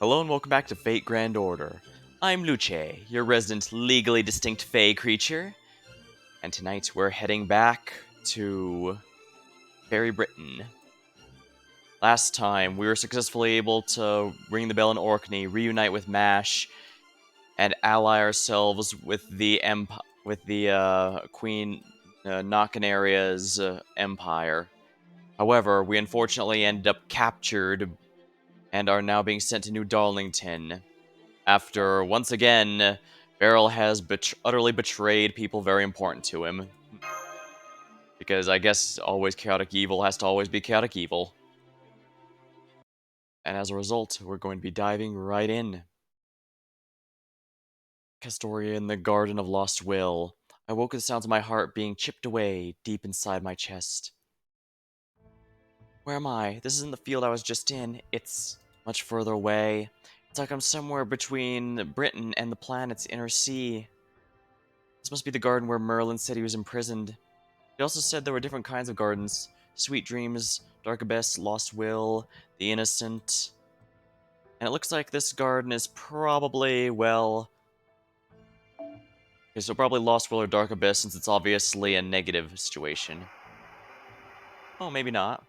Hello and welcome back to Fate Grand Order. I'm Luce, your resident legally distinct Fey creature, and tonight we're heading back to Fairy Britain. Last time we were successfully able to ring the bell in Orkney, reunite with Mash, and ally ourselves with the Queen Nakanaria's empire. However, we unfortunately ended up captured and are now being sent to New Darlington. After, once again, Beryl has utterly betrayed people very important to him. Because I guess always chaotic evil has to always be chaotic evil. And as a result, we're going to be diving right in. Castoria in the Garden of Lost Will. I woke with the sounds of my heart being chipped away deep inside my chest. Where am I? This isn't the field I was just in. It's much further away. It's like I'm somewhere between Britain and the planet's inner sea. This must be the garden where Merlin said he was imprisoned. He also said there were different kinds of gardens: Sweet Dreams, Dark Abyss, Lost Will, The Innocent. And it looks like this garden is probably, well... Okay, so probably Lost Will or Dark Abyss, since it's obviously a negative situation. Oh, maybe not.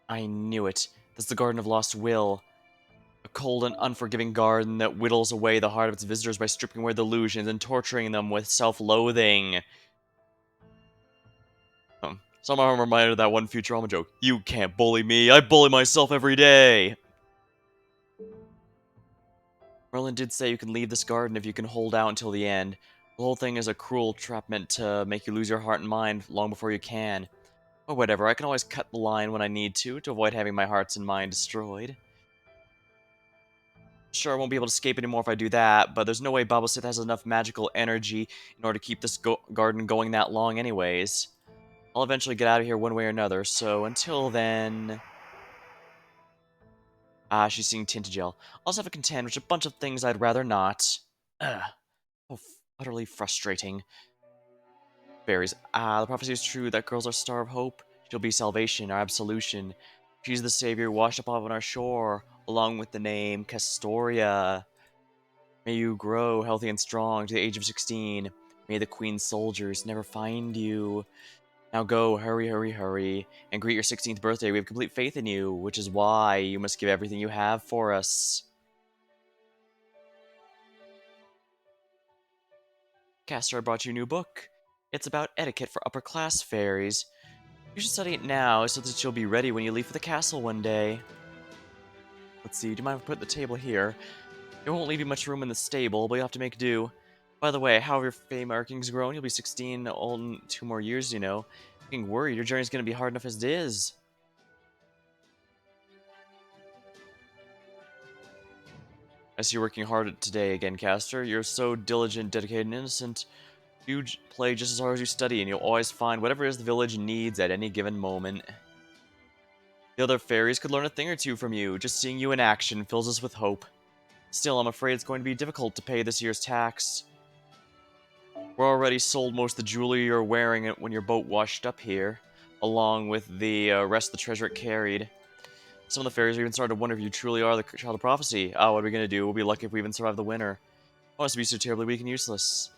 I knew it. That's the Garden of Lost Will. A cold and unforgiving garden that whittles away the heart of its visitors by stripping away the illusions and torturing them with self-loathing. Somehow I'm reminded of that one Futurama joke. You can't bully me, I bully myself every day! Merlin did say you can leave this garden if you can hold out until the end. The whole thing is a cruel trap meant to make you lose your heart and mind long before you can. Or whatever, I can always cut the line when I need to avoid having my hearts and mind destroyed. Sure, I won't be able to escape anymore if I do that, but there's no way Baba Sith has enough magical energy in order to keep this garden going that long anyways. I'll eventually get out of here one way or another, so until then... Ah, she's seeing Tintagel. Also have a contend, which is a bunch of things I'd rather not. Ugh. Oh, utterly frustrating. Fairies. Ah, the prophecy is true. That girl's our star of hope. She'll be salvation, our absolution. She's the savior washed up on our shore, along with the name Castoria. May you grow healthy and strong to the age of 16. May the Queen's soldiers never find you. Now go, hurry, hurry, hurry, and greet your 16th birthday. We have complete faith in you, which is why you must give everything you have for us. Castor, I brought you a new book. It's about etiquette for upper-class fairies. You should study it now so that you'll be ready when you leave for the castle one day. Let's see, do you mind if I put the table here? It won't leave you much room in the stable, but you'll have to make do. By the way, how have your Fey markings grown? You'll be 16 old in 2 more years, you know. Getting worried, your journey's gonna be hard enough as it is. I see you're working hard today again, Castor. You're so diligent, dedicated, and innocent. You play just as hard as you study, and you'll always find whatever it is the village needs at any given moment. The other fairies could learn a thing or two from you. Just seeing you in action fills us with hope. Still, I'm afraid it's going to be difficult to pay this year's tax. We're already sold most of the jewelry you're wearing when your boat washed up here, along with the rest of the treasure it carried. Some of the fairies are even starting to wonder if you truly are the Child of Prophecy. Oh, what are we going to do? We'll be lucky if we even survive the winter. I want us to be so terribly weak and useless.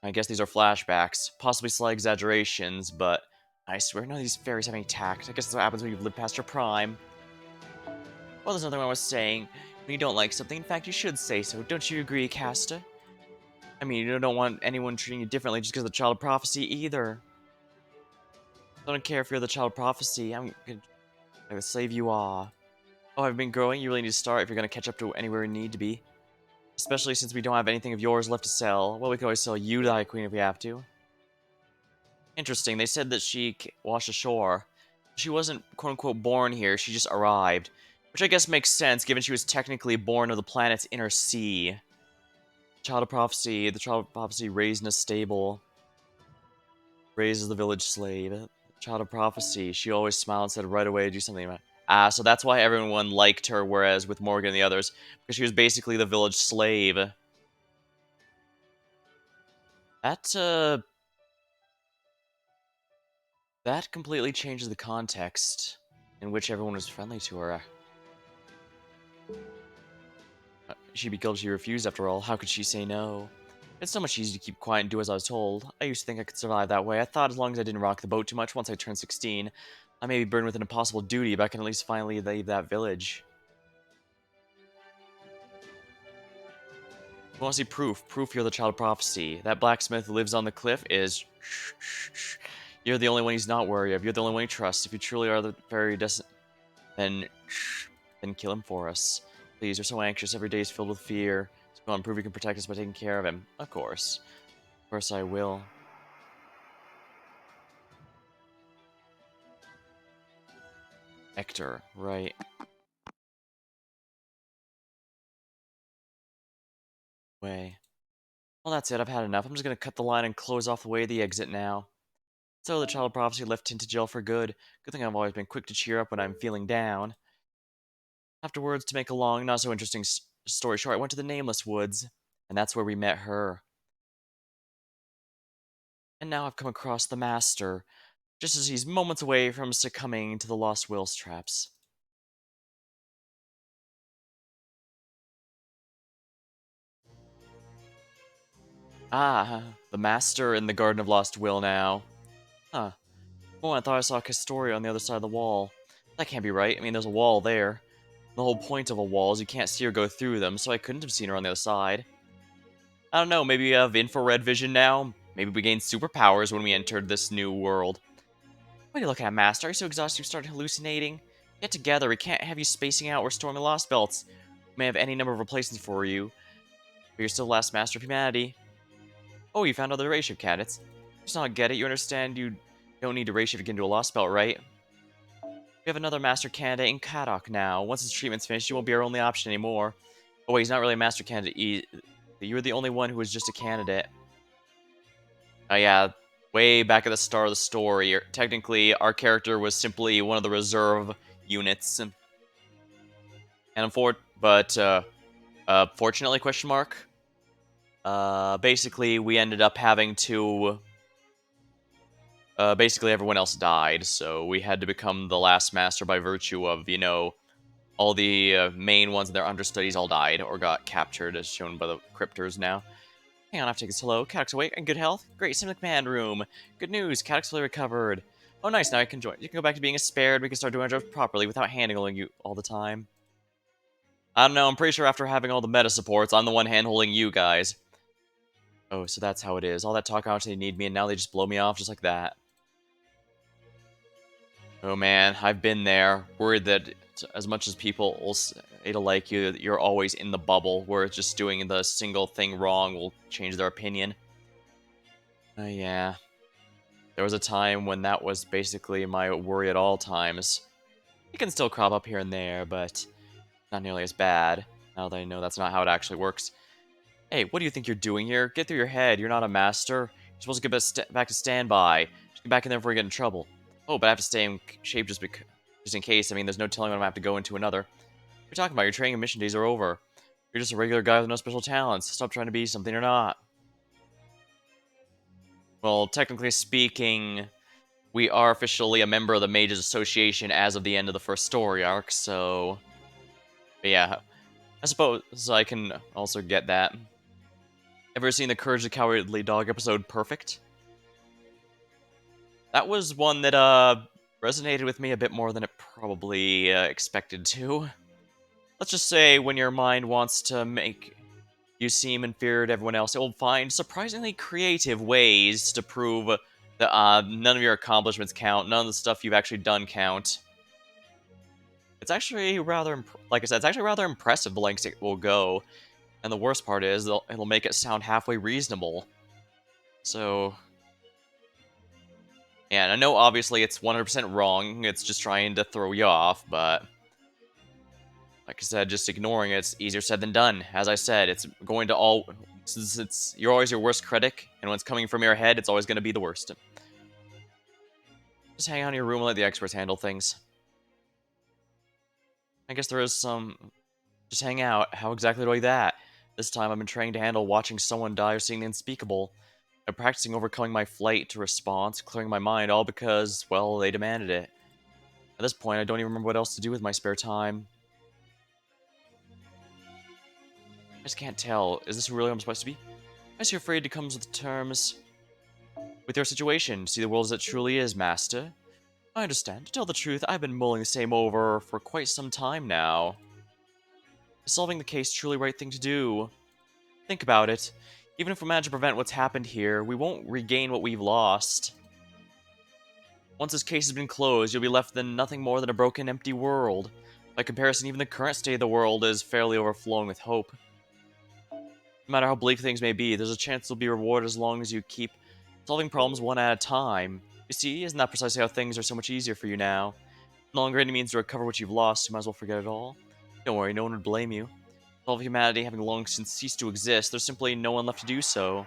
I guess these are flashbacks, possibly slight exaggerations, but I swear none of these fairies have any tact. I guess that's what happens when you've lived past your prime. Well, there's nothing I was saying. When you don't like something, in fact, you should say so. Don't you agree, Casta? I mean, you don't want anyone treating you differently just because of the Child of Prophecy either. I don't care if you're the Child of Prophecy. I'm gonna save you all. Oh, I've been growing. You really need to start if you're gonna catch up to anywhere you need to be. Especially since we don't have anything of yours left to sell. Well, we can always sell you to the High Queen if we have to. Interesting. They said that she washed ashore. She wasn't quote-unquote born here. She just arrived. Which I guess makes sense, given she was technically born of the planet's inner sea. Child of Prophecy. The Child of Prophecy raised in a stable. Raises the village slave. Child of Prophecy. She always smiled and said right away to do something about it. Ah, so that's why everyone liked her, whereas with Morgan and the others, because she was basically the village slave. That, that completely changes the context. in which everyone was friendly to her. She'd be guilty she refused after all. How could she say no? It's so much easier to keep quiet and do as I was told. I used to think I could survive that way. I thought as long as I didn't rock the boat too much once I turned 16, I may be burdened with an impossible duty, but I can at least finally leave that village. I want to see proof. Proof you're the child of prophecy. That blacksmith who lives on the cliff is... Shh, shh, shh. You're the only one he's not wary of. You're the only one he trusts. If you truly are the very then... Shh, then kill him for us. Please, we're so anxious. Every day is filled with fear. So come on, prove you can protect us by taking care of him. Of course. Of course I will. Hector, right. Way. Well, that's it. I've had enough. I'm just gonna cut the line and close off the way of the exit now. So the child of prophecy left into jail for good. Good thing I've always been quick to cheer up when I'm feeling down. Afterwards, to make a long, not so interesting story short, I went to the Nameless Woods, and that's where we met her. And now I've come across the Master, just as he's moments away from succumbing to the Lost Will's traps. Ah, the Master in the Garden of Lost Will now. Huh. Oh, I thought I saw Castoria on the other side of the wall. That can't be right. I mean, there's a wall there. The whole point of a wall is you can't see or go through them, so I couldn't have seen her on the other side. I don't know, maybe we have infrared vision now? Maybe we gained superpowers when we entered this new world. What are you looking at, Master? Are you so exhausted you started hallucinating? Get together, we can't have you spacing out or storming Lostbelts. We may have any number of replacements for you, but you're still the last Master of Humanity. Oh, you found other race shift candidates. Just not get it, you understand you don't need to race shift to get into a Lostbelt, right? We have another Master candidate in Kadok now. Once his treatment's finished, you won't be our only option anymore. Oh wait, he's not really a Master candidate. You were the only one who was just a candidate. Oh yeah, way back at the start of the story, technically our character was simply one of the reserve units, fortunately, question mark. Basically, we ended up having to. Basically, everyone else died, so we had to become the last master by virtue of, all the main ones and their understudies all died or got captured, as shown by the cryptors now. Hang on, I have to take this. Hello, Caddock's awake and good health? Great, sim in the command room. Good news, Caddock's fully recovered. Oh, nice, now I can join. You can go back to being a spared. We can start doing our jobs properly without handling you all the time. I don't know, I'm pretty sure after having all the meta supports, I'm the one handholding you guys. Oh, so that's how it is. All that talk how much they need me, and now they just blow me off just like that. Oh man, I've been there. Worried that as much as people will say to like you, that you're always in the bubble, where just doing the single thing wrong will change their opinion. Yeah. There was a time when that was basically my worry at all times. It can still crop up here and there, but not nearly as bad, now that I know that's not how it actually works. Hey, what do you think you're doing here? Get through your head, you're not a master. You're supposed to get back to standby. Just get back in there before you get in trouble. Oh, but I have to stay in shape just in case. I mean, there's no telling when I'm going to have to go into another. What are you talking about? Your training and mission days are over. You're just a regular guy with no special talents. Stop trying to be something you're not. Well, technically speaking, we are officially a member of the Mages Association as of the end of the first story arc, so... But yeah, I suppose I can also get that. Ever seen the Courage the Cowardly Dog episode Perfect? That was one that, resonated with me a bit more than it probably expected to. Let's just say when your mind wants to make you seem inferior to everyone else, it will find surprisingly creative ways to prove that none of your accomplishments count, none of the stuff you've actually done count. It's actually rather, like I said, it's actually rather impressive the lengths it will go. And the worst part is, it'll make it sound halfway reasonable. So, yeah, and I know obviously it's 100% wrong, it's just trying to throw you off, but... Like I said, just ignoring it's easier said than done. As I said, it's going to all... Since you're always your worst critic, and when it's coming from your head, it's always going to be the worst. Just hang out in your room and let the experts handle things. I guess there is some... Just hang out. How exactly do I do that? This time I've been trained to handle watching someone die or seeing the unspeakable. I'm practicing overcoming my flight to response, clearing my mind, all because, well, they demanded it. At this point, I don't even remember what else to do with my spare time. I just can't tell. Is this really what I'm supposed to be? I guess you're afraid to come with terms with your situation. See the world as it truly is, Master. I understand. To tell the truth, I've been mulling the same over for quite some time now. Is solving the case truly the right thing to do? Think about it. Even if we manage to prevent what's happened here, we won't regain what we've lost. Once this case has been closed, you'll be left then nothing more than a broken, empty world. By comparison, even the current state of the world is fairly overflowing with hope. No matter how bleak things may be, there's a chance you'll be rewarded as long as you keep solving problems one at a time. You see, isn't that precisely how things are so much easier for you now? No longer any means to recover what you've lost, you might as well forget it all. Don't worry, no one would blame you. With all of humanity having long since ceased to exist, there's simply no one left to do so.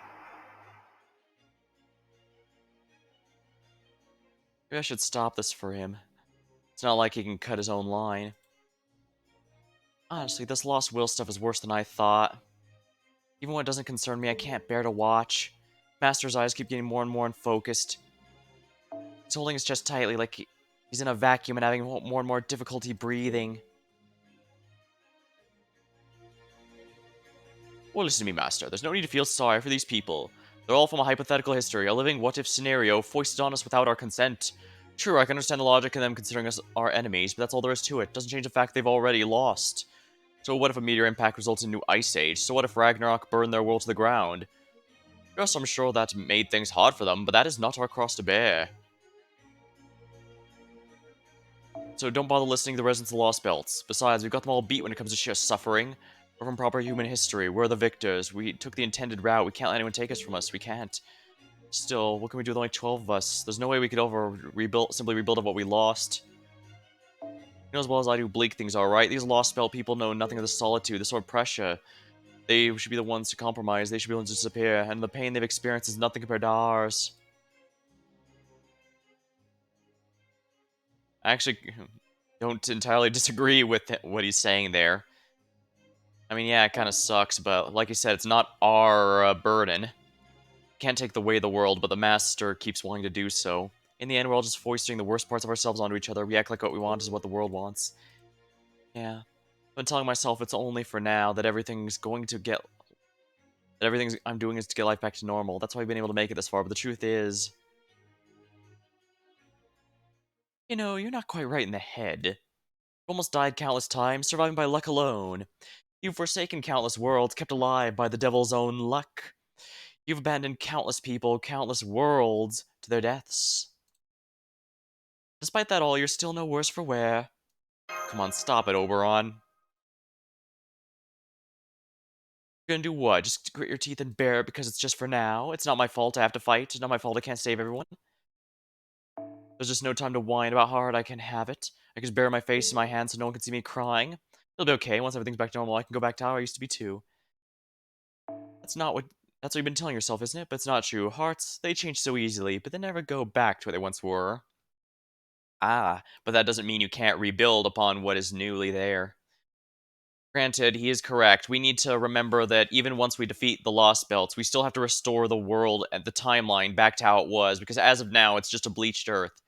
Maybe I should stop this for him. It's not like he can cut his own line. Honestly, this lost will stuff is worse than I thought. Even when it doesn't concern me, I can't bear to watch. Master's eyes keep getting more and more unfocused. He's holding his chest tightly like he's in a vacuum and having more and more difficulty breathing. Well, listen to me, Master. There's no need to feel sorry for these people. They're all from a hypothetical history, a living what-if scenario foisted on us without our consent. Sure, I can understand the logic in them considering us our enemies, but that's all there is to it. Doesn't change the fact they've already lost. So what if a meteor impact results in a new ice age? So what if Ragnarok burned their world to the ground? Yes, I'm sure that made things hard for them, but that is not our cross to bear. So don't bother listening to the residents of the Lostbelt. Besides, we've got them all beat when it comes to sheer suffering. We're from proper human history. We're the victors. We took the intended route. We can't let anyone take us from us. We can't. Still, what can we do with only 12 of us? There's no way we could simply rebuild what we lost. You know as well as I do bleak things are, right? These Lostbelt people know nothing of the solitude, the sort of pressure. They should be the ones to compromise. They should be the ones to disappear. And the pain they've experienced is nothing compared to ours. I actually don't entirely disagree with what he's saying there. I mean, yeah, it kind of sucks, but like you said, it's not our burden. Can't take the way of the world, but the Master keeps wanting to do so. In the end, we're all just foisting the worst parts of ourselves onto each other. We act like what we want is what the world wants. Yeah. I've been telling myself it's only for now, that everything I'm doing is to get life back to normal. That's why I've been able to make it this far, but the truth is, you know, you're not quite right in the head. You've almost died countless times, surviving by luck alone. You've forsaken countless worlds, kept alive by the devil's own luck. You've abandoned countless people, countless worlds, to their deaths. Despite that all, you're still no worse for wear. Come on, stop it, Oberon. You're gonna do what? Just grit your teeth and bear it because it's just for now? It's not my fault I have to fight. It's not my fault I can't save everyone. There's just no time to whine about how hard I can have it. I can just bury my face in my hands so no one can see me crying. It'll be okay. Once everything's back to normal, I can go back to how I used to be too. That's not what... That's what you've been telling yourself, isn't it? But it's not true. Hearts, they change so easily, but they never go back to what they once were. Ah, but that doesn't mean you can't rebuild upon what is newly there. Granted, he is correct. We need to remember that even once we defeat the Lost Belts, we still have to restore the world and the timeline back to how it was, because as of now, it's just a bleached Earth.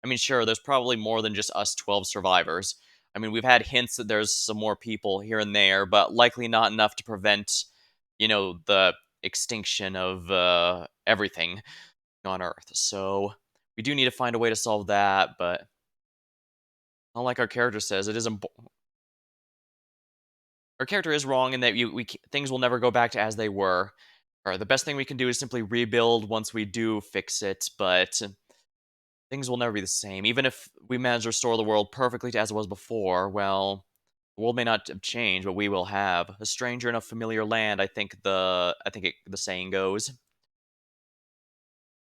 I mean, sure, there's probably more than just us 12 survivors. I mean, we've had hints that there's some more people here and there, but likely not enough to prevent, you know, the extinction of everything on Earth. So we do need to find a way to solve that, but unlike our character says, it is important. Our character is wrong in that things will never go back to as they were. Or the best thing we can do is simply rebuild once we do fix it, but things will never be the same. Even if we manage to restore the world perfectly to as it was before, well, the world may not have changed, but we will have. A stranger in a familiar land, the saying goes.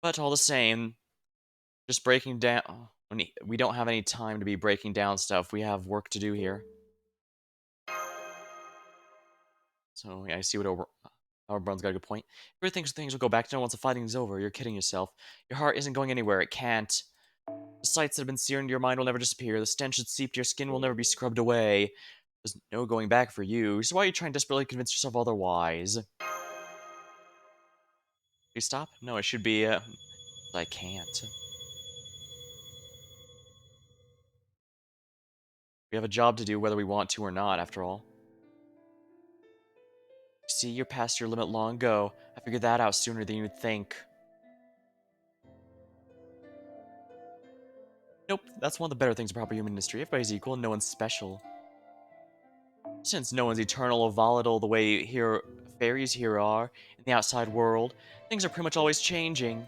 But all the same, just breaking down... We don't have any time to be breaking down stuff. We have work to do here. So, yeah, I see what Oberon's got a good point. You think things will go back to normal once the fighting's over. You're kidding yourself. Your heart isn't going anywhere. It can't. The sights that have been seared into your mind will never disappear. The stench that seeped to your skin will never be scrubbed away. There's no going back for you. So why are you trying to desperately convince yourself otherwise? You stop? No, it should be, I can't. We have a job to do whether we want to or not, after all. See, you're past your limit long ago. I figured that out sooner than you'd think. Nope, that's one of the better things about human history. Everybody's equal and no one's special. Since no one's eternal or volatile the way fairies here are, in the outside world, things are pretty much always changing.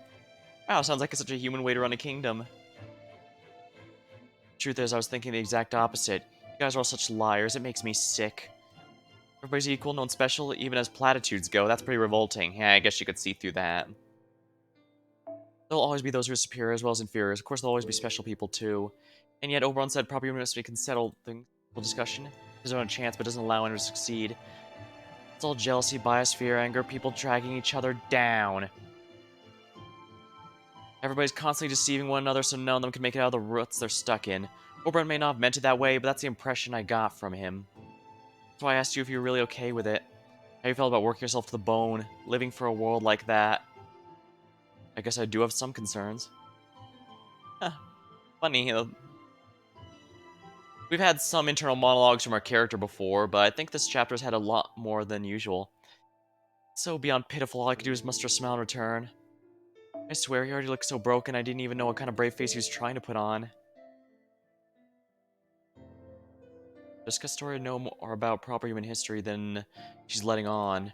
Wow, sounds like such a human way to run a kingdom. Truth is, I was thinking the exact opposite. You guys are all such liars, it makes me sick. Everybody's equal, no one's special, even as platitudes go. That's pretty revolting. Yeah, I guess you could see through that. There'll always be those who are superior as well as inferiors. Of course, there'll always be special people, too. And yet, Oberon said proper humanity can settle things. Discussion. There's no chance, but doesn't allow anyone to succeed. It's all jealousy, bias, fear, anger, people dragging each other down. Everybody's constantly deceiving one another so none of them can make it out of the ruts they're stuck in. Oberon may not have meant it that way, but that's the impression I got from him. That's why I asked you if you were really okay with it. How you felt about working yourself to the bone, living for a world like that. I guess I do have some concerns. Huh. Funny, we've had some internal monologues from our character before, but I think this chapter's had a lot more than usual. So beyond pitiful, all I could do is muster a smile in return. I swear, he already looked so broken, I didn't even know what kind of brave face he was trying to put on. Does Castoria know more about proper human history than she's letting on?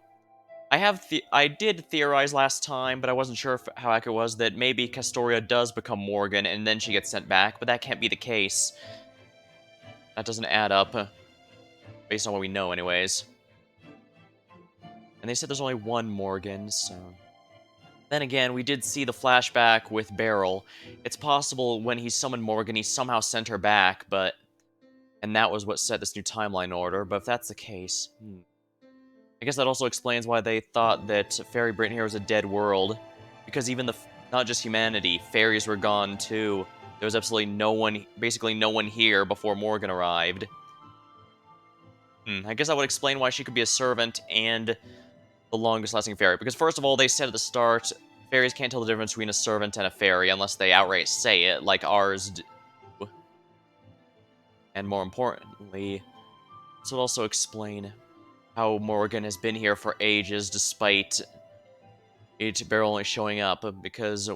I did theorize last time, but I wasn't sure how accurate it was, that maybe Castoria does become Morgan and then she gets sent back, but that can't be the case. That doesn't add up, based on what we know anyways. And they said there's only one Morgan, so... Then again, we did see the flashback with Beryl. It's possible when he summoned Morgan, he somehow sent her back, but... And that was what set this new timeline order, but if that's the case... I guess that also explains why they thought that Fairy Britain here was a dead world. Because even not just humanity, fairies were gone too. There was absolutely no one, basically no one here before Morgan arrived. I guess that would explain why she could be a servant and the longest lasting fairy. Because first of all, they said at the start, fairies can't tell the difference between a servant and a fairy unless they outright say it, like ours do. And more importantly, this would also explain how Morgan has been here for ages despite it barely only showing up, because...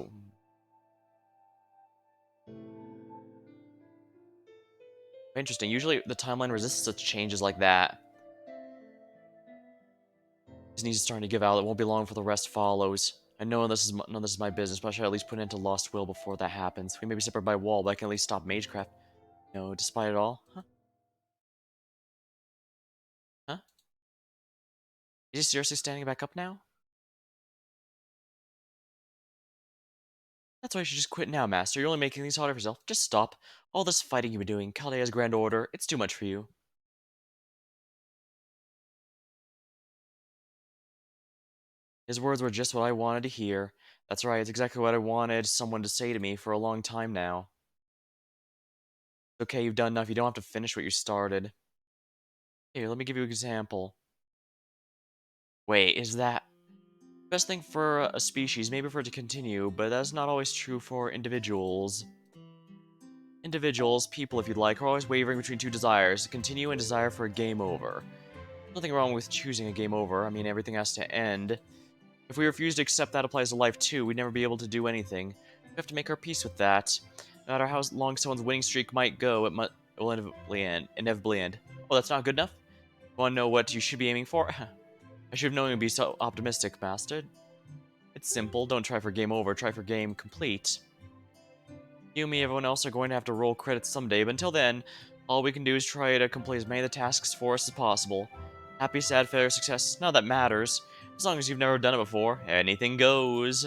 Interesting, usually the timeline resists such changes like that. His knees are starting to give out, it won't be long for the rest follows. I know none of this is my business, but I should at least put an end to Lost Will before that happens. We may be separated by a wall, but I can at least stop Magecraft. No, despite it all. Huh? Huh? Is he seriously standing back up now? That's why you should just quit now, Master. You're only making things harder for yourself. Just stop. All this fighting you've been doing, Caldea's grand order, it's too much for you. His words were just what I wanted to hear. That's right, it's exactly what I wanted someone to say to me for a long time now. Okay, you've done enough. You don't have to finish what you started. Here, let me give you an example. Wait, is that... Best thing for a species may be for it to continue, but that's not always true for individuals. Individuals, people if you'd like, are always wavering between two desires, to continue and desire for a game over. Nothing wrong with choosing a game over, I mean everything has to end. If we refuse to accept that applies to life too, we'd never be able to do anything. We have to make our peace with that. No matter how long someone's winning streak might go, it will inevitably end. Oh, that's not good enough? Want to know what you should be aiming for? I should have known you'd be so optimistic, bastard. It's simple, don't try for game over, try for game complete. You, me, everyone else are going to have to roll credits someday, but until then, all we can do is try to complete as many of the tasks for us as possible. Happy, sad, failure, success, none of that matters. As long as you've never done it before, anything goes.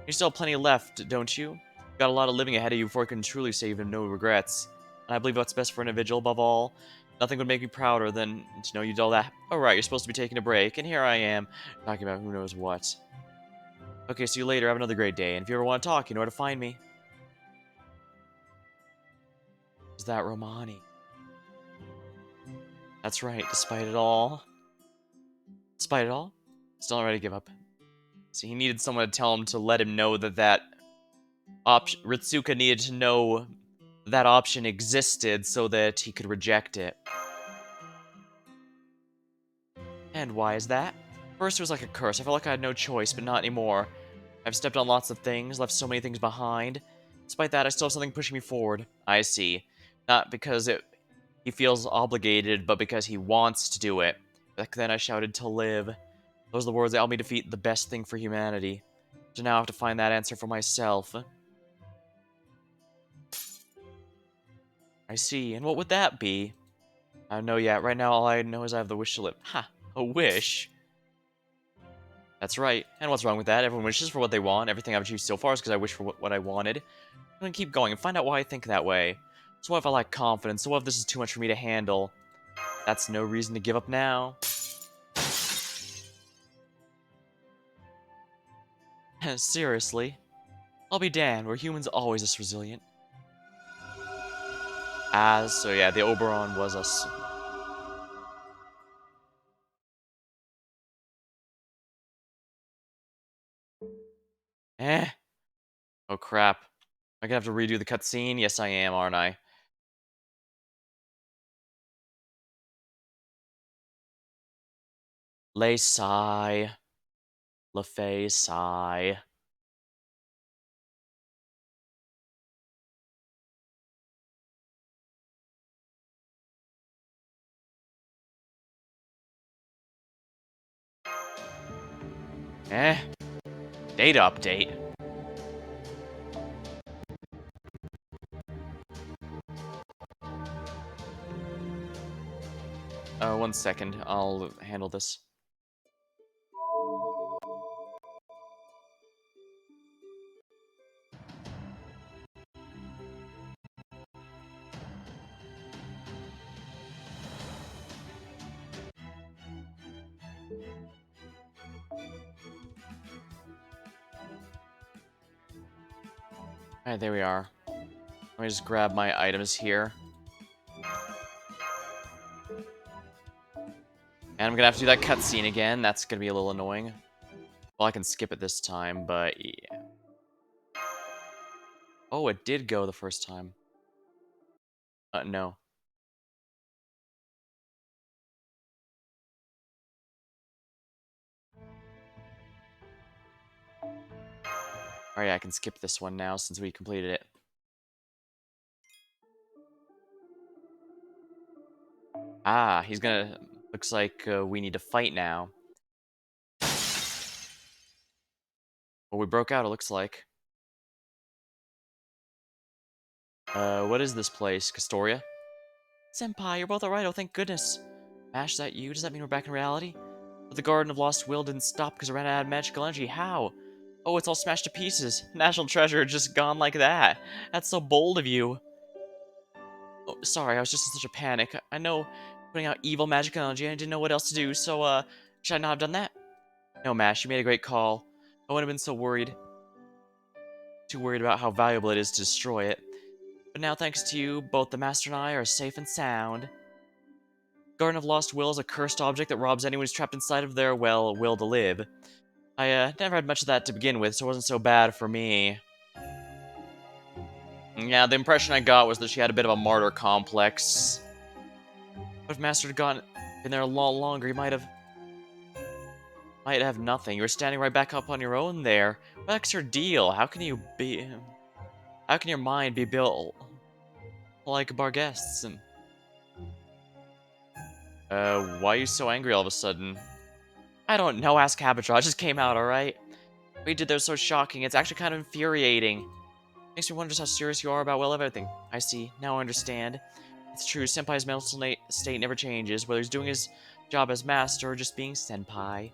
You still have plenty left, don't you? You've got a lot of living ahead of you before you can truly say you've no regrets. And I believe what's best for an individual above all. Nothing would make me prouder than to know you did all that. Oh right, you're supposed to be taking a break, and here I am, talking about who knows what. Okay, see you later, have another great day, and if you ever want to talk, you know where to find me. Is that Romani? That's right, despite it all. Despite it all? Still not ready to give up. See, he needed someone to tell him to let him know that Ritsuka needed to know that option existed so that he could reject it. And why is that? First, it was like a curse. I felt like I had no choice, but not anymore. I've stepped on lots of things, left so many things behind. Despite that, I still have something pushing me forward. I see. Not because he feels obligated, but because he wants to do it. Back then, I shouted to live. Those are the words that helped me defeat the best thing for humanity. So now I have to find that answer for myself. I see. And what would that be? I don't know yet. Right now, all I know is I have the wish to live. Ha! A wish? That's right. And what's wrong with that? Everyone wishes for what they want. Everything I've achieved so far is because I wish for what I wanted. I'm gonna keep going and find out why I think that way. So what if I lack confidence? So what if this is too much for me to handle? That's no reason to give up now. Seriously? I'll be damned, were humans always this resilient? So yeah, the Oberon was us. Eh. Oh crap. Am I gonna have to redo the cutscene? Yes, I am, aren't I? Lay sigh. LaFay sigh. Eh. Data update. One second. I'll handle this. Alright, there we are. Let me just grab my items here. And I'm gonna have to do that cutscene again. That's gonna be a little annoying. Well, I can skip it this time, but yeah. Oh, it did go the first time. No. Alright, I can skip this one now since we completed it. He's gonna... Looks like we need to fight now. Well, we broke out, it looks like. What is this place? Castoria? Senpai, you're both alright, oh thank goodness. Ash, is that you? Does that mean we're back in reality? But the Garden of Lost Will didn't stop because it ran out of magical energy. How? Oh, it's all smashed to pieces. National treasure just gone like that. That's so bold of you. Oh, sorry, I was just in such a panic. I know putting out evil magic energy, and I didn't know what else to do, so, should I not have done that? No, Mash, you made a great call. I wouldn't have been so worried. Too worried about how valuable it is to destroy it. But now, thanks to you, both the Master and I are safe and sound. Garden of Lost Will is a cursed object that robs anyone who's trapped inside of their, well, will to live. I, never had much of that to begin with, so it wasn't so bad for me. Yeah, the impression I got was that she had a bit of a martyr complex. But if Master had been there a lot longer, he might have nothing. You were standing right back up on your own there. What's your deal? How can your mind be built like Barguest's? And why are you so angry all of a sudden? I don't know. Ask Cabotrot. It just came out, all right. What you did there was so shocking. It's actually kind of infuriating. Makes me wonder just how serious you are about, well, everything. I see. Now I understand. It's true. Senpai's mental state never changes, whether he's doing his job as master or just being senpai.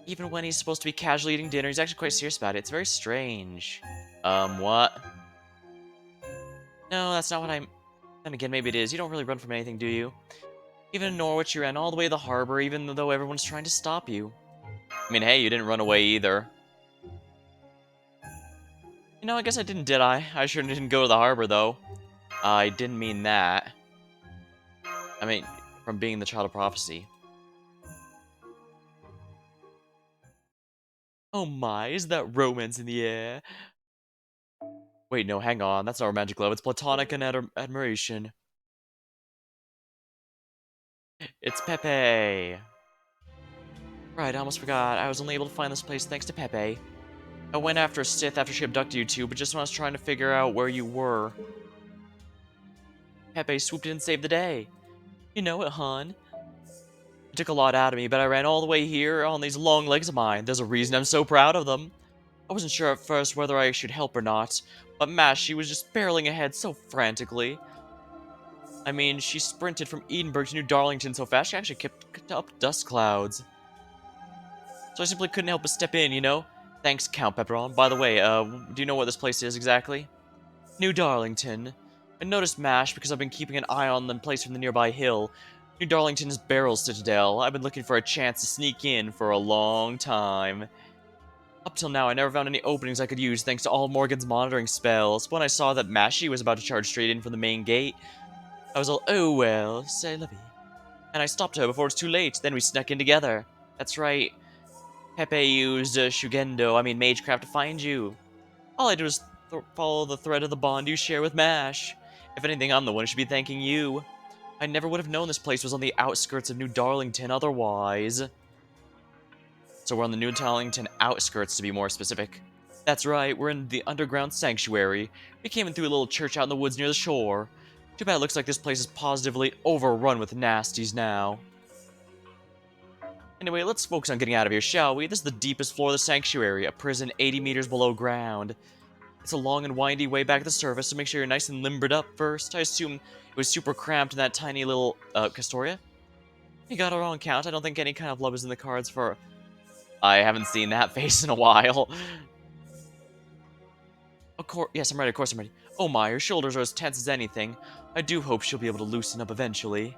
Even when he's supposed to be casually eating dinner, he's actually quite serious about it. It's very strange. What? No, that's not what I'm... Then again, maybe it is. You don't really run from anything, do you? Even in Norwich, you ran all the way to the harbor, even though everyone's trying to stop you. I mean, hey, you didn't run away either. You know, I guess I didn't, did I? I sure didn't go to the harbor, though. I didn't mean that. I mean, from being the child of prophecy. Oh my, is that romance in the air? Wait, no, hang on. That's not romantic love. It's platonic and admiration. It's Pepe. Right, I almost forgot. I was only able to find this place thanks to Pepe. I went after Sith after she abducted you two, but just when I was trying to figure out where you were, Pepe swooped in and saved the day. You know it, hon. It took a lot out of me, but I ran all the way here on these long legs of mine. There's a reason I'm so proud of them. I wasn't sure at first whether I should help or not, but Mash, was just barreling ahead so frantically. I mean, she sprinted from Edinburgh to New Darlington so fast she actually kept up dust clouds. So I simply couldn't help but step in, you know? Thanks, Count Pepperon. By the way, do you know what this place is exactly? New Darlington. I noticed MASH because I've been keeping an eye on the place from the nearby hill. New Darlington's Barrel Citadel. I've been looking for a chance to sneak in for a long time. Up till now, I never found any openings I could use thanks to all Morgan's monitoring spells. When I saw that Mashy was about to charge straight in from the main gate, I was all, oh well, c'est la vie. And I stopped her before it's too late, then we snuck in together. That's right. Pepe used Magecraft to find you. All I do is follow the thread of the bond you share with MASH. If anything, I'm the one who should be thanking you. I never would have known this place was on the outskirts of New Darlington otherwise. So we're on the New Darlington outskirts, to be more specific. That's right, we're in the underground sanctuary. We came in through a little church out in the woods near the shore. Too bad it looks like this place is positively overrun with nasties now. Anyway, let's focus on getting out of here, shall we? This is the deepest floor of the sanctuary, a prison 80 meters below ground. It's a long and windy way back to the surface, so make sure you're nice and limbered up first. I assume it was super cramped in that tiny little, Castoria? You got it wrong, Count. I don't think any kind of love is in the cards for... I haven't seen that face in a while. Yes, I'm ready. Of course I'm ready. Oh my, her shoulders are as tense as anything. I do hope she'll be able to loosen up eventually.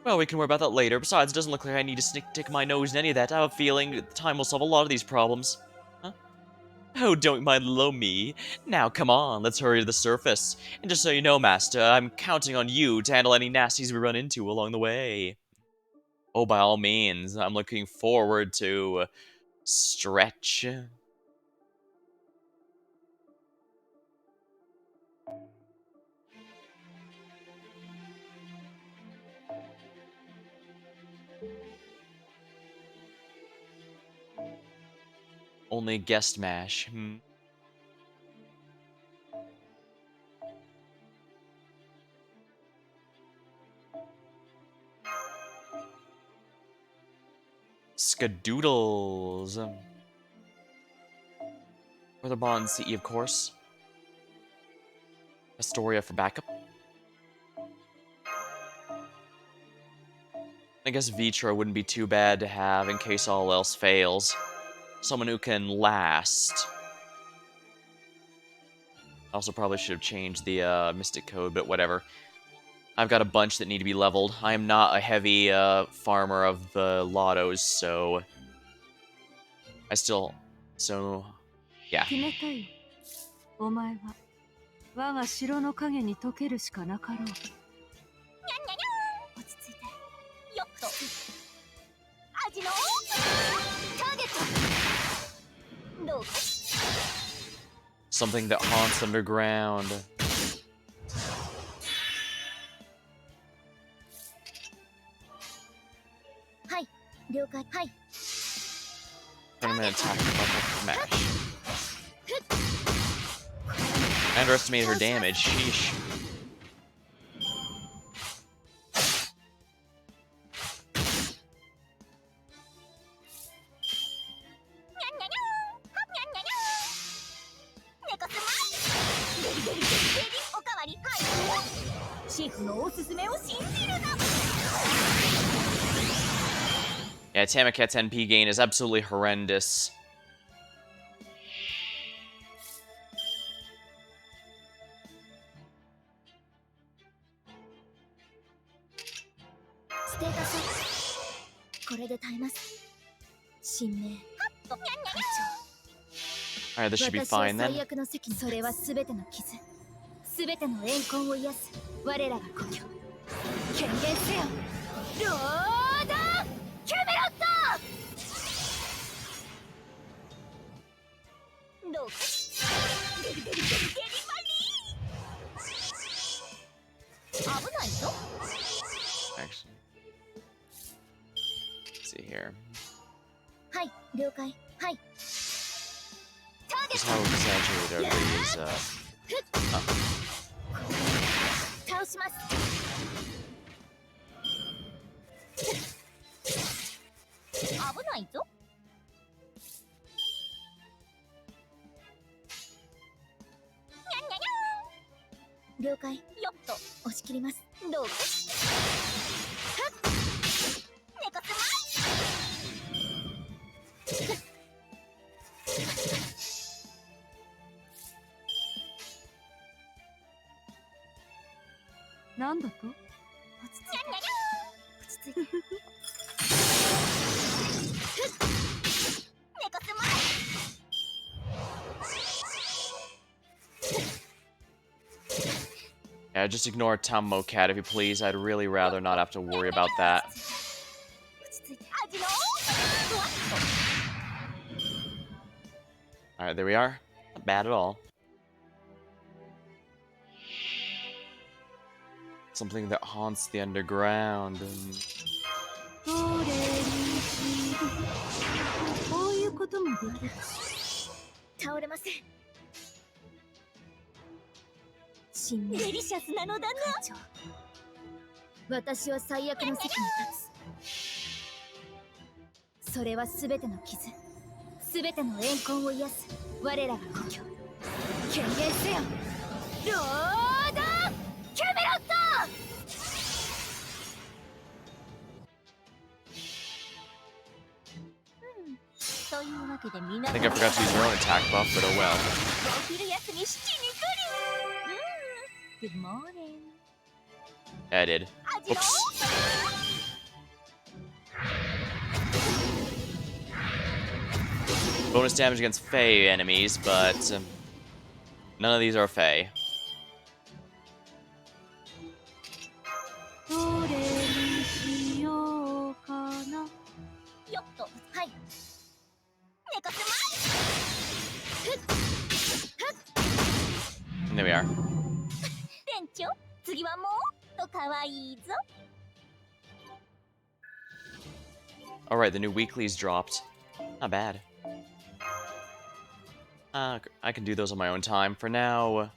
Well, we can worry about that later. Besides, it doesn't look like I need to stick my nose in any of that. I have a feeling time will solve a lot of these problems. Huh? Oh, don't mind little me. Now, come on, let's hurry to the surface. And just so you know, Master, I'm counting on you to handle any nasties we run into along the way. Oh, by all means, I'm looking forward to... stretch. Only guest mash. Skadoodles. Weatherbond CE, of course. Astoria for backup. I guess Vitra wouldn't be too bad to have in case all else fails. Someone who can last. Also probably should have changed the Mystic Code, but whatever. I've got a bunch that need to be leveled. I am not a heavy farmer of the lottos, so... yeah. お前は我が城の影に溶けるしかなかろう。にゃんにゃにゃん。落ち着いて。よっと。味のターゲット。どうか。Something that haunts underground. Hi. 了解。はい。I'm gonna attack the smash. I underestimated her damage. Sheesh. Yeah, Tamaket's NP gain is absolutely horrendous. Alright, this should be fine then. Actually, let's see here. はい、了解。はい。 Just how exaggerated everybody is. Oh. 倒します。危ないぞ。了解。よっと押し切ります。どうか。寝かせます。なんだと？落ち着いて。落ち着いて。寝かせます。 Yeah, just ignore Tom Mocat if you please. I'd really rather not have to worry about that. Alright, there we are. Not bad at all. Something that haunts the underground. And... こういうこともできる。倒れません。デリシャスなのだな。会長、私は最悪の席に立つ。それは全ての傷、全ての怨恨を癒す我らが故郷。権限せよ、ロード・キャメロット。 I think I forgot to use your own attack buff, but oh well. Good morning. Yeah, I did. Oops. Bonus damage against Fey enemies, but none of these are Fey. And there we are. Alright, the new weeklies dropped. Not bad. I can do those on my own time. For now...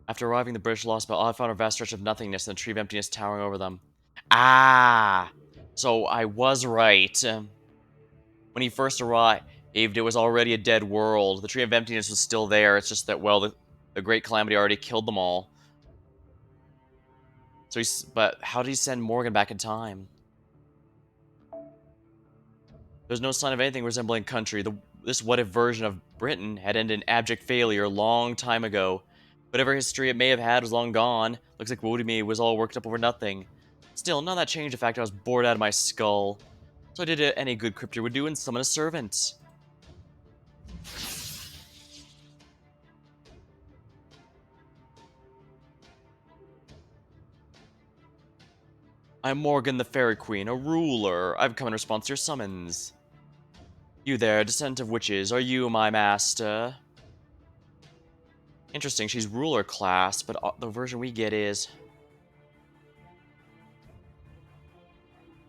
After arriving the British Lostbelt, I found a vast stretch of nothingness and the Tree of Emptiness towering over them. Ah! So I was right. When he first arrived, it was already a dead world. The Tree of Emptiness was still there. It's just that, well, the Great Calamity already killed them all. So but how did he send Morgan back in time? There's no sign of anything resembling country. This what-if version of Britain had ended in abject failure a long time ago. Whatever history it may have had was long gone. Looks like Wodime was all worked up over nothing. Still, none of that changed the fact I was bored out of my skull. So I did what any good crypter would do and summon a servant. I'm Morgan the Fairy Queen, a ruler. I've come in response to your summons. You there, descendant of witches, are you my master? Interesting, she's ruler class, but the version we get is...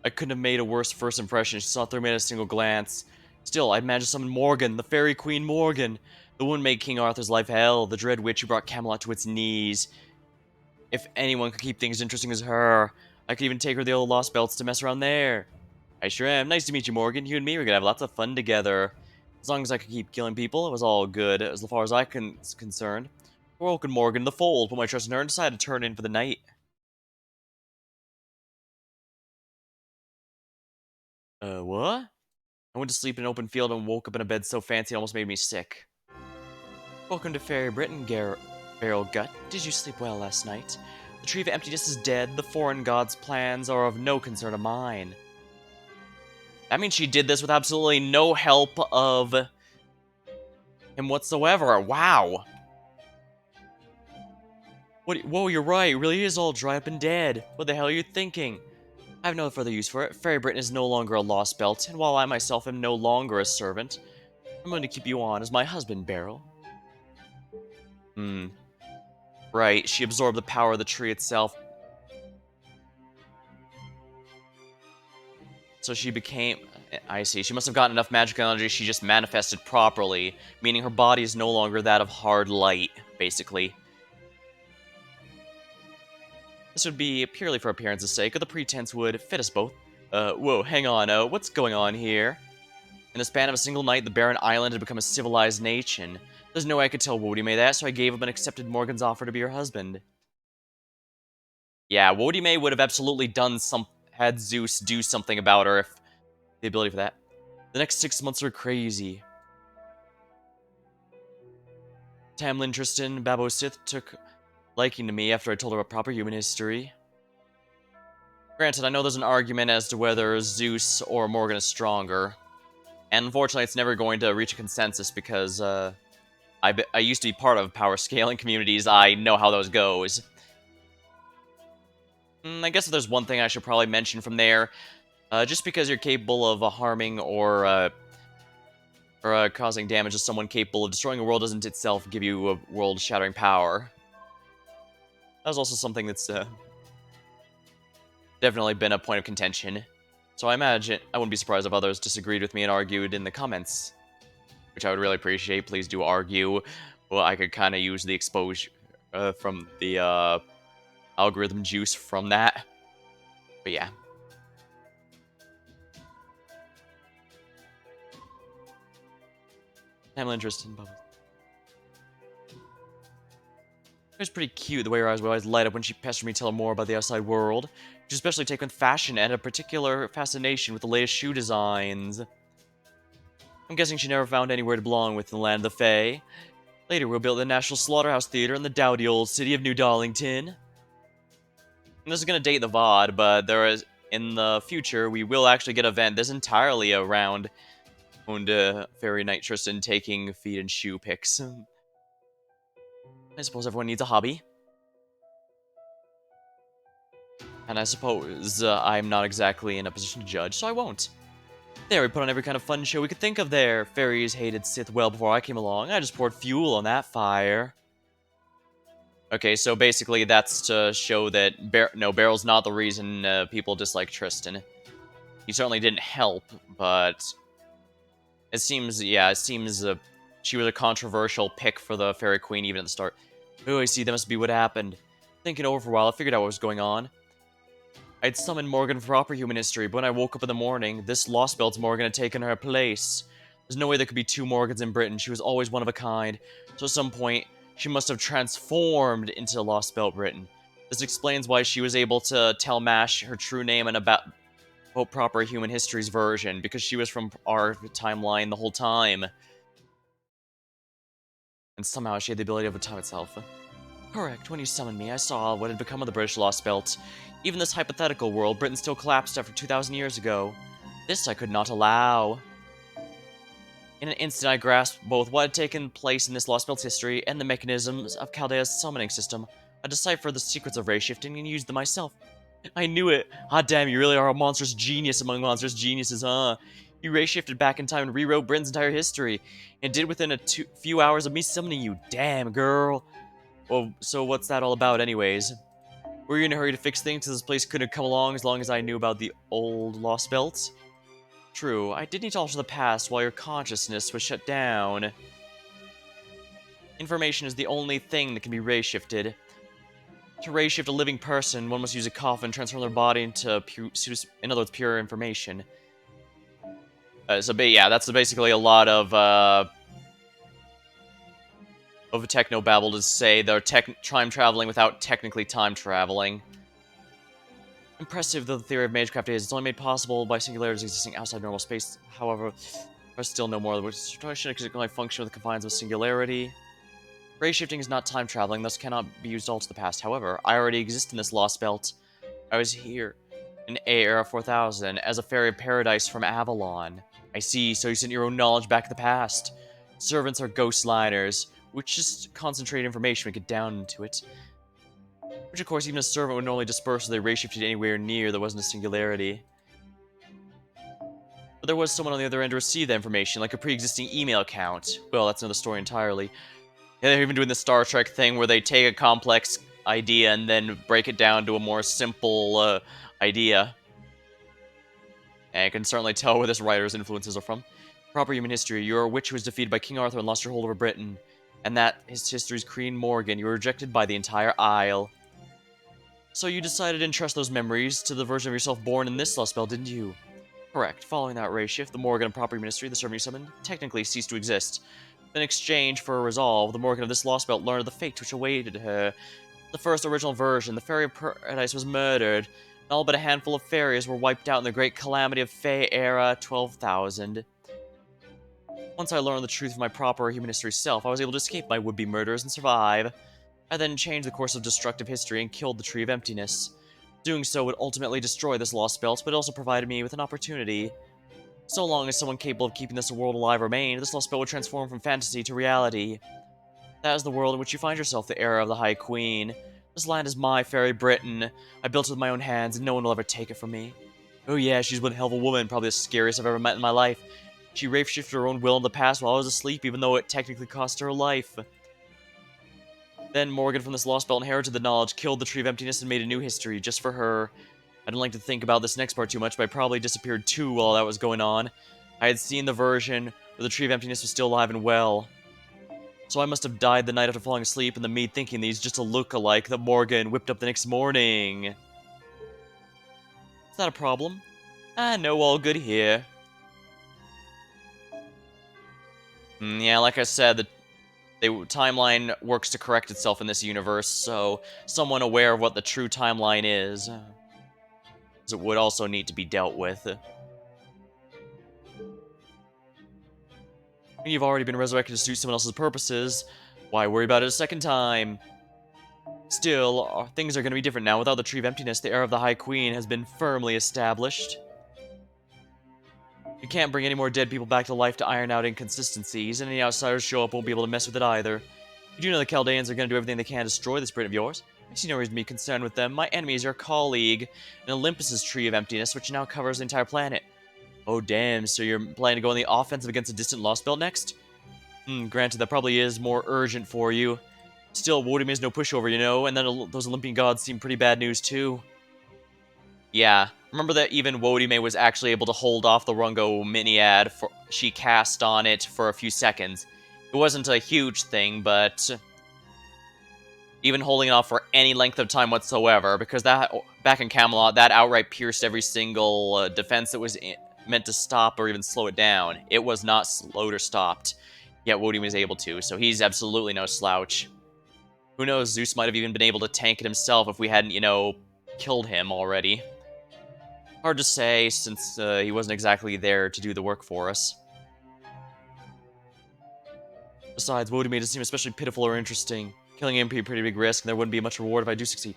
I couldn't have made a worse first impression. She saw through me at a single glance. Still, I'd managed to summon Morgan, the Fairy Queen Morgan. The one who made King Arthur's life hell, the dread witch who brought Camelot to its knees. If anyone could keep things interesting as her, I could even take her to the old Lostbelts to mess around there. I sure am. Nice to meet you, Morgan. You and me, we're gonna have lots of fun together. As long as I could keep killing people, it was all good, as far as concerned. Welcome, Morgan, the fold. Put my trust in her and decided to turn in for the night. What? I went to sleep in an open field and woke up in a bed so fancy it almost made me sick. Welcome to Fairy Britain, Barrel Gut. Did you sleep well last night? The Tree of Emptiness is dead. The foreign god's plans are of no concern of mine. That means she did this with absolutely no help of him whatsoever. Wow. Whoa, you're right. It really is all dry up and dead. What the hell are you thinking? I have no further use for it. Fairy Britain is no longer a lost belt, and while I myself am no longer a servant, I'm going to keep you on as my husband, Beryl. Hmm. Right, she absorbed the power of the tree itself. So she became... I see. She must have gotten enough magical energy she just manifested properly, meaning her body is no longer that of hard light, basically. This would be purely for appearance's sake, or the pretense would fit us both. Whoa, hang on, what's going on here? In the span of a single night, the barren island had become a civilized nation. There's no way I could tell Wody May that, so I gave up and accepted Morgan's offer to be her husband. Yeah, Wody May would have absolutely had Zeus do something about her if the ability for that. The next 6 months are crazy. Tamlin Tristan Babo Sith took liking to me after I told her about proper human history. Granted, I know there's an argument as to whether Zeus or Morgan is stronger. And unfortunately, it's never going to reach a consensus because I used to be part of power scaling communities. I know how those goes. I guess if there's one thing I should probably mention from there, just because you're capable of harming or causing damage to someone capable of destroying a world doesn't itself give you a world-shattering power. That was also something that's definitely been a point of contention. So I imagine I wouldn't be surprised if others disagreed with me and argued in the comments, which I would really appreciate. Please do argue. Well, I could kind of use the exposure from the algorithm juice from that. But yeah. I'm interested in bubbles. It was pretty cute the way her eyes would always light up when she pestered me to tell her more about the outside world. She'd especially take with fashion and a particular fascination with the latest shoe designs. I'm guessing she never found anywhere to belong with in the land of the Fae. Later, we'll build the National Slaughterhouse Theater in the dowdy old city of New Darlington. And this is gonna date the VOD, but in the future, we will actually get an event that's entirely around Fairy Knight Tristan taking feet and shoe pics. I suppose everyone needs a hobby. And I suppose I'm not exactly in a position to judge, so I won't. There, we put on every kind of fun show we could think of there. Fairies hated Sith well before I came along. I just poured fuel on that fire. Okay, so basically that's to show that Baryl's not the reason people dislike Tristan. He certainly didn't help, but it seems, yeah, she was a controversial pick for the Fairy Queen even at the start. Oh, I see, that must be what happened. Thinking over for a while, I figured out what was going on. I'd summoned Morgan for proper human history, but when I woke up in the morning, this Lostbelt's Morgan had taken her place. There's no way there could be two Morgans in Britain. She was always one of a kind. So at some point, she must have transformed into Lostbelt Britain. This explains why she was able to tell Mash her true name and about proper human history's version, because she was from our timeline the whole time. And somehow she had the ability of time itself. Correct, when you summoned me, I saw what had become of the British Lostbelt. Even this hypothetical world, Britain still collapsed after 2,000 years ago. This I could not allow. In an instant, I grasped both what had taken place in this Lostbelt's history and the mechanisms of Chaldea's summoning system. I deciphered the secrets of ray shifting and used them myself. I knew it! Hot damn, you really are a monstrous genius among monstrous geniuses, huh? You ray shifted back in time and rewrote Britain's entire history, and did within a few hours of me summoning you. Damn, girl! Well, so what's that all about anyways? Were you in a hurry to fix things so this place couldn't come along as long as I knew about the old Lostbelt? True, I did need to alter the past while your consciousness was shut down. Information is the only thing that can be ray-shifted. To ray-shift a living person, one must use a coffin and transform their body into, in other words, pure information. Yeah, that's basically a lot of technobabble to say they're time traveling without technically time traveling. Impressive though the theory of magecraft is, it's only made possible by singularities existing outside normal space. However, there's still no more, which can only function with the confines of singularity. Ray shifting is not time traveling, thus cannot be used to alter the past. However, I already exist in this Lostbelt. I was here in A-Era 4000 as a fairy of paradise from Avalon. I see, so you sent your own knowledge back to the past. Servants are ghost liners, which just concentrate information and get down into it. Which, of course, even a servant would normally disperse if they ray-shifted anywhere near there wasn't a singularity. But there was someone on the other end to receive that information, like a pre-existing email account. Well, that's another story entirely. Yeah, they're even doing the Star Trek thing where they take a complex idea and then break it down to a more simple idea. And you can certainly tell where this writer's influences are from. Proper human history. You're a witch who was defeated by King Arthur and lost your hold over Britain. And that his history's Queen Morgan. You were rejected by the entire Isle. So you decided to entrust those memories to the version of yourself born in this Lostbelt, didn't you? Correct. Following that ray shift, the Morgan and Property Ministry, the servant you summoned, technically ceased to exist. In exchange for a resolve, the Morgan of this Lostbelt learned of the fate which awaited her. The first original version, the Fairy of Paradise was murdered, and all but a handful of fairies were wiped out in the Great Calamity of Fey Era 12,000. Once I learned the truth of my proper human history self, I was able to escape my would-be murderers and survive. I then changed the course of destructive history and killed the Tree of Emptiness. Doing so would ultimately destroy this Lostbelt, but it also provided me with an opportunity. So long as someone capable of keeping this world alive remained, this Lostbelt would transform from fantasy to reality. That is the world in which you find yourself, the era of the High Queen. This land is my fairy Britain. I built it with my own hands, and no one will ever take it from me. Oh yeah, she's one hell of a woman, probably the scariest I've ever met in my life. She rape-shifted her own will in the past while I was asleep, even though it technically cost her life. Then Morgan from this Lostbelt inherited the knowledge, killed the Tree of Emptiness, and made a new history, just for her. I don't like to think about this next part too much, but I probably disappeared too while that was going on. I had seen the version where the Tree of Emptiness was still alive and well. So I must have died the night after falling asleep, and the me thinking these just a look-alike that Morgan whipped up the next morning. Is that a problem? Ah, no, all good here. Yeah, like I said, the timeline works to correct itself in this universe, so someone aware of what the true timeline is, it would also need to be dealt with. You've already been resurrected to suit someone else's purposes. Why worry about it a second time? Still, things are going to be different now. Without the Tree of Emptiness, the era of the High Queen has been firmly established. You can't bring any more dead people back to life to iron out inconsistencies, and any outsiders show up won't be able to mess with it either. You do know the Chaldeans are going to do everything they can to destroy this Brit of yours. I see no reason to be concerned with them. My enemy is your colleague, and Olympus's Tree of Emptiness, which now covers the entire planet. Oh damn, so you're planning to go on the offensive against a distant Lostbelt next? Granted, that probably is more urgent for you. Still, Wodim is no pushover, you know, and then those Olympian gods seem pretty bad news too. Yeah, remember that even Wodime was actually able to hold off the Rungo mini-ad she cast on it for a few seconds. It wasn't a huge thing, but even holding it off for any length of time whatsoever, because that back in Camelot, that outright pierced every single defense that was meant to stop or even slow it down. It was not slowed or stopped, yet Wodime was able to, so he's absolutely no slouch. Who knows, Zeus might have even been able to tank it himself if we hadn't, you know, killed him already. Hard to say, since he wasn't exactly there to do the work for us. Besides, Wodime doesn't seem especially pitiful or interesting. Killing him would be a pretty big risk, and there wouldn't be much reward if I do succeed.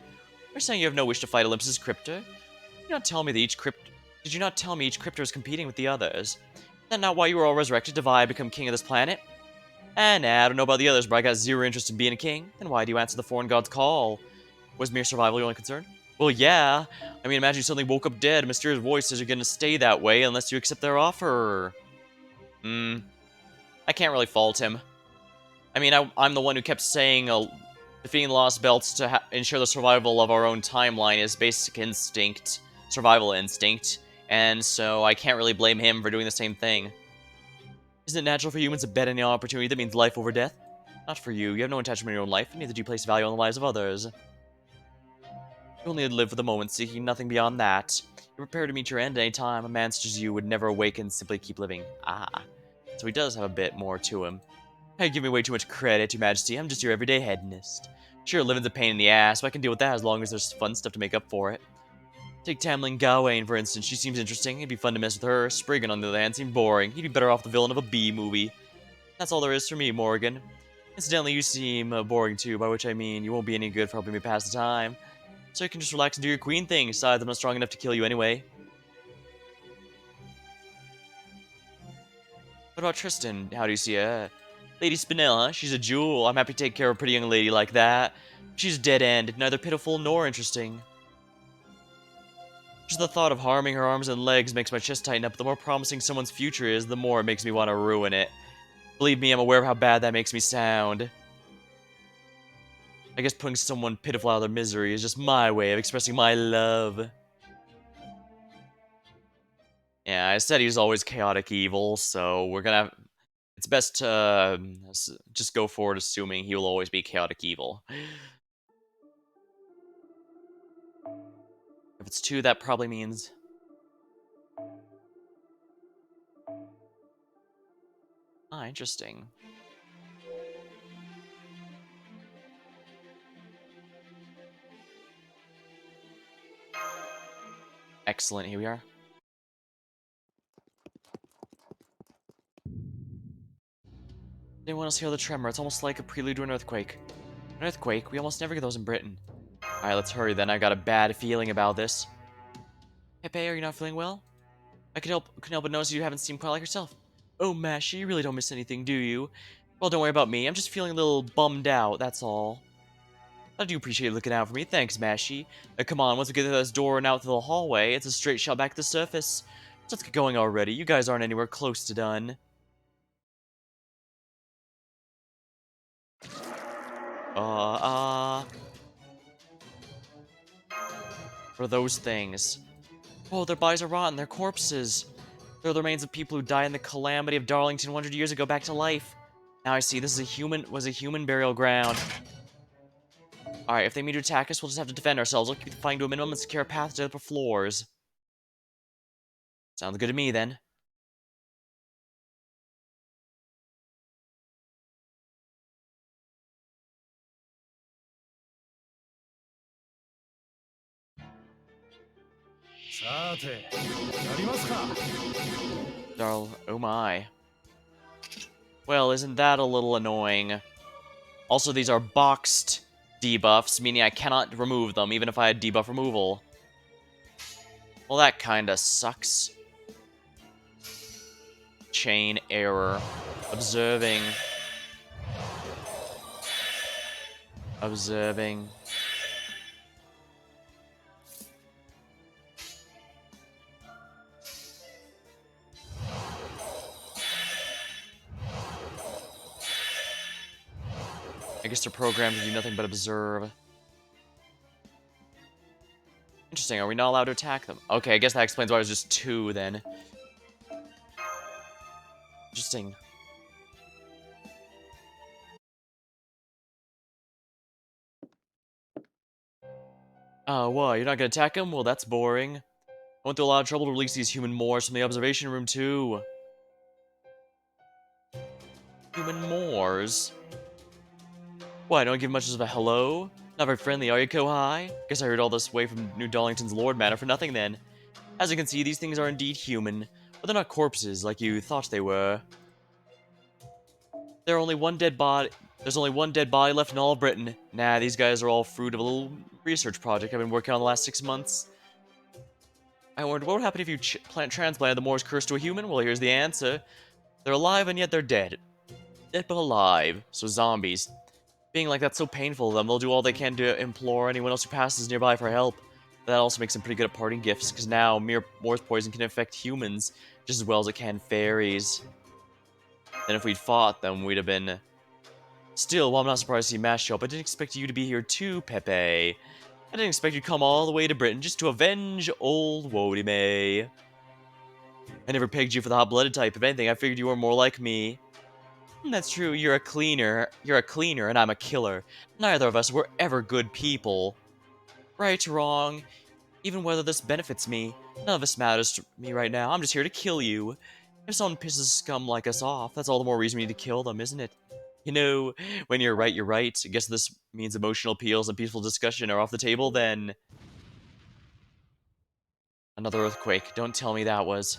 You're saying you have no wish to fight Olympus's Cryptor? Did you not tell me each Cryptor is competing with the others? Is that not why you were all resurrected, to vie become king of this planet? Nah, I don't know about the others, but I got zero interest in being a king. Then why do you answer the foreign god's call? Was mere survival your only concern? Well, yeah. I mean, imagine you suddenly woke up dead. A mysterious voice says you're gonna stay that way unless you accept their offer. I can't really fault him. I mean, I'm the one who kept saying defeating the Lost Belts to ensure the survival of our own timeline is basic instinct, survival instinct, and so I can't really blame him for doing the same thing. Isn't it natural for humans to bet any opportunity that means life over death? Not for you. You have no attachment in your own life, and neither do you place value on the lives of others. You only live for the moment, seeking nothing beyond that. You're prepared to meet your end at any time. A man such as you would never awaken, simply keep living. Ah. So he does have a bit more to him. Hey, give me way too much credit, Your Majesty. I'm just your everyday hedonist. Sure, living's a pain in the ass, but I can deal with that as long as there's fun stuff to make up for it. Take Tamlin Gawain, for instance. She seems interesting. It'd be fun to mess with her. Spriggan, on the other hand, seemed boring. He'd be better off the villain of a B-movie. That's all there is for me, Morgan. Incidentally, you seem boring too, by which I mean you won't be any good for helping me pass the time. So you can just relax and do your queen thing. Besides, I'm not strong enough to kill you anyway. What about Tristan? How do you see her? Lady Spinella, she's a jewel. I'm happy to take care of a pretty young lady like that. She's dead-end, neither pitiful nor interesting. Just the thought of harming her arms and legs makes my chest tighten up. The more promising someone's future is, the more it makes me want to ruin it. Believe me, I'm aware of how bad that makes me sound. I guess putting someone pitiful out of their misery is just my way of expressing my love. Yeah, I said he's always chaotic evil, so we're gonna have... It's best to just go forward assuming he will always be chaotic evil. If it's 2, that probably means... Ah, interesting. Excellent, here we are. Anyone else hear the tremor? It's almost like a prelude to an earthquake. An earthquake? We almost never get those in Britain. Alright, let's hurry then. I got a bad feeling about this. Pepe, are you not feeling well? I couldn't help but notice you haven't seemed quite like yourself. Oh, Mashy, you really don't miss anything, do you? Well, don't worry about me. I'm just feeling a little bummed out, that's all. I do appreciate you looking out for me. Thanks, Mashy. Come on, once we get through this door and out to the hallway, it's a straight shot back to the surface. So let's get going already. You guys aren't anywhere close to done. For those things. Oh, their bodies are rotten. They're corpses. They're the remains of people who died in the calamity of Darlington 100 years ago back to life. Now I see, this is was a human burial ground. Alright, if they mean to attack us, we'll just have to defend ourselves. We'll keep the fighting to a minimum and secure a path to the upper floors. Sounds good to me, then. Oh my. Well, isn't that a little annoying? Also, these are boxed debuffs, meaning I cannot remove them, even if I had debuff removal. Well, that kinda sucks. Chain error. Observing. Observing. I guess they're programmed to do nothing but observe. Interesting, are we not allowed to attack them? Okay, I guess that explains why it was just 2 then. Interesting. What? You're not gonna attack them? Well, that's boring. I went through a lot of trouble to release these human Moors from the observation room, too. Human Moors? Why, don't give much of a hello? Not very friendly, are you, Kohai? Guess I heard all this way from New Darlington's Lord Manor for nothing, then. As you can see, these things are indeed human, but they're not corpses like you thought they were. There's only one dead body left in all of Britain. Nah, these guys are all fruit of a little research project I've been working on the last 6 months. I wondered what would happen if you transplanted the Moor's curse to a human? Well, here's the answer. They're alive and yet they're dead. Dead but alive. So zombies. Being like that's so painful to them, they'll do all they can to implore anyone else who passes nearby for help. That also makes them pretty good at parting gifts, because now mere Moor's poison can affect humans just as well as it can fairies. Then if we'd fought them, we'd have been... Still, while I'm not surprised to see Mash show up, I didn't expect you to be here too, Pepe. I didn't expect you to come all the way to Britain just to avenge old Wodime. I never pegged you for the hot-blooded type. If anything, I figured you were more like me. That's true, you're a cleaner, and I'm a killer. Neither of us were ever good people. Right, wrong, even whether this benefits me, none of this matters to me right now. I'm just here to kill you. If someone pisses scum like us off, that's all the more reason we need to kill them, isn't it? You know, when you're right, you're right. I guess this means emotional appeals and peaceful discussion are off the table, then... Another earthquake. Don't tell me that was...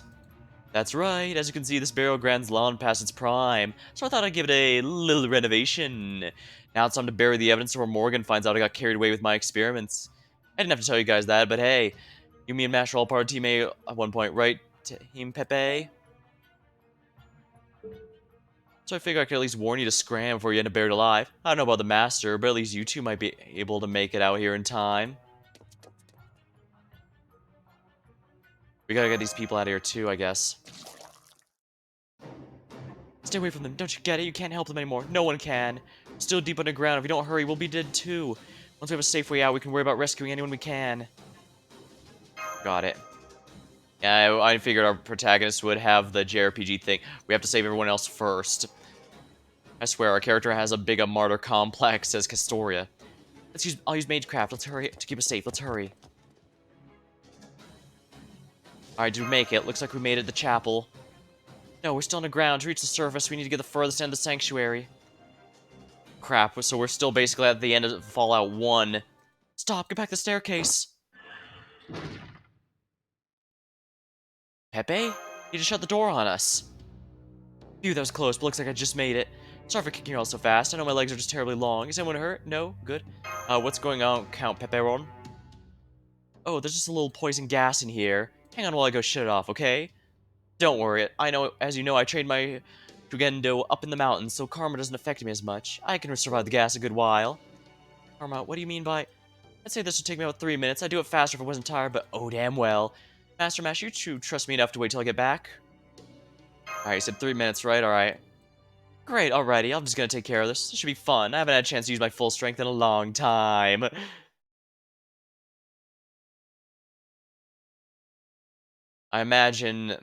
That's right, as you can see, this burial ground's long past its prime, so I thought I'd give it a little renovation. Now it's time to bury the evidence before Morgan finds out I got carried away with my experiments. I didn't have to tell you guys that, but hey, you, me, and Mash were all part of Team A at one point, right, Team Pepe? So I figure I could at least warn you to scram before you end up buried alive. I don't know about the Master, but at least you two might be able to make it out here in time. We gotta get these people out of here too, I guess. Stay away from them, don't you get it? You can't help them anymore. No one can. Still deep underground. If you don't hurry, we'll be dead too. Once we have a safe way out, we can worry about rescuing anyone we can. Got it. Yeah, I figured our protagonist would have the JRPG thing. We have to save everyone else first. I swear, our character has a big martyr complex as Castoria. I'll use Magecraft. Let's hurry to keep us safe. Let's hurry. Alright, did we make it? Looks like we made it to the chapel. No, we're still on the ground. To reach the surface, we need to get the furthest end of the sanctuary. Crap, so we're still basically at the end of Fallout 1. Stop, get back the staircase. Pepe? You just shut the door on us. Phew, that was close, but looks like I just made it. Sorry for kicking you all so fast. I know my legs are just terribly long. Is anyone hurt? No? Good. What's going on, Count Pepperon? Oh, there's just a little poison gas in here. Hang on while I go shut it off, okay? Don't worry. I know, as you know, I trained my Jugendo up in the mountains, so karma doesn't affect me as much. I can survive the gas a good while. Karma, what do you mean by... I'd say this would take me about 3 minutes. I'd do it faster if I wasn't tired, but oh damn well. Master Mash, you two trust me enough to wait till I get back? Alright, you said 3 minutes, right? Alright. Great, alrighty. I'm just gonna take care of this. This should be fun. I haven't had a chance to use my full strength in a long time. I imagine...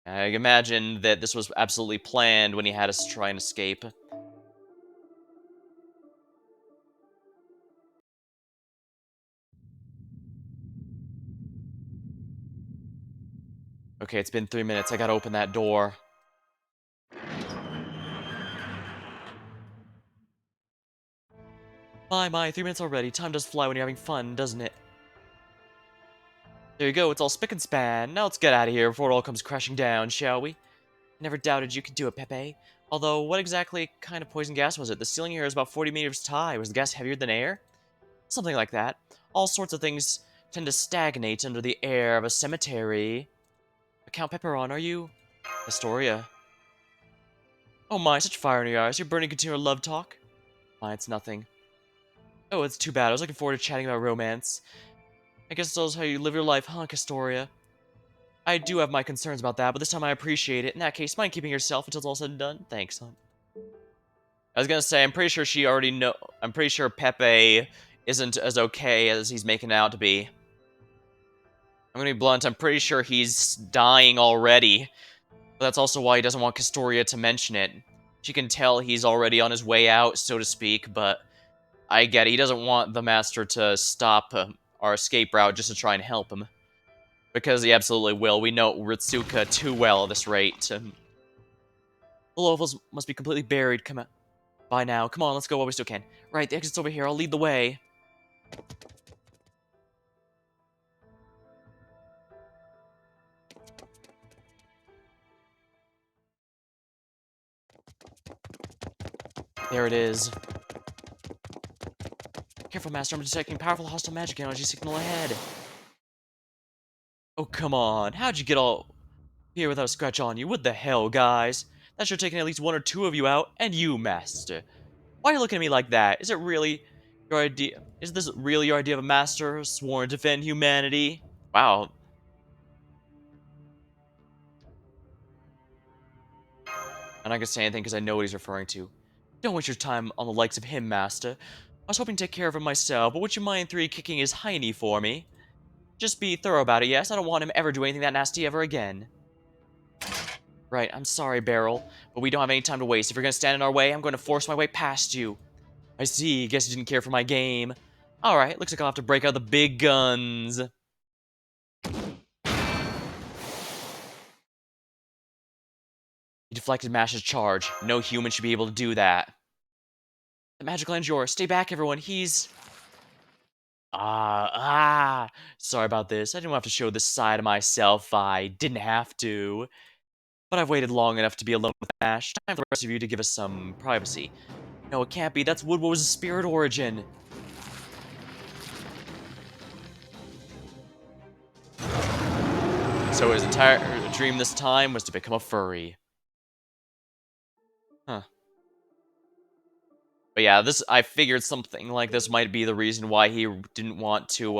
I imagine that this was absolutely planned when he had us try and escape. Okay, it's been 3 minutes. I gotta open that door. My, 3 minutes already. Time does fly when you're having fun, doesn't it? There you go, it's all spick and span. Now let's get out of here before it all comes crashing down, shall we? Never doubted you could do it, Pepe. Although, what exactly kind of poison gas was it? The ceiling here is about 40 meters high. Was the gas heavier than air? Something like that. All sorts of things tend to stagnate under the air of a cemetery. Count Pepperon, are you? Astoria. Oh my, such fire in your eyes. You're burning continual love talk? My, it's nothing. Oh, it's too bad. I was looking forward to chatting about romance. I guess that's how you live your life, huh, Castoria? I do have my concerns about that, but this time I appreciate it. In that case, mind keeping yourself until it's all said and done? Thanks, hon. I was gonna say, I'm pretty sure she already know. I'm pretty sure Pepe isn't as okay as he's making it out to be. I'm gonna be blunt, I'm pretty sure he's dying already. But that's also why he doesn't want Castoria to mention it. She can tell he's already on his way out, so to speak, but I get it. He doesn't want the Master to stop our escape route just to try and help him. Because he absolutely will. We know Ritsuka too well at this rate. The levels must be completely buried. Come on. By now. Come on, let's go while we still can. Right, the exit's over here. I'll lead the way. There it is. Careful, Master. I'm detecting powerful hostile magic energy signal ahead. Oh, come on. How'd you get all here without a scratch on you? What the hell, guys? That should have taken at least one or two of you out. And you, Master. Why are you looking at me like that? Is it really your idea? Is this really your idea of a master sworn to defend humanity? Wow. I'm not gonna say anything because I know what he's referring to. Don't waste your time on the likes of him, Master. I was hoping to take care of him myself, but would you mind kicking his hiney for me? Just be thorough about it, yes? I don't want him ever do anything that nasty ever again. Right, I'm sorry, Beryl, but we don't have any time to waste. If you're gonna stand in our way, I'm going to force my way past you. I see, guess you didn't care for my game. Alright, looks like I'll have to break out the big guns. You deflected Mash's charge. No human should be able to do that. The magical land's yours. Stay back, everyone. He's... Sorry about this. I didn't have to show this side of myself. I didn't have to. But I've waited long enough to be alone with Mash. Time for the rest of you to give us some privacy. No, it can't be. That's Woodrow's spirit origin. So his entire dream this time was to become a furry. But yeah, I figured something like this might be the reason why he didn't want to,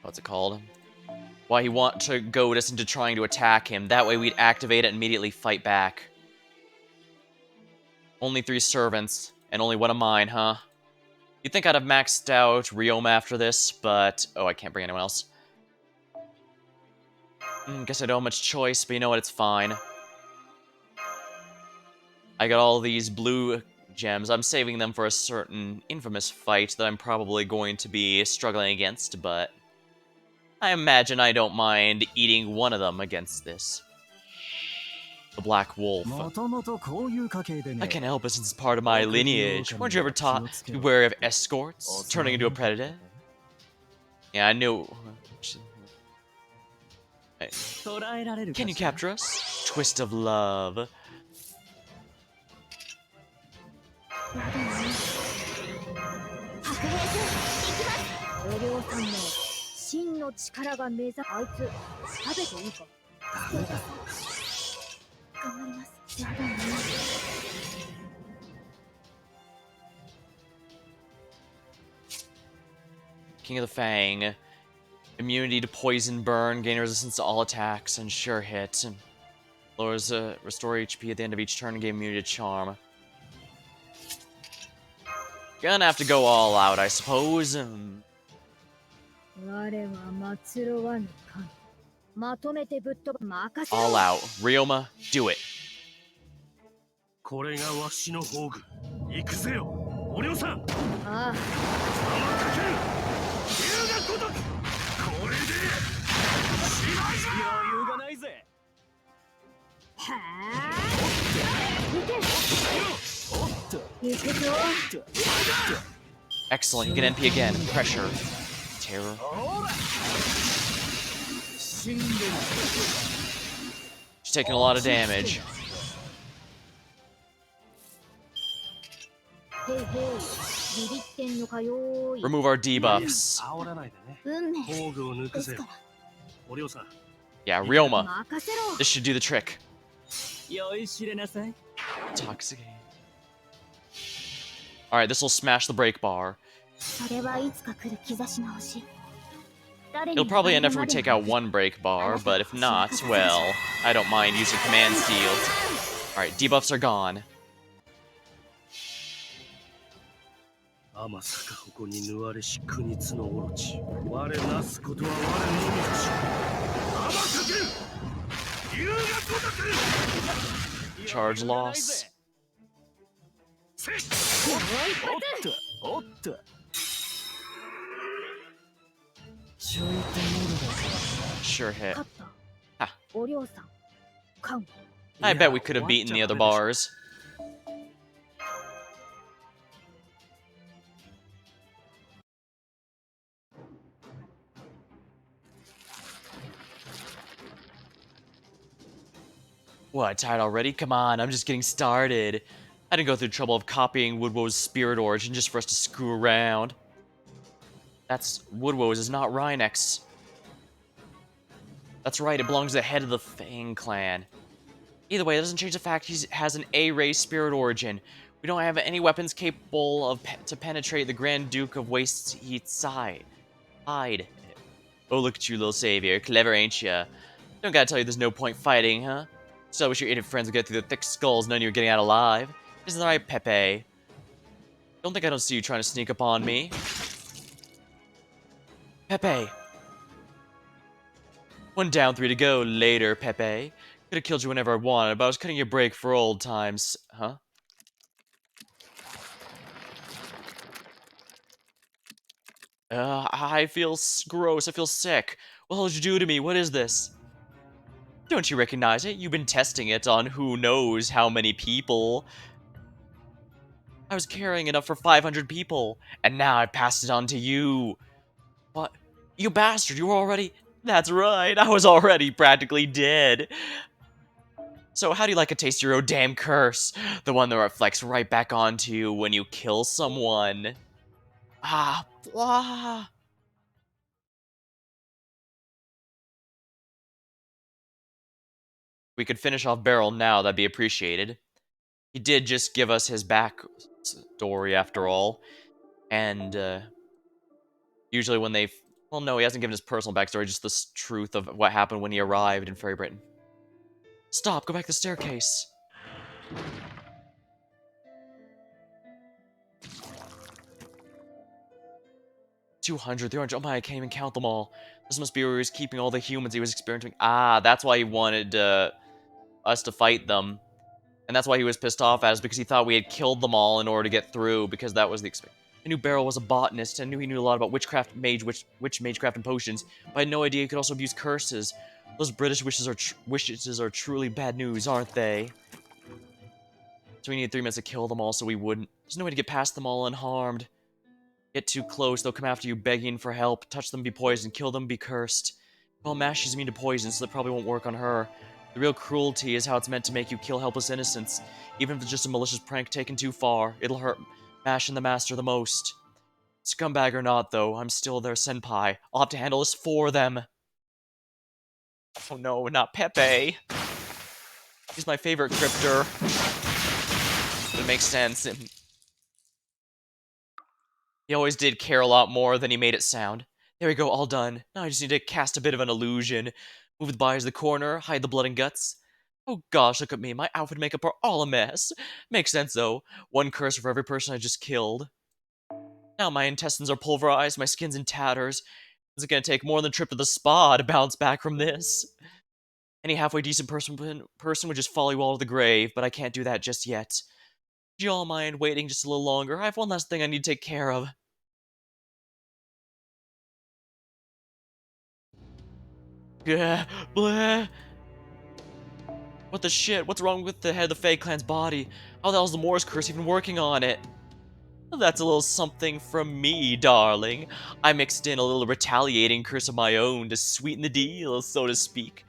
what's it called? Why he want to goad us into trying to attack him. That way we'd activate it and immediately fight back. Only 3 servants, and only one of mine, huh? You'd think I'd have maxed out Ryoma after this, but... Oh, I can't bring anyone else. Guess I don't have much choice, but you know what, it's fine. I got all these blue gems. I'm saving them for a certain infamous fight that I'm probably going to be struggling against, but... I imagine I don't mind eating one of them against this. The Black Wolf. I can't help it since it's part of my lineage. Weren't you ever taught to be wary of escorts, turning into a predator? Yeah, I knew. Can you capture us? Twist of love. 真の力が目覚あいつ食べていいか頑張りますやだね King of the Fang. Immunity to poison burn, gain resistance to all attacks, and sure hit. Lowers restore HP at the end of each turn and gain immunity to charm. Gonna have to go all out, I suppose. All out. Ryoma, do it. これがわしの宝具。行くぜよ、おりょうさん。ああ。かける。龍が如く。これで。しまいじゃ。余裕がないぜ。はあ。行け。おっと。行くぞ。Excellent, you can NP again. Pressure. Terror. She's taking a lot of damage. Remove our debuffs. Yeah, Ryoma. This should do the trick. Toxic. Alright, this will smash the break bar. It'll probably end after we take out one break bar, but if not, well, I don't mind using command steals. Alright, debuffs are gone. 天坂矛に縫われし国津のオロチ我なすことは我のみぞし天かける龍が如く Charge loss. おっと Sure hit. Ha. おりょうさん、カン。 I bet we could have beaten the other bars. What, tired already? Come on, I'm just getting started. I didn't go through the trouble of copying Woodwow's spirit origin just for us to screw around. That's Woodwow's, is not Rhynek's. That's right, it belongs to the head of the Fang clan. Either way, it doesn't change the fact he has an A-race spirit origin. We don't have any weapons capable of to penetrate the Grand Duke of Waste Heat's side. Hide. Oh, look at you, little savior. Clever, ain't ya? Don't gotta tell you there's no point fighting, huh? Still wish your idiot friends would get through the thick skulls none of you are getting out alive. Isn't that right, Pepe? Don't think I don't see you trying to sneak up on me. Pepe! 1 down, 3 to go. Later, Pepe. Could have killed you whenever I wanted, but I was cutting your break for old times. Huh? I feel gross. I feel sick. What the hell did you do to me? What is this? Don't you recognize it? You've been testing it on who knows how many people. I was carrying it up for 500 people, and now I passed it on to you. What? You bastard, you were already... That's right, I was already practically dead. So how do you like a taste of your own damn curse? The one that reflects right back onto you when you kill someone. Ah, blah. We could finish off Beryl now, that'd be appreciated. He did just give us his back story after all. And usually when they... Well, no, he hasn't given his personal backstory, just the truth of what happened when he arrived in Fairy Britain. Stop, go back to the staircase. 200, 300, oh my, I can't even count them all. This must be where he was keeping all the humans he was experimenting. Ah, that's why he wanted us to fight them. And that's why he was pissed off at us, because he thought we had killed them all in order to get through, because that was the experience. I knew Beryl was a botanist, and knew he knew a lot about witchcraft, witch magecraft, and potions, but I had no idea he could also abuse curses. Those British wishes are truly bad news, aren't they? So we needed 3 minutes to kill them all so we wouldn't. There's no way to get past them all unharmed. Get too close, they'll come after you begging for help. Touch them, be poisoned. Kill them, be cursed. Well, Mash is immune to poison, so that probably won't work on her. The real cruelty is how it's meant to make you kill helpless innocents. Even if it's just a malicious prank taken too far, it'll hurt Mash and the Master the most. Scumbag or not, though, I'm still their senpai. I'll have to handle this for them. Oh no, not Pepe. He's my favorite crypter. It makes sense. He always did care a lot more than he made it sound. There we go, all done. Now I just need to cast a bit of an illusion. Move the bodies to the corner, hide the blood and guts. Oh gosh, look at me. My outfit and makeup are all a mess. Makes sense, though. 1 curse for every person I just killed. Now my intestines are pulverized, my skin's in tatters. Is it gonna take more than a trip to the spa to bounce back from this? Any halfway decent person would just follow you all to the grave, but I can't do that just yet. Do you all mind waiting just a little longer? I have one last thing I need to take care of. Yeah, bleh. What the shit? What's wrong with the head of the Fae Clan's body? How the hell's the Morse curse even working on it? That's a little something from me, darling. I mixed in a little retaliating curse of my own to sweeten the deal, so to speak.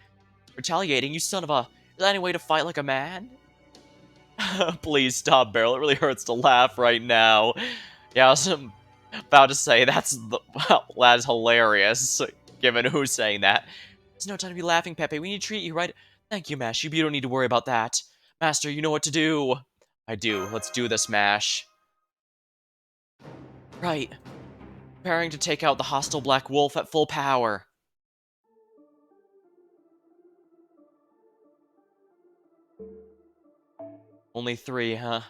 Retaliating, you son of a... Is that any way to fight like a man? Please stop, Beryl. It really hurts to laugh right now. Yeah, I was about to say, well, that is hilarious, given who's saying that. There's no time to be laughing, Pepe. We need to treat you, right? Thank you, Mash. You don't need to worry about that. Master, you know what to do. I do. Let's do this, Mash. Right. Preparing to take out the hostile Black Wolf at full power. Only 3, huh?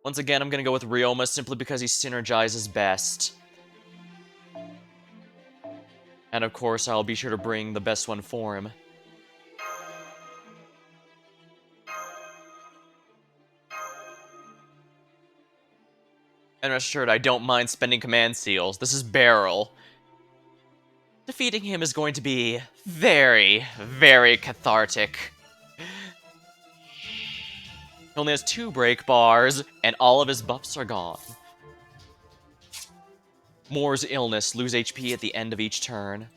Once again, I'm gonna go with Ryoma simply because he synergizes best. And of course, I'll be sure to bring the best one for him. And rest assured, I don't mind spending command seals. This is Beryl. Defeating him is going to be very, very cathartic. He only has 2 break bars, and all of his buffs are gone. Moore's illness, lose HP at the end of each turn.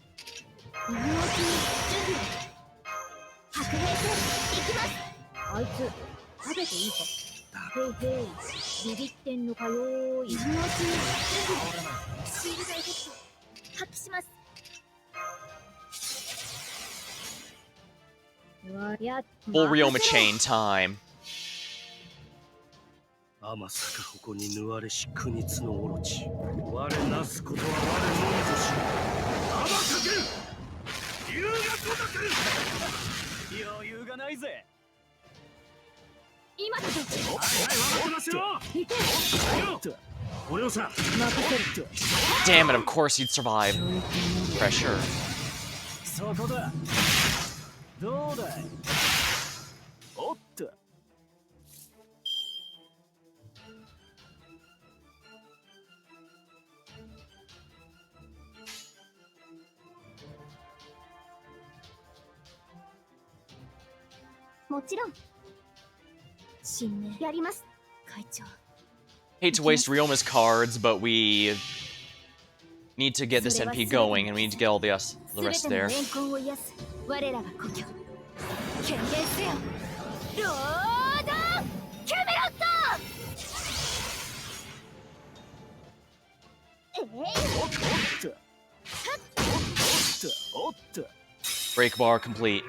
Full Ryoma chain time. 天坂矛に縫われし国津のオロチ我なすことは我のみぞし天かけ龍が如く余裕がないぜ今だぞはいはい任せろ行けよ俺をさ任せる Damn it, of course he'd survive. Pressure. そこだどうだいおっと もちろん新年やります会長 Hate to waste Ryoma's cards, but we need to get this NP going, and we need to get all the rest there. 我らが故郷権限せよロードキャメロットBreak bar complete.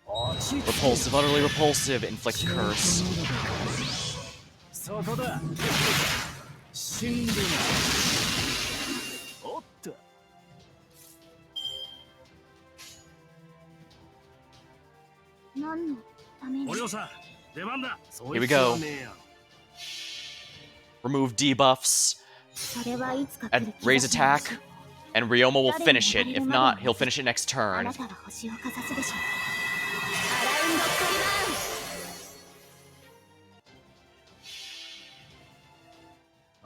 Repulsive, utterly repulsive. Inflict curse. そこだ真理なおっと何のために。おりょうさん出番だ Here we go. Remove debuffs, それはいつか来 and る気 raise がします attack, and Ryoma will finish it. If not, he'll finish it next あ turn. なたが星をかざすでしょう。アラウンドストリバーン。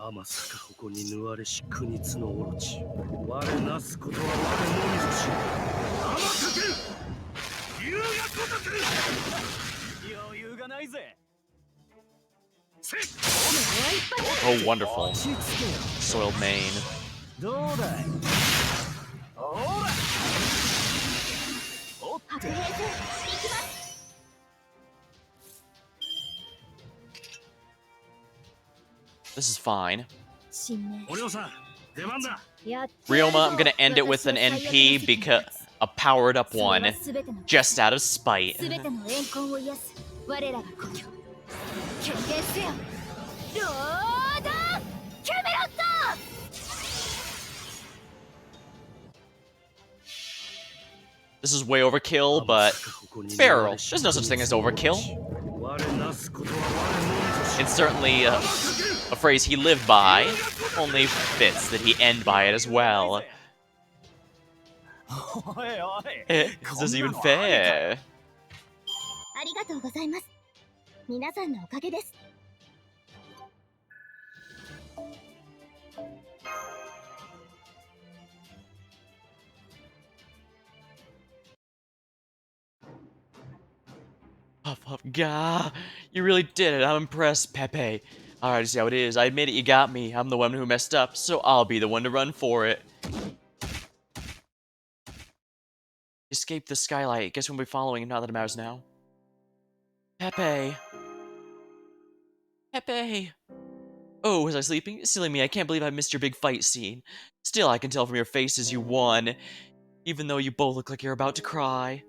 天坂矛に縫われし苦肉のオロチ我なすことは我のみぞし天かけ龍が如く余裕がないぜ Oh, wonderful. Soiled mane. どうだいほらおっ白兵戦行きます。 This is fine. 新名おりょうさん出番だ Ryoma, I'm gonna end it with an NP because a powered up one, just out of spite. すべての怨恨を癒す我らが故郷。決定せよ。ロードキャメロット。 This is way overkill, but Barrel. There's no such thing as overkill. It's certainly a phrase he lived by. Only fits that he end by it as well. Is this even fair? ありがとうございます。皆さんのおかげです。 Puff, puff, gah. You really did it. I'm impressed, Pepe. Alright, see how it is. I admit it, you got me. I'm the one who messed up, so I'll be the one to run for it. Escape the skylight. Guess we'll be following him now that it matters now. Pepe. Pepe. Oh, was I sleeping? Silly me, I can't believe I missed your big fight scene. Still, I can tell from your faces you won. Even though you both look like you're about to cry.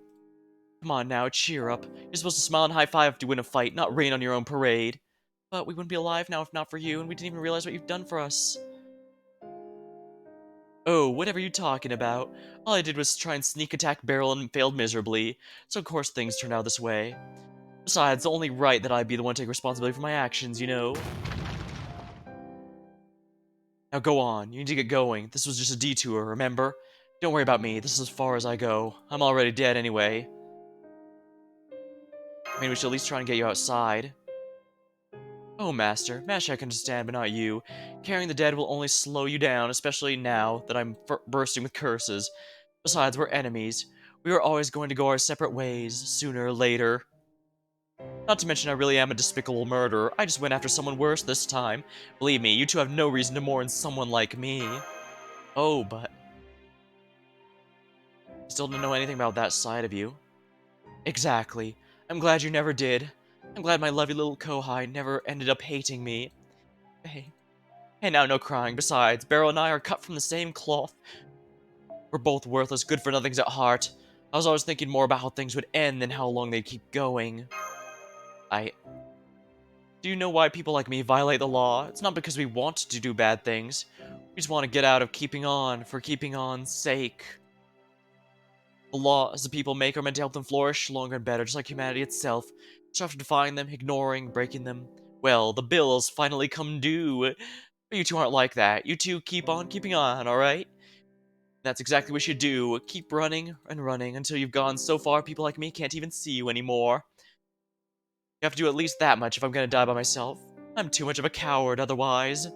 Come on now, cheer up. You're supposed to smile and high-five to win a fight, not rain on your own parade. But we wouldn't be alive now if not for you, and we didn't even realize what you've done for us. Oh, whatever you talking about? All I did was try and sneak attack Barrel and failed miserably, so of course things turned out this way. Besides, it's only right that I be the one to take responsibility for my actions, you know? Now go on, you need to get going. This was just a detour, remember? Don't worry about me, this is as far as I go. I'm already dead anyway. I mean, we should at least try and get you outside. Oh, Master. Master I can understand, but not you. Carrying the dead will only slow you down, especially now that I'm bursting with curses. Besides, we're enemies. We are always going to go our separate ways, sooner or later. Not to mention I really am a despicable murderer. I just went after someone worse this time. Believe me, you two have no reason to mourn someone like me. Oh, but... Still don't know anything about that side of you. Exactly. I'm glad you never did. I'm glad my lovely little Kohai never ended up hating me. Hey. Hey now, no crying. Besides, Barrel and I are cut from the same cloth. We're both worthless, good-for-nothings at heart. I was always thinking more about how things would end than how long they'd keep going. Do you know why people like me violate the law? It's not because we want to do bad things. We just want to get out of keeping on, for keeping on's sake. The laws the people make are meant to help them flourish longer and better, just like humanity itself. So after defying them, ignoring, breaking them, well, the bills finally come due. But you two aren't like that. You two keep on keeping on, alright? That's exactly what you do. Keep running and running until you've gone so far people like me can't even see you anymore. You have to do at least that much if I'm gonna die by myself. I'm too much of a coward otherwise.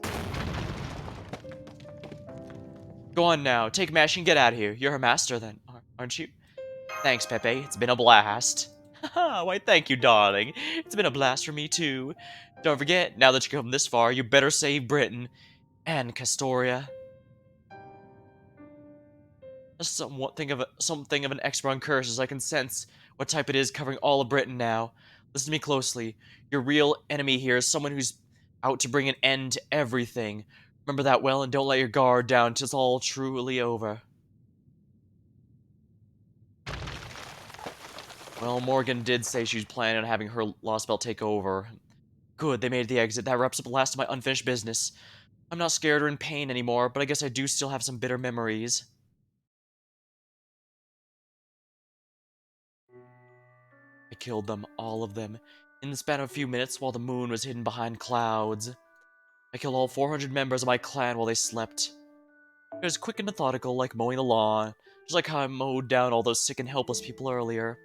Go on now, take Mash and get out of here. You're her master then, aren't you? Thanks, Pepe. It's been a blast. Haha, why thank you, darling. It's been a blast for me too. Don't forget, now that you've come this far, you better save Britain. And Castoria. Something of an expert on curses. I can sense what type it is covering all of Britain now. Listen to me closely. Your real enemy here is someone who's out to bring an end to everything. Remember that well and don't let your guard down till it's all truly over. Well, Morgan did say she was planning on having her Lostbelt take over. Good, they made the exit. That wraps up the last of my unfinished business. I'm not scared or in pain anymore, but I guess I do still have some bitter memories. I killed them, all of them, in the span of a few minutes while the moon was hidden behind clouds. I killed all 400 members of my clan while they slept. It was quick and methodical, like mowing the lawn, just like how I mowed down all those sick and helpless people earlier.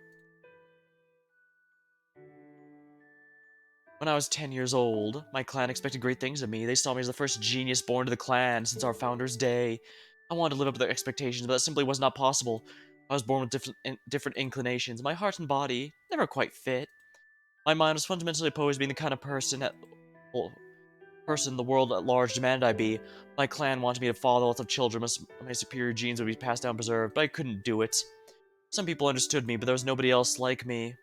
When I was 10 years old, my clan expected great things of me. They saw me as the first genius born to the clan since our founder's day. I wanted to live up to their expectations, but that simply was not possible. I was born with different inclinations. My heart and body never quite fit. My mind was fundamentally opposed to being the kind of well, person the world at large demanded I be. My clan wanted me to father lots of children. My superior genes would be passed down and preserved, but I couldn't do it. Some people understood me, but there was nobody else like me.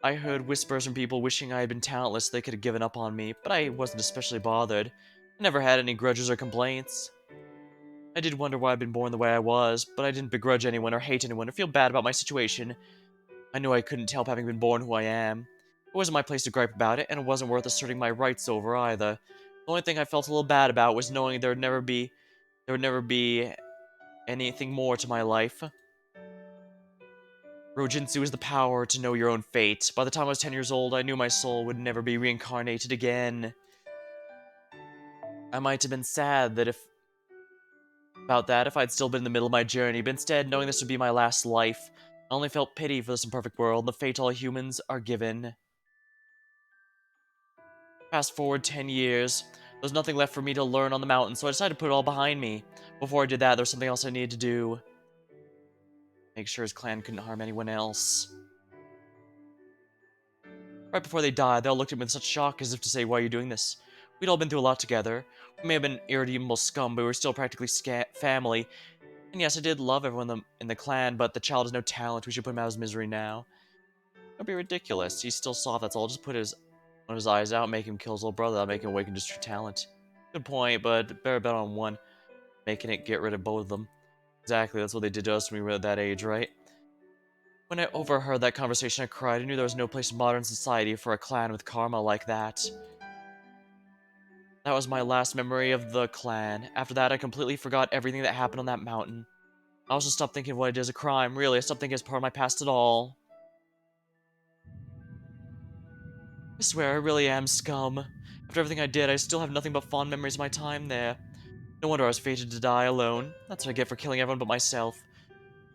I heard whispers from people wishing I had been talentless so they could have given up on me, but I wasn't especially bothered. I never had any grudges or complaints. I did wonder why I'd been born the way I was, but I didn't begrudge anyone or hate anyone or feel bad about my situation. I knew I couldn't help having been born who I am. It wasn't my place to gripe about it, and it wasn't worth asserting my rights over either. The only thing I felt a little bad about was knowing there would never be anything more to my life. Rojinsu is the power to know your own fate. By the time I was 10 years old, I knew my soul would never be reincarnated again. I might have been sad if I'd still been in the middle of my journey, but instead, knowing this would be my last life, I only felt pity for this imperfect world, the fate all humans are given. Fast forward 10 years, there's nothing left for me to learn on the mountain, so I decided to put it all behind me. Before I did that, there was something else I needed to do. Make sure his clan couldn't harm anyone else. Right before they died, they all looked at me with such shock as if to say, "Why are you doing this?" We'd all been through a lot together. We may have been irredeemable scum, but we were still practically family. And yes, I did love everyone in the clan, but the child has no talent. We should put him out of his misery now. That'd be ridiculous. He's still soft, that's all. Just put one of his eyes out, make him kill his little brother. That'll make him awaken just true talent. Good point, but better bet on one. Making it get rid of both of them. Exactly, that's what they did to us when we were at that age, right? When I overheard that conversation, I cried. I knew there was no place in modern society for a clan with karma like that. That was my last memory of the clan. After that, I completely forgot everything that happened on that mountain. I also stopped thinking of what I did as a crime. Really, I stopped thinking as part of my past at all. I swear, I really am scum. After everything I did, I still have nothing but fond memories of my time there. No wonder I was fated to die alone. That's what I get for killing everyone but myself.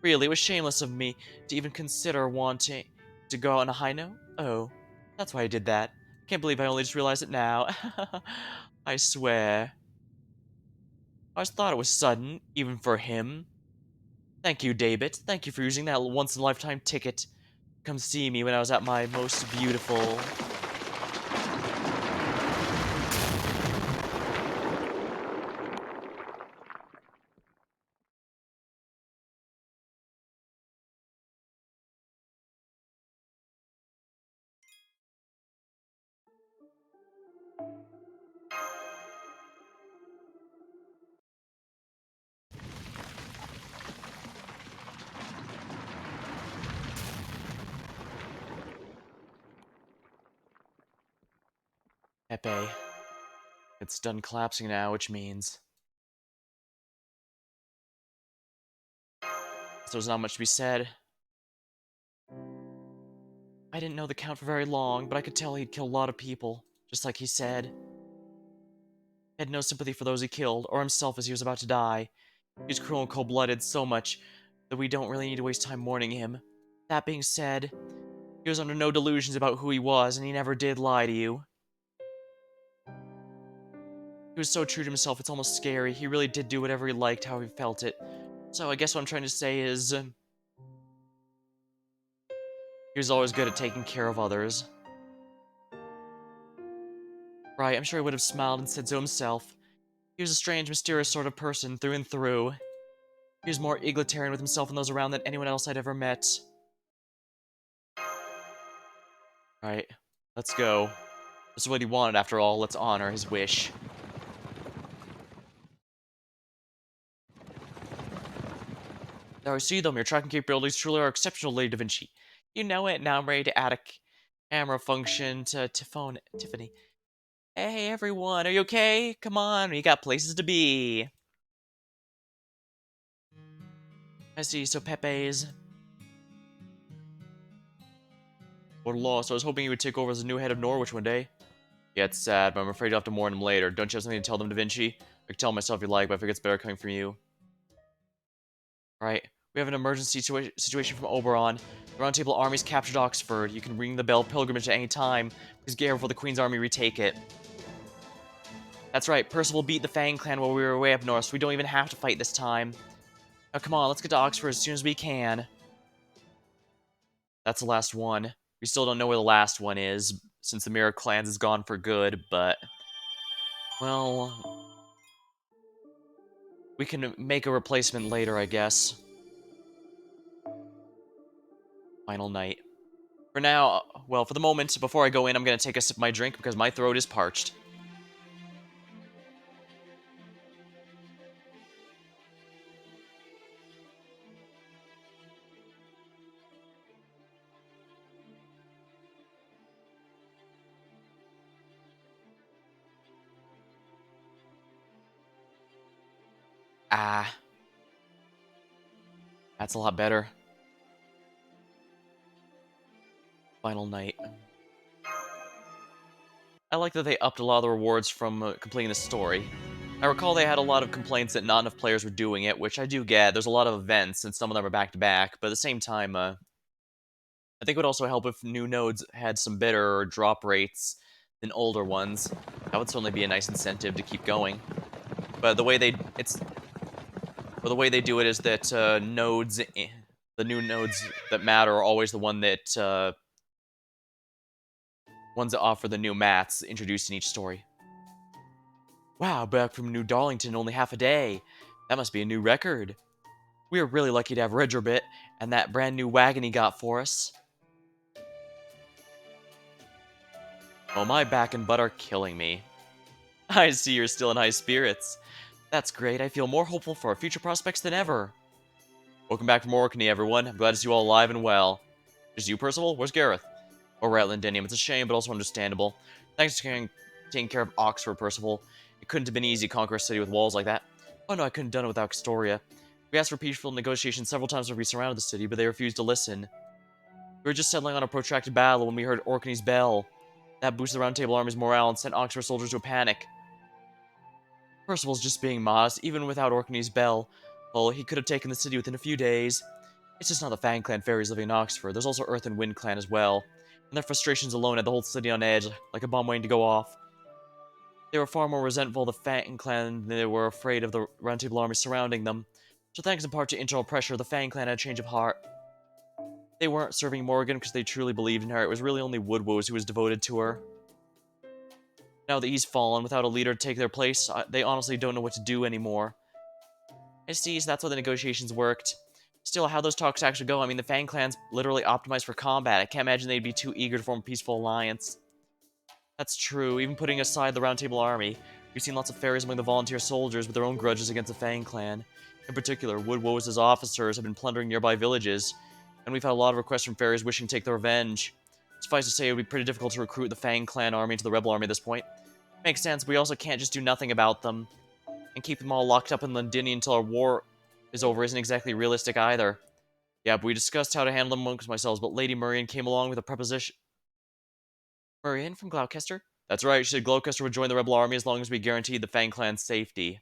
Really, it was shameless of me to even consider wanting to go out on a high note. Oh, that's why I did that. Can't believe I only just realized it now. I swear. I always thought it was sudden, even for him. Thank you, David. Thank you for using that once-in-a-lifetime ticket to come see me when I was at my most beautiful. Pepe. It's done collapsing now, which means so there's not much to be said. I didn't know the Count for very long, but I could tell he'd killed a lot of people, just like he said. He had no sympathy for those he killed, or himself as he was about to die. He was cruel and cold-blooded so much that we don't really need to waste time mourning him. That being said, he was under no delusions about who he was, and he never did lie to you. He was so true to himself, it's almost scary. He really did do whatever he liked, how he felt it. So I guess what I'm trying to say is, he was always good at taking care of others. Right, I'm sure he would have smiled and said so himself. He was a strange, mysterious sort of person, through and through. He was more egalitarian with himself and those around than anyone else I'd ever met. Right, let's go. This is what he wanted after all, let's honor his wish. There I see them. Your tracking capabilities truly are exceptional, Lady Da Vinci. You know it. Now I'm ready to add a camera function to Tiffany. Hey everyone, are you okay? Come on, we got places to be. I see, so Pepe's. What a loss. I was hoping you would take over as the new head of Norwich one day. Yeah, it's sad, but I'm afraid you'll have to mourn them later. Don't you have something to tell them, Da Vinci? I can tell myself you like, but I think it's better coming from you. Right. We have an emergency situation from Oberon. The Round Table army's captured Oxford. You can ring the bell pilgrimage at any time. Please get here before the Queen's army retake it. That's right, Percival beat the Fang clan while we were way up north, so we don't even have to fight this time. Now come on, let's get to Oxford as soon as we can. That's the last one. We still don't know where the last one is, since the Mirror Clans is gone for good, but... well... we can make a replacement later, I guess. Final night. For now, well, for the moment, before I go in, I'm gonna take a sip of my drink because my throat is parched. Ah, that's a lot better. Final night. I like that they upped a lot of the rewards from completing the story. I recall they had a lot of complaints that not enough players were doing it, which I do get. There's a lot of events, and some of them are back-to-back, but at the same time, I think it would also help if new nodes had some better drop rates than older ones. That would certainly be a nice incentive to keep going. But the way the way they do it is that the new nodes that matter are always the ones that offer the new mats introduced in each story. Wow, back from New Darlington in only half a day. That must be a new record. We are really lucky to have Retrobit and that brand new wagon he got for us. Oh, my back and butt are killing me. I see you're still in high spirits. That's great, I feel more hopeful for our future prospects than ever. Welcome back from Orkney, everyone. I'm glad to see you all alive and well. Just you, Percival? Where's Gareth? Or Ratland Denium. It's a shame, but also understandable. Thanks for taking care of Oxford, Percival. It couldn't have been easy to conquer a city with walls like that. Oh no, I couldn't have done it without Astoria. We asked for peaceful negotiations several times when we surrounded the city, but they refused to listen. We were just settling on a protracted battle when we heard Orkney's bell. That boosted the Round Table Army's morale and sent Oxford soldiers to a panic. Percival's just being modest. Even without Orkney's bell, well, he could have taken the city within a few days. It's just not the Fang Clan fairies living in Oxford. There's also Earth and Wind Clan as well. And their frustrations alone had the whole city on edge, like a bomb waiting to go off. They were far more resentful of the Fang Clan than they were afraid of the Round Table Army surrounding them. So thanks in part to internal pressure, the Fang Clan had a change of heart. They weren't serving Morgan because they truly believed in her. It was really only Woodwose who was devoted to her. Now that he's fallen, without a leader to take their place, they honestly don't know what to do anymore. I see, so that's how the negotiations worked. Still, how those talks actually go, I mean, the Fang Clan's literally optimized for combat. I can't imagine they'd be too eager to form a peaceful alliance. That's true, even putting aside the Round Table Army. We've seen lots of fairies among the volunteer soldiers with their own grudges against the Fang Clan. In particular, Woodwose's officers have been plundering nearby villages, and we've had a lot of requests from fairies wishing to take their revenge. Suffice to say, it would be pretty difficult to recruit the Fang Clan army into the Rebel Army at this point. Makes sense, but we also can't just do nothing about them. And keep them all locked up in Londinium until our war is over isn't exactly realistic either. Yeah, but we discussed how to handle them amongst ourselves, but Lady Murian came along with a proposition. Murian from Gloucester? That's right, she said Gloucester would join the rebel army as long as we guaranteed the Fang Clan's safety.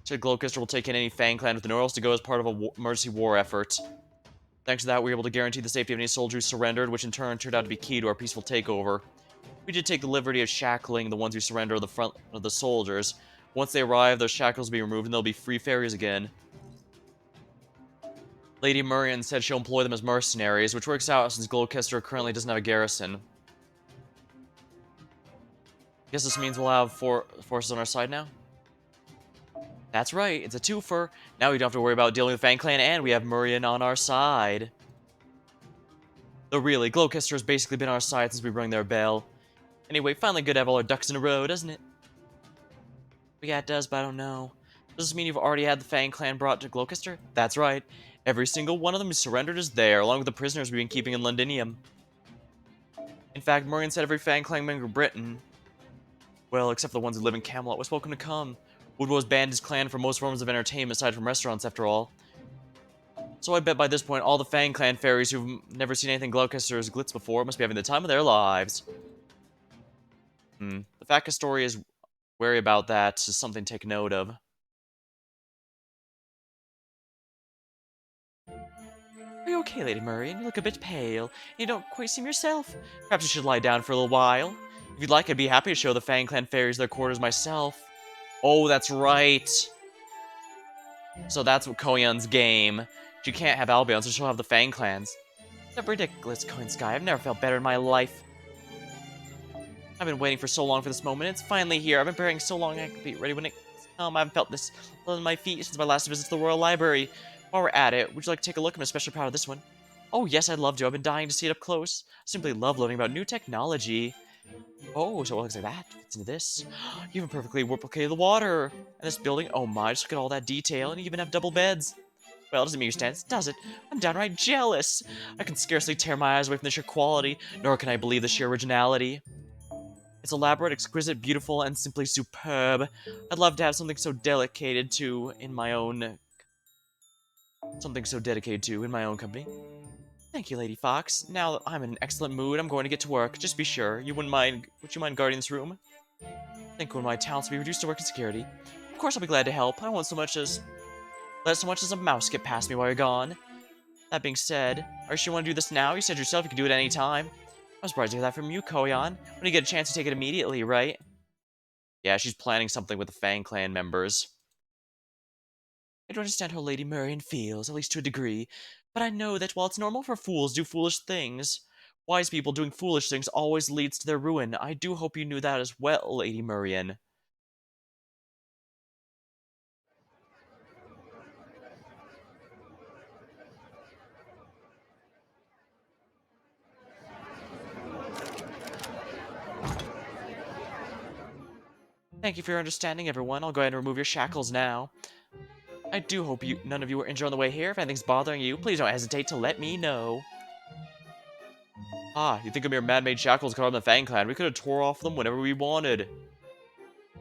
She said Gloucester will take in any Fang Clan with nowhere else to go as part of a emergency war effort. Thanks to that, we were able to guarantee the safety of any soldier who surrendered, which in turn turned out to be key to our peaceful takeover. We did take the liberty of shackling the ones who surrender at the front of the soldiers. Once they arrive, those shackles will be removed and they'll be free fairies again. Lady Murian said she'll employ them as mercenaries, which works out since Gloucester currently doesn't have a garrison. Guess this means we'll have four forces on our side now? That's right, it's a twofer. Now we don't have to worry about dealing with Fang Clan, and we have Murian on our side. Though really, Gloucester has basically been on our side since we rung their bell. Anyway, finally good to have all our ducks in a row, doesn't it? Yeah, it does, but I don't know. Does this mean you've already had the Fang clan brought to Gloucester? That's right. Every single one of them who surrendered is there, along with the prisoners we've been keeping in Londinium. In fact, Morgan said every Fang clan member in Britain, well, except for the ones who live in Camelot, was welcome to come. Woodrow's banned his clan from most forms of entertainment aside from restaurants, after all. So I bet by this point, all the Fang clan fairies who've never seen anything Gloucester's glitz before must be having the time of their lives. The fact story is wary about that is something to take note of. Are you okay, Lady Murian? You look a bit pale. You don't quite seem yourself. Perhaps you should lie down for a little while. If you'd like, I'd be happy to show the Fang Clan fairies their quarters myself. Oh, that's right. So that's what Koyun's game. She can't have Albion, so she'll have the Fang Clans. That's ridiculous, Koyun Sky. I've never felt better in my life. I've been waiting for so long for this moment. It's finally here. I've been preparing so long I could be ready when it comes. I haven't felt this on my feet since my last visit to the Royal Library. While we're at it, would you like to take a look? I'm especially proud of this one. Oh, yes, I'd love to. I've been dying to see it up close. I simply love learning about new technology. Oh, so it looks like that fits into this. You even perfectly replicated the water. And this building, oh my, just look at all that detail, and you even have double beds. Well, it doesn't make you stand, does it? I'm downright jealous. I can scarcely tear my eyes away from the sheer quality, nor can I believe the sheer originality. It's elaborate, exquisite, beautiful, and simply superb. I'd love to have something so dedicated to in my own... Something so dedicated to in my own company. Thank you, Lady Fox. Now that I'm in an excellent mood, I'm going to get to work. Just be sure. Would you mind guarding this room? I think one of my talents will be reduced to work in security. Of course I'll be glad to help. I won't let so much as a mouse get past me while you're gone. That being said, are you sure you want to do this now? You said yourself you could do it any time. I'm surprised to hear that from you, Koyan. When you get a chance to take it immediately, right? Yeah, she's planning something with the Fang Clan members. I don't understand how Lady Murian feels, at least to a degree, but I know that while it's normal for fools to do foolish things, wise people doing foolish things always leads to their ruin. I do hope you knew that as well, Lady Murian. Thank you for your understanding, everyone. I'll go ahead and remove your shackles now. I do hope none of you were injured on the way here. If anything's bothering you, please don't hesitate to let me know. Ah, you think of your man-made shackles caught on the Fang Clan? We could have tore off them whenever we wanted.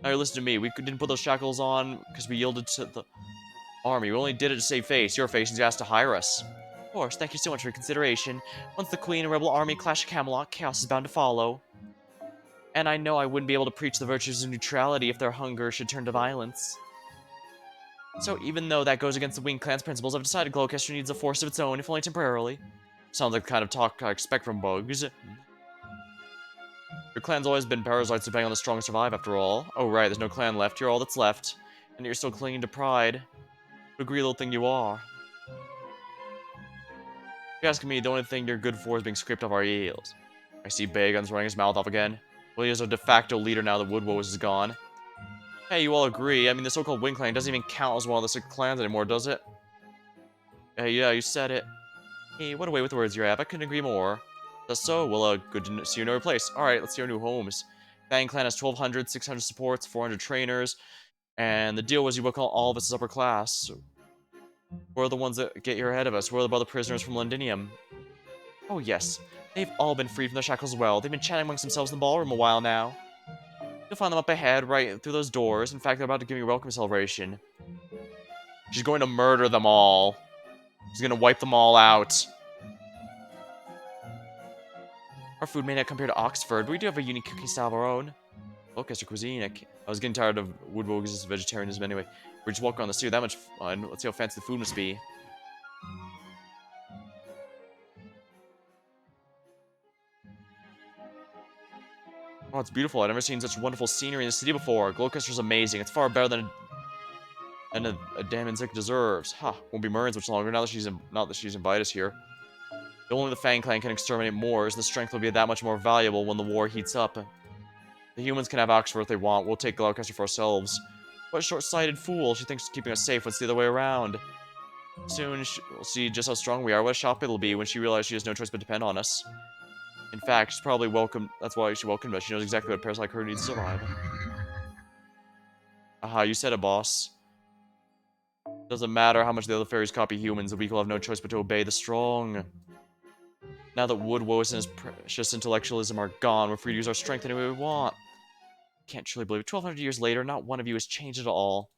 Now listen to me. We didn't put those shackles on because we yielded to the army. We only did it to save face. Your face, and you asked to hire us. Of course, thank you so much for your consideration. Once the Queen and Rebel Army clash at Camelot, chaos is bound to follow. And I know I wouldn't be able to preach the virtues of neutrality if their hunger should turn to violence. So even though that goes against the Wing Clan's principles, I've decided Gloucester needs a force of its own, if only temporarily. Sounds like the kind of talk I expect from bugs. Your clan's always been parasites depending on the strong survive, after all. Oh right, there's no clan left, you're all that's left. And you're still clinging to pride. What a greedy little thing you are. If you're asking me, the only thing you're good for is being scraped off our heels. I see Bagon's running his mouth off again. Well, he is our de facto leader now that Woodwoes is gone. Hey, you all agree. I mean, the so-called Wing Clan doesn't even count as one of the 6 clans anymore, does it? Hey, yeah, you said it. Hey, what a way with words you have. I couldn't agree more. That's so. Well, good to see you in another place. Alright, let's see our new homes. Fang Clan has 1,200, 600 supports, 400 trainers, and the deal was you book all of us as upper class. We're the ones that get here ahead of us. We're the brother prisoners from Londinium. Oh yes, they've all been freed from their shackles as well. They've been chatting amongst themselves in the ballroom a while now. You'll find them up ahead, right through those doors. In fact, they're about to give me a welcome celebration. She's going to murder them all. She's going to wipe them all out. Our food may not compare to Oxford, but we do have a unique cooking style of our own. Gloucester cuisine. I was getting tired of Woodwoes' vegetarianism anyway. We're just walking on the street. That much fun. Let's see how fancy the food must be. Oh, it's beautiful. I've never seen such wonderful scenery in the city before. Gloucester's amazing. It's far better than a damn insect deserves. Huh. Won't be Murray's much longer now that not that she's invited us here. Only the Fang Clan can exterminate Moors. The strength will be that much more valuable when the war heats up. The humans can have Oxford if they want. We'll take Gloucester for ourselves. What a short-sighted fool. She thinks keeping us safe. What's the other way around? Soon, we'll see just how strong we are. What a shock it'll be when she realizes she has no choice but to depend on us. In fact, she's probably welcome. That's why she welcomed us. She knows exactly what a parasite like her needs to survive. Aha, you said it, boss. Doesn't matter how much the other fairies copy humans, the weak will have no choice but to obey the strong. Now that Wood Woes and his precious intellectualism are gone, we're free to use our strength any way we want. Can't truly believe it. 1,200 years later, not one of you has changed at all.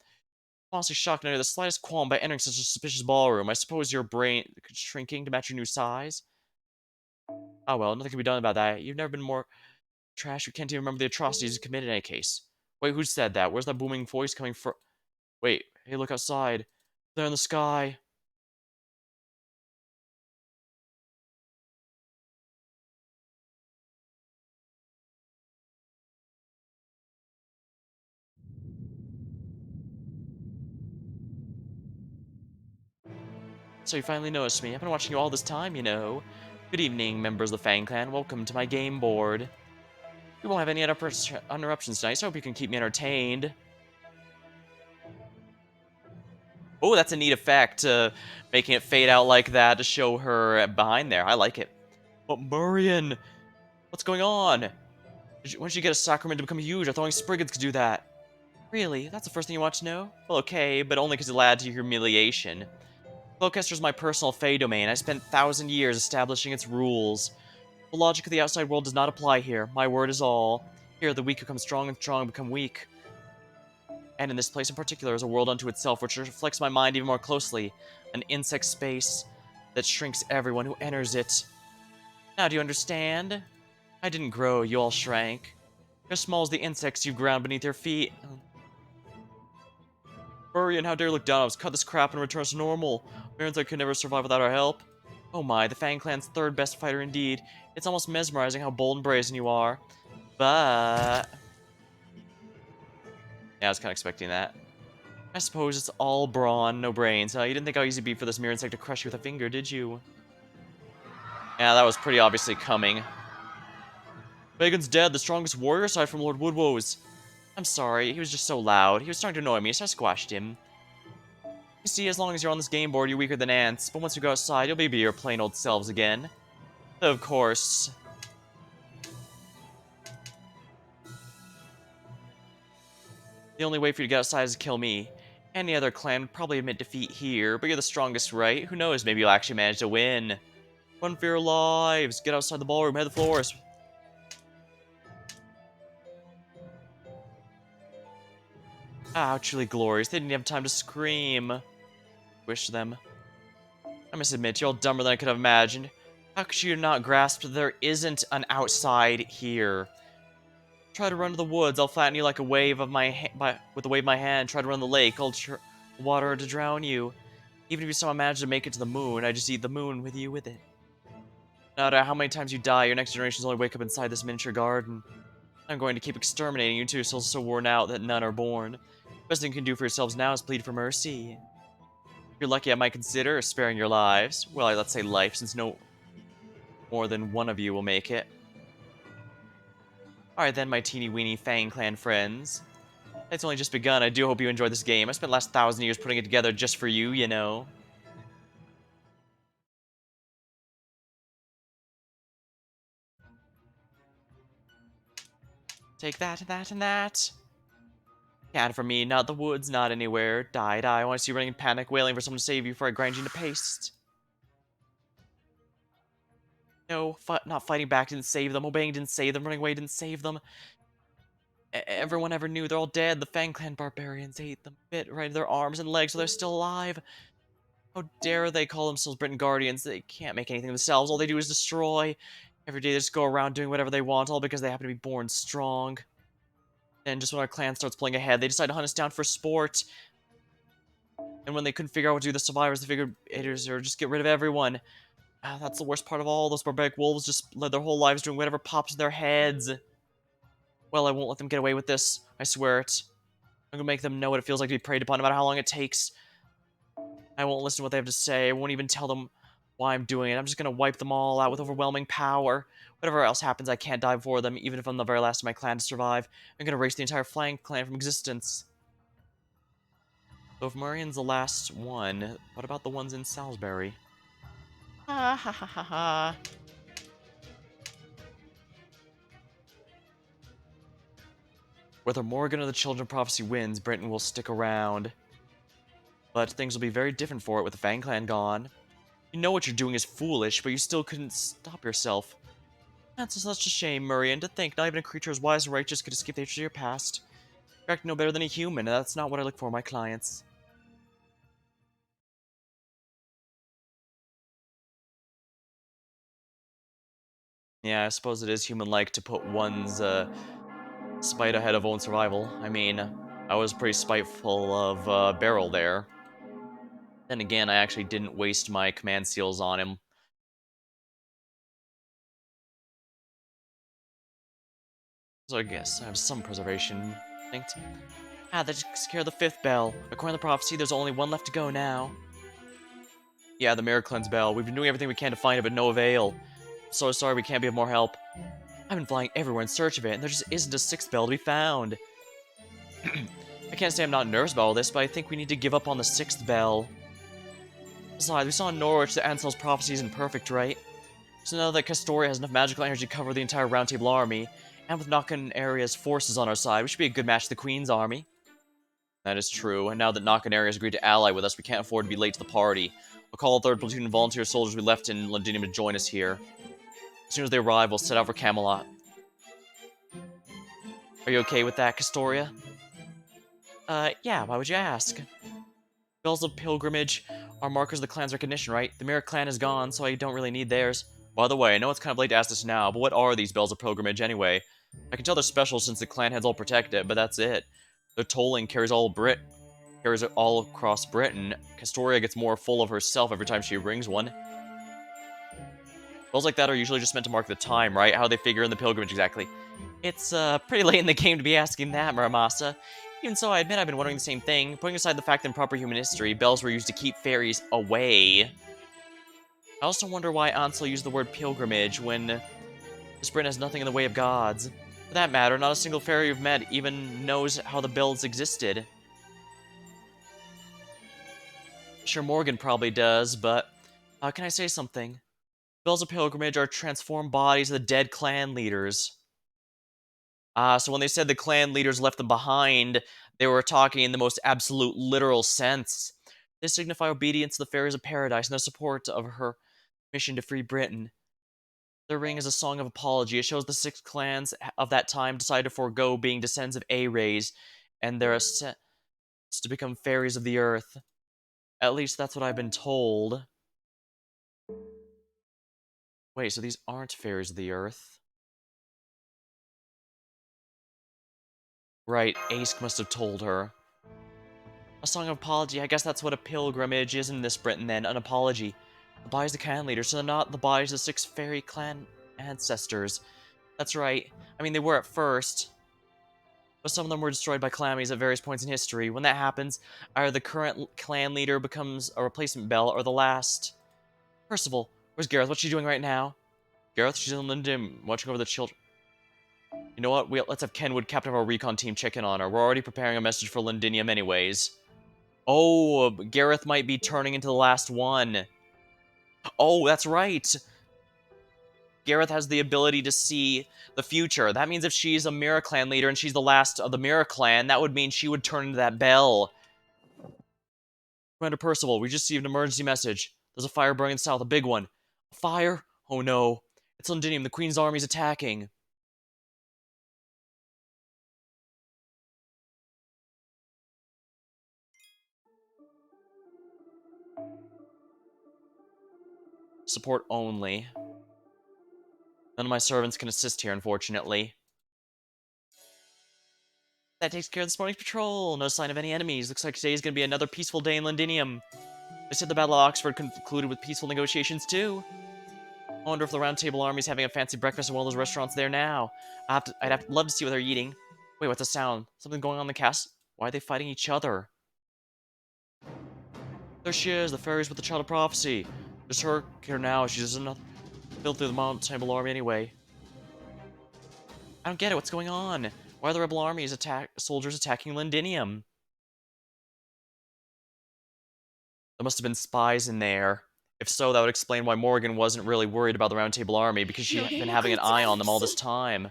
I'm honestly shocked under the slightest qualm by entering such a suspicious ballroom. I suppose your brain shrinking to match your new size? Oh well, nothing can be done about that. You've never been more trash. You can't even remember the atrocities you committed in any case. Wait, who said that? Where's that booming voice coming from? Wait, hey, look outside. There in the sky. So you finally noticed me. I've been watching you all this time, you know. Good evening, members of the Fang Clan. Welcome to my game board. We won't have any interruptions tonight, so I hope you can keep me entertained. Oh, that's a neat effect, making it fade out like that to show her behind there. I like it. But Murian, what's going on? When did you get a sacrament to become huge? I thought only Spriggans could do that. Really? That's the first thing you want to know? Well, okay, but only because it'll add to your humiliation. Clocaster's my personal Fey domain. I spent 1,000 years establishing its rules. The logic of the outside world does not apply here. My word is all. Here, the weak become strong and strong become weak. And in this place in particular is a world unto itself, which reflects my mind even more closely. An insect space that shrinks everyone who enters it. Now do you understand? I didn't grow, you all shrank. You're as small as the insects you ground beneath your feet. Hurry, and how dare you look down on us? Cut this crap and return us to normal. Parents, I could never survive without our help. Oh my, the Fang Clan's third best fighter indeed. It's almost mesmerizing how bold and brazen you are. But... yeah, I was kind of expecting that. I suppose it's all brawn, no brains. You didn't think how easy it'd be for this mirror insect to crush you with a finger, did you? Yeah, that was pretty obviously coming. Bacon's dead, the strongest warrior aside from Lord Woodwoes. I'm sorry, he was just so loud. He was starting to annoy me, so I squashed him. You see, as long as you're on this game board, you're weaker than ants, but once you go outside, you'll be your plain old selves again. Of course. The only way for you to get outside is to kill me. Any other clan would probably admit defeat here, but you're the strongest, right? Who knows, maybe you'll actually manage to win. Run for your lives! Get outside the ballroom, head to the floors. Ah, truly glorious. They didn't have time to scream. Wish them. I must admit, you're all dumber than I could have imagined. How could you not grasp that there isn't an outside here? Try to run to the woods, I'll flatten you like a wave of my with a wave of my hand. Try to run the lake, I'll water to drown you. Even if you somehow manage to make it to the moon, I just eat the moon with you with it. No matter how many times you die, your next generations only wake up inside this miniature garden. I'm going to keep exterminating you two till so worn out that none are born. Best thing you can do for yourselves now is plead for mercy. If you're lucky, I might consider sparing your lives. Well, let's say life, since no more than one of you will make it. Alright then, my teeny weeny Fang Clan friends. It's only just begun. I do hope you enjoyed this game. I spent the last 1,000 years putting it together just for you, you know. Take that and that and that. Can't for me, not the woods, not anywhere. Die, die. I want to see you running in panic, wailing for someone to save you before I grind you into paste. No, not fighting back didn't save them. Obeying didn't save them. Running away didn't save them. Everyone ever knew they're all dead. The Fang Clan barbarians ate them, bit right in their arms and legs so they're still alive. How dare they call themselves Britain Guardians? They can't make anything themselves. All they do is destroy. Every day they just go around doing whatever they want, all because they happen to be born strong. And just when our clan starts pulling ahead, they decide to hunt us down for sport. And when they couldn't figure out what to do with the survivors, they figured haters or just get rid of everyone. That's the worst part of all. Those barbaric wolves just led their whole lives doing whatever pops in their heads. Well, I won't let them get away with this. I swear it. I'm gonna make them know what it feels like to be preyed upon, no matter how long it takes. I won't listen to what they have to say. I won't even tell them why I'm doing it. I'm just gonna wipe them all out with overwhelming power. Whatever else happens, I can't die before them, even if I'm the very last of my clan to survive. I'm gonna erase the entire Flank clan from existence. So if Murian's the last one, what about the ones in Salisbury? Ha ha ha ha ha. Whether Morgan or the Children of Prophecy wins, Britain will stick around. But things will be very different for it with the Fang Clan gone. You know what you're doing is foolish, but you still couldn't stop yourself. That's such a shame, Murray, and to think not even a creature as wise and righteous could escape the hatred of your past. You're acting no better than a human, and that's not what I look for in my clients. Yeah, I suppose it is human-like to put one's, spite ahead of own survival. I mean, I was pretty spiteful of, Beryl there. Then again, I actually didn't waste my command seals on him. So I guess I have some preservation instinct. Ah, that takes care of the 5th bell. According to the prophecy, there's only one left to go now. Yeah, the Mirror Cleanse bell. We've been doing everything we can to find it, but no avail. So sorry we can't be of more help. I've been flying everywhere in search of it, and there just isn't a 6th bell to be found. I can't say I'm not nervous about all this, but I think we need to give up on the 6th bell. Besides, we saw in Norwich that Ansel's prophecy isn't perfect, right? So now that Castoria has enough magical energy to cover the entire Round Table army, and with Nakan Area's forces on our side, we should be a good match to the Queen's army. That is true, and now that Nakan Area has agreed to ally with us, we can't afford to be late to the party. I'll call a 3rd platoon of volunteer soldiers we left in Londinium to join us here. As soon as they arrive, we'll set out for Camelot. Are you okay with that, Castoria? Yeah, why would you ask? Bells of Pilgrimage are markers of the clan's recognition, right? The Mirror clan is gone, so I don't really need theirs. By the way, I know it's kind of late to ask this now, but what are these Bells of Pilgrimage anyway? I can tell they're special since the clan heads all protect it, but that's it. Their tolling carries it all across Britain. Castoria gets more full of herself every time she rings one. Bells like that are usually just meant to mark the time, right? How they figure in the pilgrimage exactly. It's, pretty late in the game to be asking that, Muramasa. Even so, I admit I've been wondering the same thing. Putting aside the fact that in proper human history, bells were used to keep fairies away. I also wonder why Ansel used the word pilgrimage when this Britain has nothing in the way of gods. For that matter, not a single fairy we've met even knows how the bells existed. Sure, Morgan probably does, but can I say something? Bells of pilgrimage are transformed bodies of the dead clan leaders. So when they said the clan leaders left them behind, they were talking in the most absolute literal sense. They signify obedience to the fairies of paradise and their support of her mission to free Britain. The ring is a song of apology. It shows the 6 clans of that time decided to forego being descendants of A-rays, and their ascent to become fairies of the earth. At least that's what I've been told. Wait, so these aren't fairies of the earth? Right, Ace must have told her. A song of apology, I guess that's what a pilgrimage is in this Britain then, an apology. The bodies of the clan leaders, so they're not the bodies of the 6 fairy clan ancestors. That's right. I mean, they were at first, but some of them were destroyed by calamities at various points in history. When that happens, either the current clan leader becomes a replacement bell, or the last. Percival, where's Gareth? What's she doing right now? Gareth, she's in Lindum, watching over the children. You know what? Let's have Kenwood, captain of our recon team, check in on her. We're already preparing a message for Lindinium anyways. Oh, Gareth might be turning into the last one. Oh, that's right. Gareth has the ability to see the future. That means if she's a Mirror Clan leader and she's the last of the Mirror Clan, that would mean she would turn into that bell. Commander Percival, we just received an emergency message. There's a fire burning south, a big one. A fire? Oh no. It's Londinium, the Queen's army's attacking. Support only. None of my servants can assist here, unfortunately. That takes care of this morning's patrol. No sign of any enemies. Looks like today's gonna be another peaceful day in Londinium. They said the Battle of Oxford concluded with peaceful negotiations, too. I wonder if the Round Table Army's having a fancy breakfast in one of those restaurants there now. Love to see what they're eating. Wait, what's the sound? Something going on in the castle? Why are they fighting each other? There she is, the fairies with the Child of Prophecy. Just her here now. She's just enough built through the Mount Table Army anyway. I don't get it. What's going on? Why are the rebel armies soldiers attacking Londinium? There must have been spies in there. If so, that would explain why Morgan wasn't really worried about the Round Table Army, because she had been having an eye on them all this time.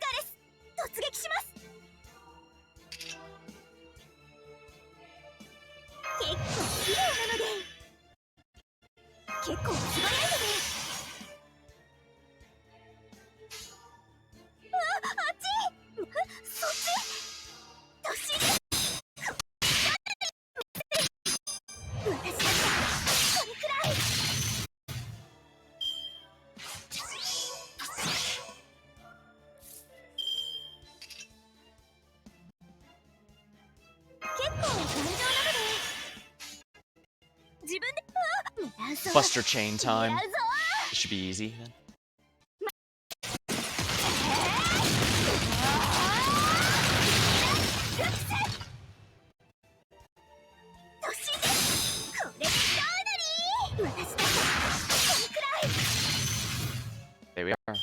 結構素早いのね。あっち。そっち。年で。私だったらそれくらい。結構頑丈なので自分で。狙うぞ。 Buster chain 狙 time. うぞ。 It should be easy then. There we are.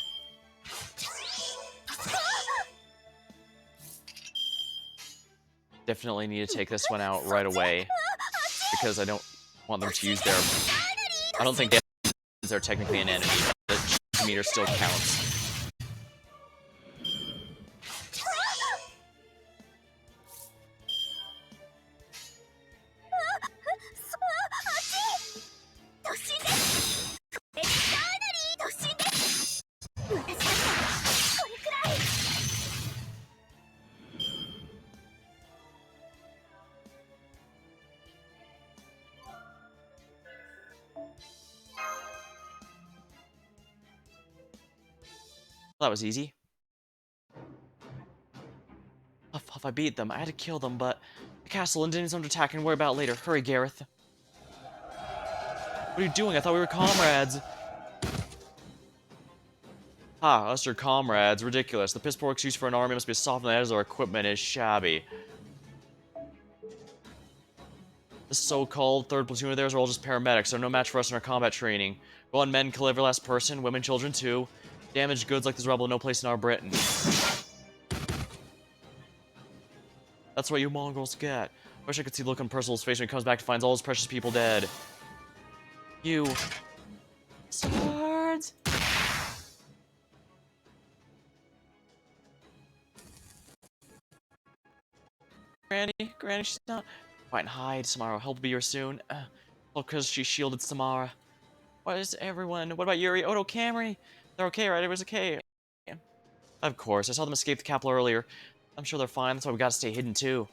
Definitely need to take this one out right away because I don't want them to use their. I don't think they're technically an enemy. The meter still counts. Well, that was easy. Huff, huff, I beat them. I had to kill them, but the castle and didn't some attack and worry about later. Hurry, Gareth. What are you doing? I thought we were comrades. Ha, us are comrades. Ridiculous. The piss poor excuse for an army must be soft as our equipment is shabby. The so-called third platoon of theirs are all just paramedics. They're no match for us in our combat training. Go on, men, kill every last person, women, children too. Damaged goods like this rebel, no place in our Britain. That's what you Mongols get. Wish I could see the look on Percival's face when he comes back and finds all his precious people dead. You... Swords! Granny, she's not... Fine, hide, Samara. Help will be here soon. Well, because she shielded Samara. What is everyone? What about Yuri, Odo, Camry? They're okay, right? Everyone's okay. Of course, I saw them escape the capital earlier. I'm sure they're fine, that's why we gotta stay hidden too.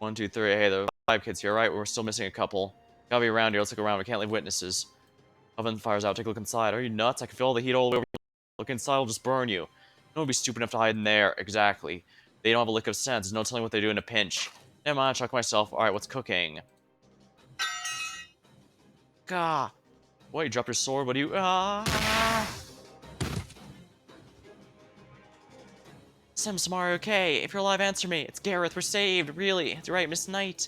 1, 2, 3. Hey, there are 5 kids here, right? We're still missing a couple. Gotta be around here, let's look around, we can't leave witnesses. Oven fire's out, take a look inside. Are you nuts? I can feel all the heat all the way over here. Look inside, will just burn you. No one would be stupid enough to hide in there. Exactly. They don't have a lick of sense, there's no telling what they do in a pinch. Never mind, I'll check myself. Alright, what's cooking? Gah! What, you dropped your sword? What do you... Samara, okay? If you're alive, answer me. It's Gareth, we're saved, really. You're right, Miss Knight.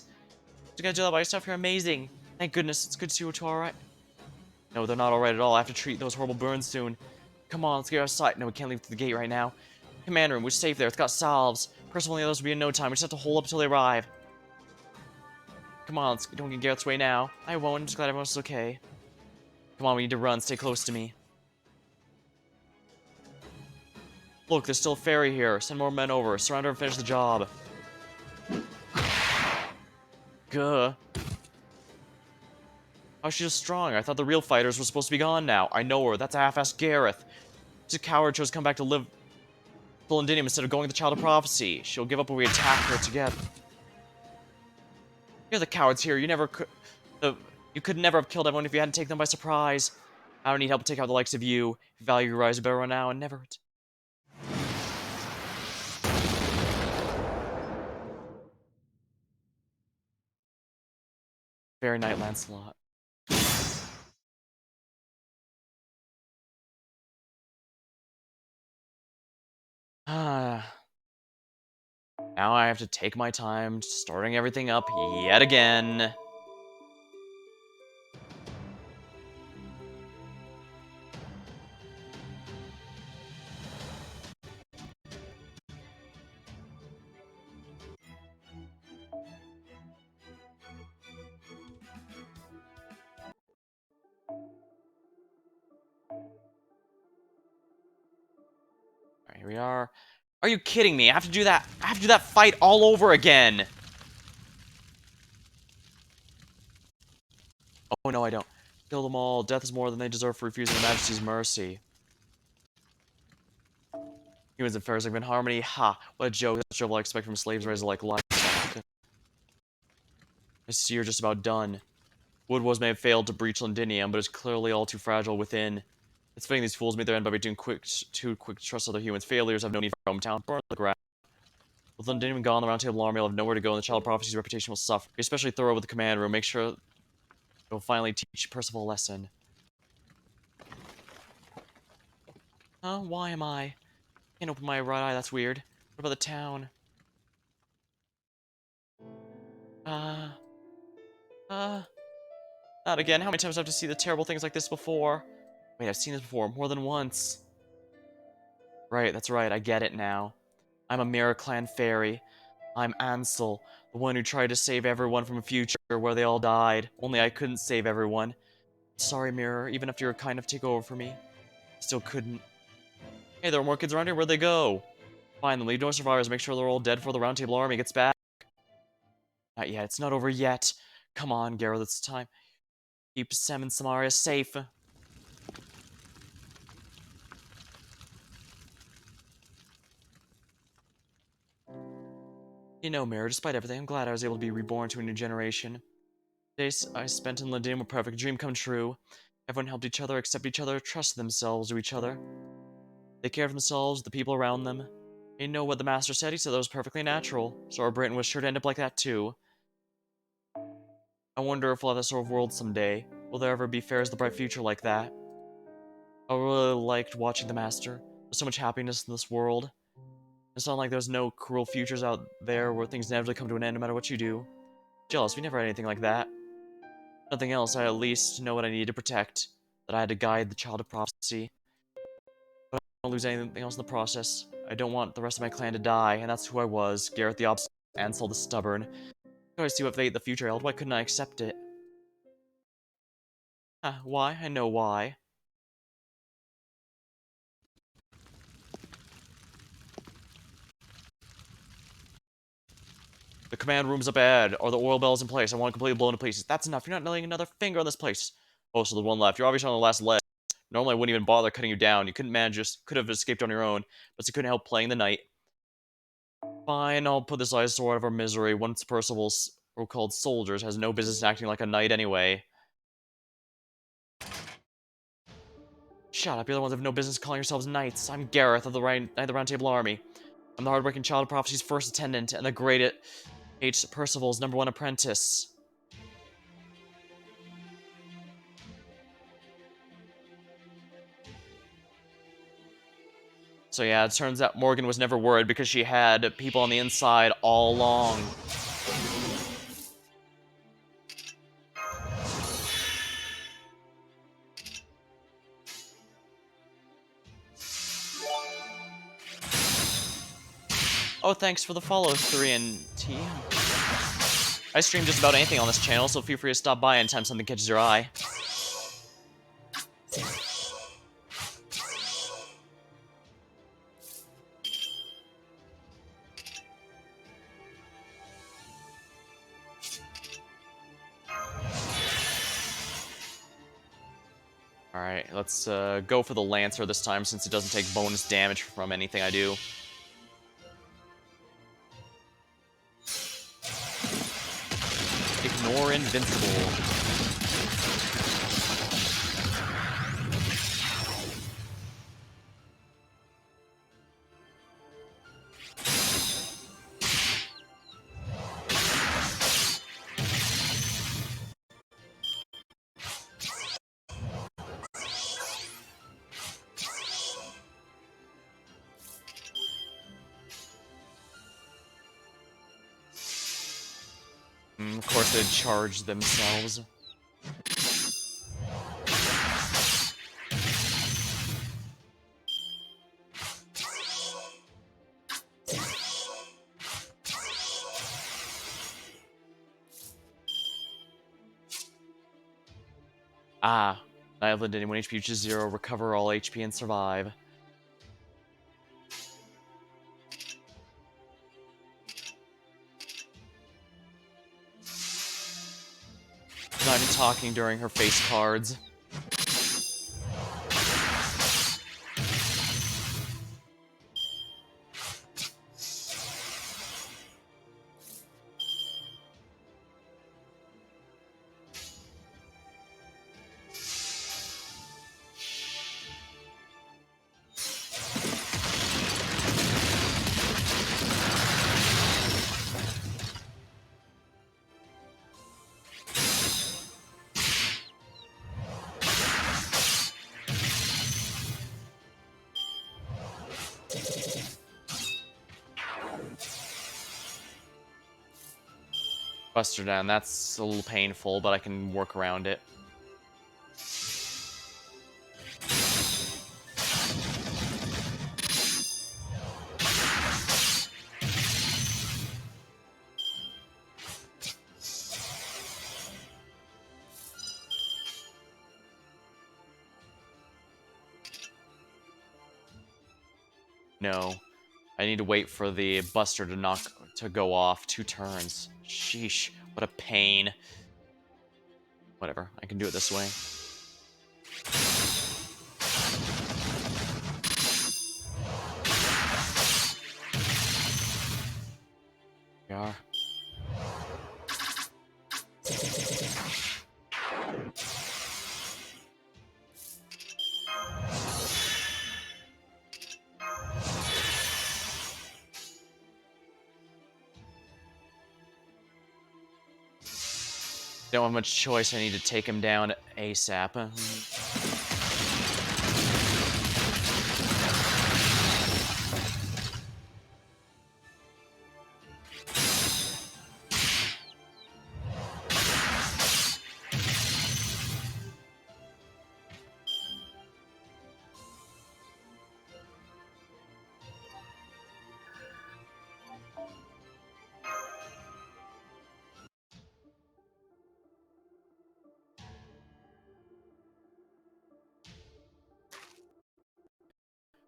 You gotta do that by yourself, you're amazing. Thank goodness, it's good to see you two alright. No, they're not alright at all. I have to treat those horrible burns soon. Come on, let's get outside. No, we can't leave through the gate right now. Command room, we're safe there. It's got salves. Percival and the others will be in no time. We just have to hold up until they arrive. Come on, don't get Garrett's way now. I won't. I'm just glad everyone's okay. Come on, we need to run. Stay close to me. Look, there's still a ferry here. Send more men over. Surround her and finish the job. Gah. How's she so strong? I thought the real fighters were supposed to be gone now. I know her. That's a half-assed Gareth. She's a coward, chose to come back to live Londinium instead of going to the Child of Prophecy. She'll give up when we attack her together. You're the cowards here. You never could... you could never have killed everyone if you hadn't taken them by surprise. I don't need help to take out the likes of you. If you value your rise, you better run now and never... Very Knight Lancelot. Now I have to take my time starting everything up yet again. Alright, here we are. Are you kidding me? I have to do that. I have to do that fight all over again. Oh no, I don't. Kill them all. Death is more than they deserve for refusing Her Majesty's mercy. Humans and fairies live in harmony. Ha! What a joke. That's what I expect from slaves raised like livestock. I see you're just about done. Wood may have failed to breach Londinium, but is clearly all too fragile within. It's fitting these fools meet their end by being too quick to trust other humans. Failures have no need for hometown. Burn the ground. With Londinium gone, the Round Table Army will have nowhere to go, and the Child of Prophecy's reputation will suffer. Be especially thorough with the command room. Make sure it will finally teach Percival a lesson. Huh? Why am I? Can't open my right eye, that's weird. What about the town? Uh... Uh... Not again. How many times do I have to see the terrible things like this before? Wait, I've seen this before, more than once. Right, that's right, I get it now. I'm a Mirror Clan fairy. I'm Ansel, the one who tried to save everyone from a future where they all died. Only I couldn't save everyone. Sorry, Mirror, even after you were kind enough to take over for me. Still couldn't. Hey, there are more kids around here. Where'd they go? Find them, lead no survivors, make sure they're all dead before the Round Table Army gets back. Not yet, it's not over yet. Come on, Gareth, it's time. Keep Sem and Samaria safe. You know, Mirror, despite everything, I'm glad I was able to be reborn to a new generation. Days I spent in London were perfect, dream come true. Everyone helped each other, accepted each other, trusted themselves to each other. They cared for themselves, the people around them. You know what the Master said? He said that was perfectly natural. So our Britain was sure to end up like that too. I wonder if we'll have that sort of world someday. Will there ever be fairs the bright future like that? I really liked watching the Master. There's so much happiness in this world. It's not like there's no cruel futures out there where things inevitably come to an end no matter what you do. Jealous, we never had anything like that. Nothing else, I at least know what I need to protect. That I had to guide the Child of Prophecy. But I don't lose anything else in the process. I don't want the rest of my clan to die, and that's who I was. Gareth the Obstinate, Ansel the Stubborn. I could always see what fate the future held. Why couldn't I accept it? Why? I know why. The command room's up ahead. Are the oil bells in place? I want it completely blown to pieces. That's enough. You're not laying another finger on this place. Oh, so there's one left. You're obviously on the last leg. Normally I wouldn't even bother cutting you down. You couldn't manage this. Could have escaped on your own. But you couldn't help playing the knight. Fine, I'll put this eyesore out of our misery. Once Percival's so-called soldiers has no business acting like a knight anyway. Shut up, you're the ones who have no business calling yourselves knights. I'm Gareth of the Round Table Army. I'm the hardworking Child of Prophecy's first attendant, and the great H. Percival's #1 apprentice. So yeah, it turns out Morgan was never worried because she had people on the inside all along. Oh, thanks for the follow, 3 and T. I stream just about anything on this channel, so feel free to stop by anytime something catches your eye. Alright, let's go for the Lancer this time since it doesn't take bonus damage from anything I do. Ignore Invincible. Of course they'd charge themselves. Ah, I have lived anyone HP reaches 0, recover all HP and survive. not even talking during her face cards. Buster down, that's a little painful, but I can work around it. No. I need to wait for the Buster to go off 2 turns. Sheesh, what a pain. Whatever, I can do it this way. We are. Don't have much choice, I need to take him down ASAP.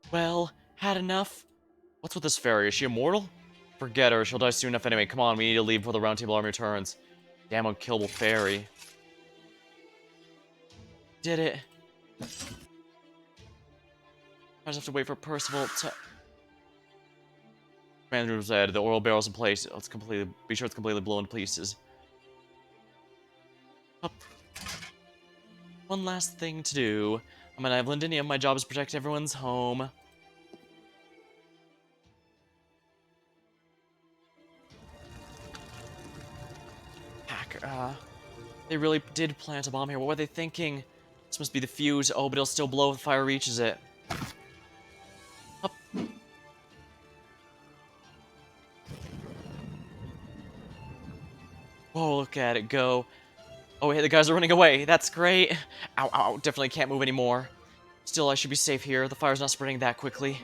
Well, had enough? What's with this fairy? Is she immortal? Forget her, she'll die soon enough anyway. Come on, we need to leave before the Round Table Army returns. Damn unkillable fairy. Did it. I just have to wait for Percival to... Commander said the oil barrel's in place. Let's be sure it's completely blown to pieces. Up. One last thing to do. I'm an Avalonian. My job is to protect everyone's home. Hack, they really did plant a bomb here. What were they thinking? This must be the fuse. Oh, but it'll still blow if the fire reaches it. Up. Whoa, look at it go. Oh, hey, the guys are running away. That's great. Ow, ow, definitely can't move anymore. Still, I should be safe here. The fire's not spreading that quickly.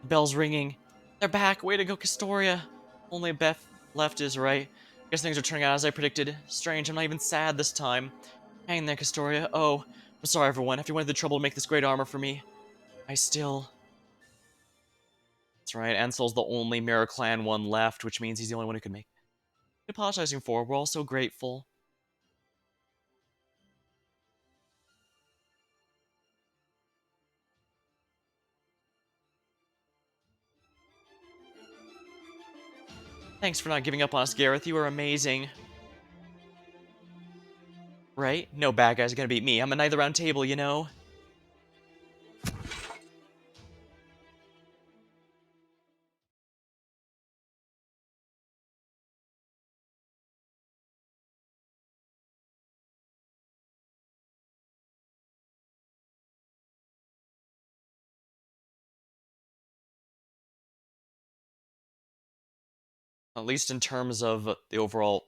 The bell's ringing. They're back. Way to go, Castoria. Only Beth left is right. Guess things are turning out as I predicted. Strange, I'm not even sad this time. Hang there, Castoria. Oh, I'm sorry, everyone. After you went through the trouble to make this great armor for me, I still... That's right, Ansel's the only Mirror Clan one left, which means he's the only one who can make it. Apologizing for. We're all so grateful. Thanks for not giving up on us, Gareth. You were amazing. Right? No bad guys are gonna beat me. I'm a knight of the round table, you know? At least in terms of the overall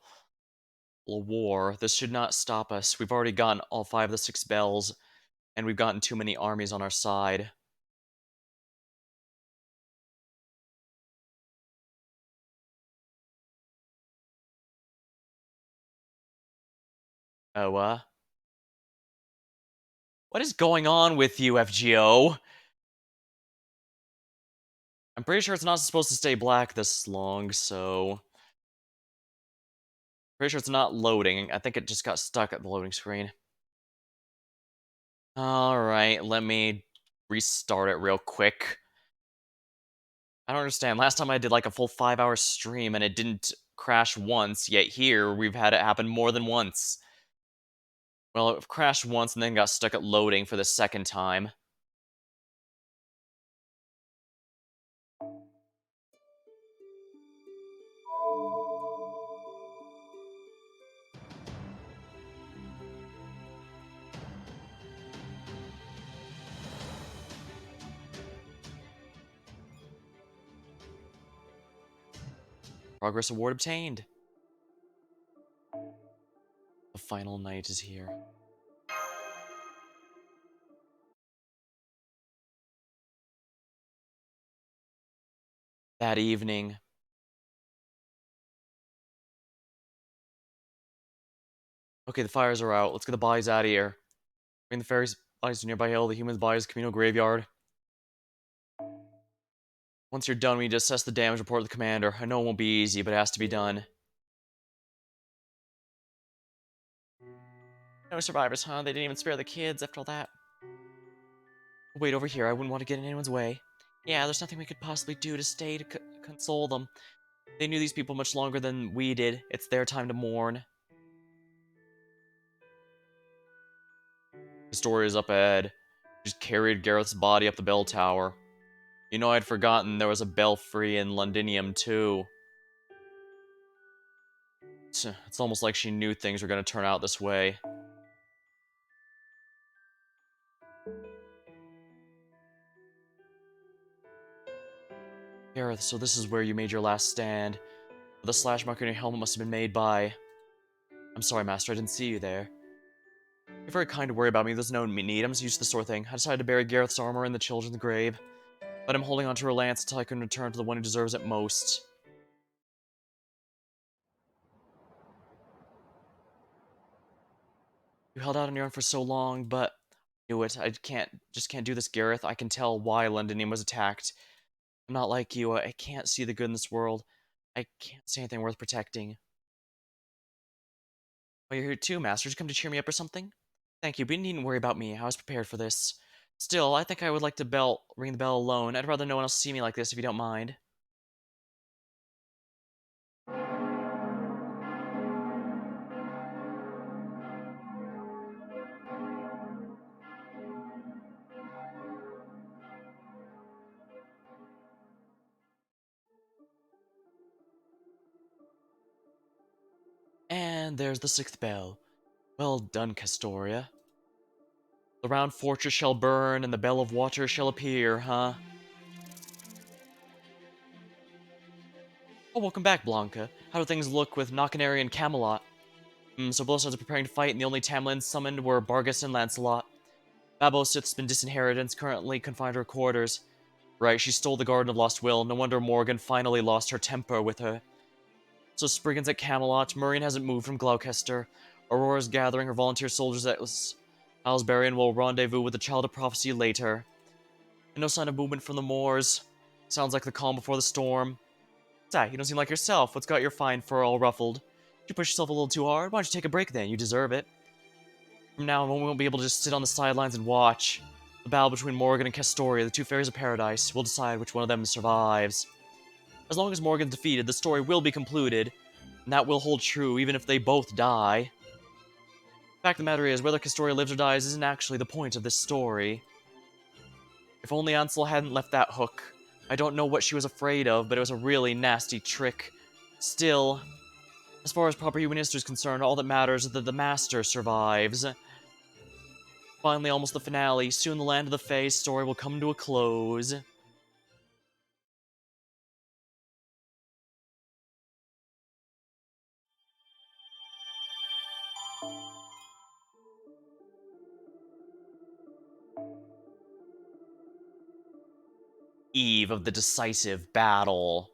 war, this should not stop us. We've already gotten all 5 of the 6 bells, and we've gotten too many armies on our side. Oh, what is going on with you, FGO? I'm pretty sure it's not supposed to stay black this long, so... Pretty sure it's not loading. I think it just got stuck at the loading screen. Alright, let me restart it real quick. I don't understand. Last time I did like a full 5-hour stream and it didn't crash once, yet here we've had it happen more than once. Well, it crashed once and then got stuck at loading for the second time. Progress award obtained. The final night is here. That evening. Okay, the fires are out. Let's get the bodies out of here. Bring the fairies' bodies to nearby hill, the humans' bodies communal graveyard. Once you're done, we need to assess the damage, report to the commander. I know it won't be easy, but it has to be done. No survivors, huh? They didn't even spare the kids after all that. Wait, over here. I wouldn't want to get in anyone's way. Yeah, there's nothing we could possibly do to stay to console them. They knew these people much longer than we did. It's their time to mourn. Historia's up ahead. Just carried Gareth's body up the bell tower. You know, I'd forgotten there was a belfry in Londinium, too. It's almost like she knew things were going to turn out this way. Gareth, so this is where you made your last stand. The slash mark on your helmet must have been made by... I'm sorry, Master, I didn't see you there. You're very kind to worry about me, there's no need, I'm just used to this sort of thing. I decided to bury Gareth's armor in the children's grave, but I'm holding onto her lance until I can return to the one who deserves it most. You held out on your own for so long, but... I knew it. I just can't do this, Gareth. I can tell why Londinium was attacked. I'm not like you, I can't see the good in this world. I can't see anything worth protecting. Oh, you're here too, Master. Did you come to cheer me up or something? Thank you, but you needn't worry about me. I was prepared for this. Still, I think I would like to ring the bell alone. I'd rather no one else see me like this, if you don't mind. And there's the sixth bell. Well done, Castoria. The round fortress shall burn, and the bell of water shall appear, huh? Oh, welcome back, Blanca. How do things look with Knockcanary and Camelot? So both sides are preparing to fight, and the only Tamlins summoned were Bargus and Lancelot. Babbo Sith's been disinherited and is currently confined to her quarters. Right, she stole the Garden of Lost Will. No wonder Morgan finally lost her temper with her. So Spriggan's at Camelot. Murien hasn't moved from Gloucester. Aurora's gathering her volunteer soldiers at Salisbury and will rendezvous with the Child of Prophecy later. And no sign of movement from the moors. Sounds like the calm before the storm. Zach, you don't seem like yourself. What's got your fine fur all ruffled? Did you push yourself a little too hard? Why don't you take a break then? You deserve it. From now on, we won't be able to just sit on the sidelines and watch. The battle between Morgan and Castoria, the two fairies of paradise, will decide which one of them survives. As long as Morgan's defeated, the story will be concluded, and that will hold true even if they both die. The fact of the matter is, whether Castoria lives or dies isn't actually the point of this story. If only Ansel hadn't left that hook. I don't know what she was afraid of, but it was a really nasty trick. Still, as far as proper human history is concerned, all that matters is that the Master survives. Finally, almost the finale. Soon the Land of the Fae's story will come to a close. Eve of the decisive battle.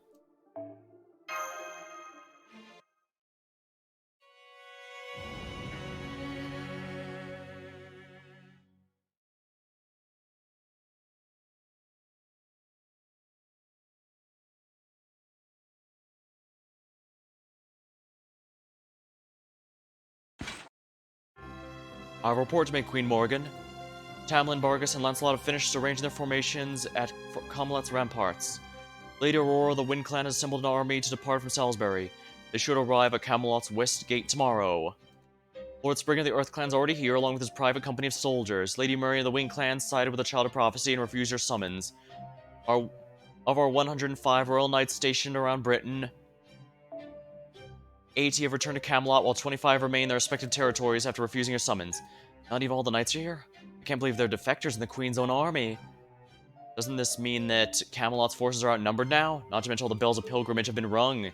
Our report to make, Queen Morgan. Tamlin, Bargus, and Lancelot have finished arranging their formations at Camelot's ramparts. Lady Aurora, the Wind Clan, has assembled an army to depart from Salisbury. They should arrive at Camelot's west gate tomorrow. Lord Spring of the Earth Clan's already here, along with his private company of soldiers. Lady Murray of the Wind Clan sided with the Child of Prophecy and refused your summons. Of our 105 royal knights stationed around Britain, 80 have returned to Camelot, while 25 remain in their respective territories after refusing your summons. Not even all the knights are here? I can't believe they're defectors in the Queen's own army. Doesn't this mean that Camelot's forces are outnumbered now? Not to mention all the bells of pilgrimage have been rung.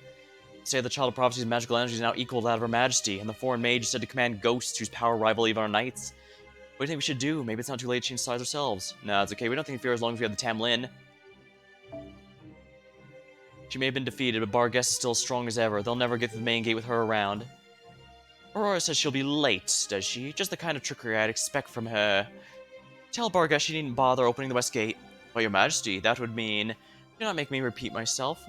Say the Child of Prophecy's magical energy is now equal to that of Her Majesty, and the foreign mage is said to command ghosts whose power rival even our knights. What do you think we should do? Maybe it's not too late to change sides ourselves. Nah, it's okay. We don't think fear as long as we have the Tamlin. She may have been defeated, but Barguest is still as strong as ever. They'll never get to the main gate with her around. Aurora says she'll be late, does she? Just the kind of trickery I'd expect from her. Tell Barguest she needn't bother opening the west gate. But Your Majesty, that would mean... Do not make me repeat myself.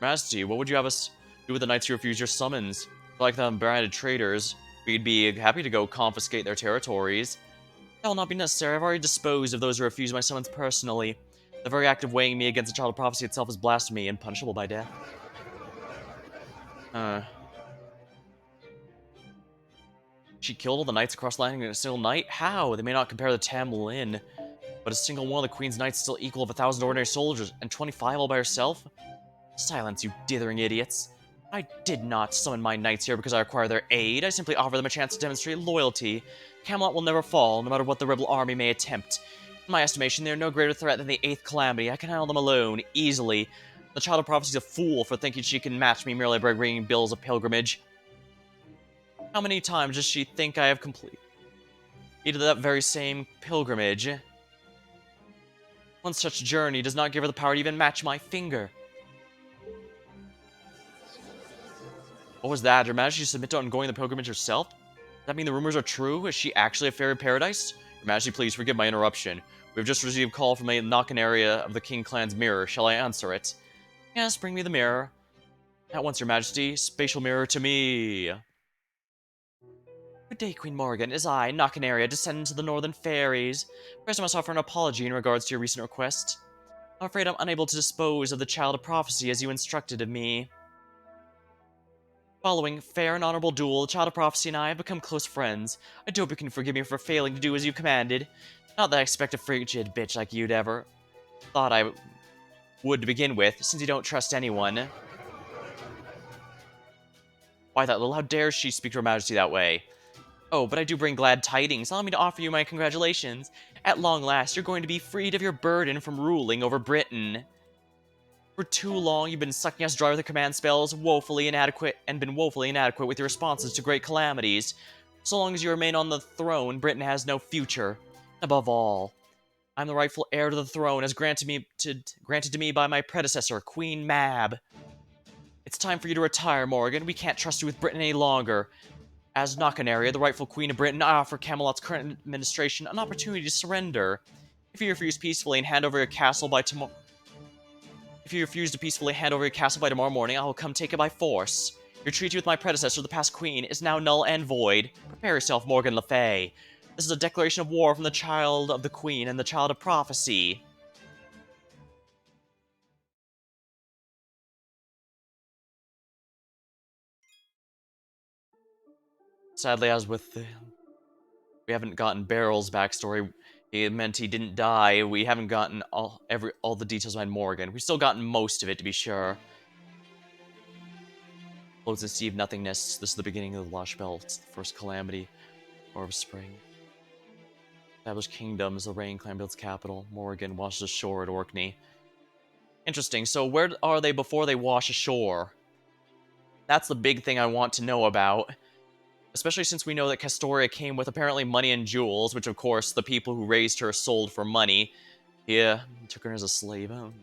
Majesty, what would you have us do with the knights who refuse your summons? Like the branded traitors, we'd be happy to go confiscate their territories. That will not be necessary. I've already disposed of those who refuse my summons personally. The very act of weighing me against the Child of Prophecy itself is blasphemy and punishable by death. She killed all the knights across landing in a single night? How? They may not compare the Tamlin, but a single one of the Queen's knights is still equal of 1,000 ordinary soldiers, and 25 all by herself? Silence, you dithering idiots. I did not summon my knights here because I require their aid. I simply offer them a chance to demonstrate loyalty. Camelot will never fall, no matter what the rebel army may attempt. In my estimation, they are no greater threat than the 8th Calamity. I can handle them alone, easily. The Child of Prophecy is a fool for thinking she can match me merely by bringing bills of pilgrimage. How many times does she think I have completed that very same pilgrimage? One such journey does not give her the power to even match my finger. What was that? Your Majesty submit to ongoing the pilgrimage herself? Does that mean the rumors are true? Is she actually a fairy paradise? Your Majesty, please forgive my interruption. We have just received a call from a Knockin area of the King Clan's mirror. Shall I answer it? Yes, bring me the mirror. At once, Your Majesty. Spatial mirror to me. Good day, Queen Morgan. It is I, Knockin area, descendant of the Northern Fairies. First, I must offer an apology in regards to your recent request. I'm afraid I'm unable to dispose of the Child of Prophecy as you instructed of me. Following fair and honorable duel, the Child of Prophecy and I have become close friends. I do hope you can forgive me for failing to do as you commanded. Not that I expect a frigid bitch like you'd ever thought I would to begin with, since you don't trust anyone. Why that little, how dare she speak to Her Majesty that way? Oh, but I do bring glad tidings. Allow me to offer you my congratulations. At long last, you're going to be freed of your burden from ruling over Britain. For too long, you've been sucking us dry with your command spells, woefully inadequate, and been woefully inadequate with your responses to great calamities. So long as you remain on the throne, Britain has no future. Above all, I'm the rightful heir to the throne, as granted to me by my predecessor, Queen Mab. It's time for you to retire, Morgan. We can't trust you with Britain any longer. As Knockin, the rightful Queen of Britain, I offer Camelot's current administration an opportunity to surrender. If you refuse peacefully and hand over your castle by tomorrow... If you refuse to peacefully hand over your castle by tomorrow morning, I will come take it by force. Your treaty with my predecessor, the past queen, is now null and void. Prepare yourself, Morgan Le Fay. This is a declaration of war from the Child of the Queen and the Child of Prophecy. Sadly, as with the... We haven't gotten Barrel's backstory. It meant he didn't die. We haven't gotten all the details behind Morgan. We've still gotten most of it, to be sure. Close the Sea of Nothingness. This is the beginning of the Lostbelt. It's the first calamity. Or of spring. Established kingdoms. The Rain Clan builds capital. Morgan washes ashore at Orkney. Interesting. So where are they before they wash ashore? That's the big thing I want to know about. Especially since we know that Castoria came with apparently money and jewels, which of course the people who raised her sold for money. Yeah, took her as a slave. Oh.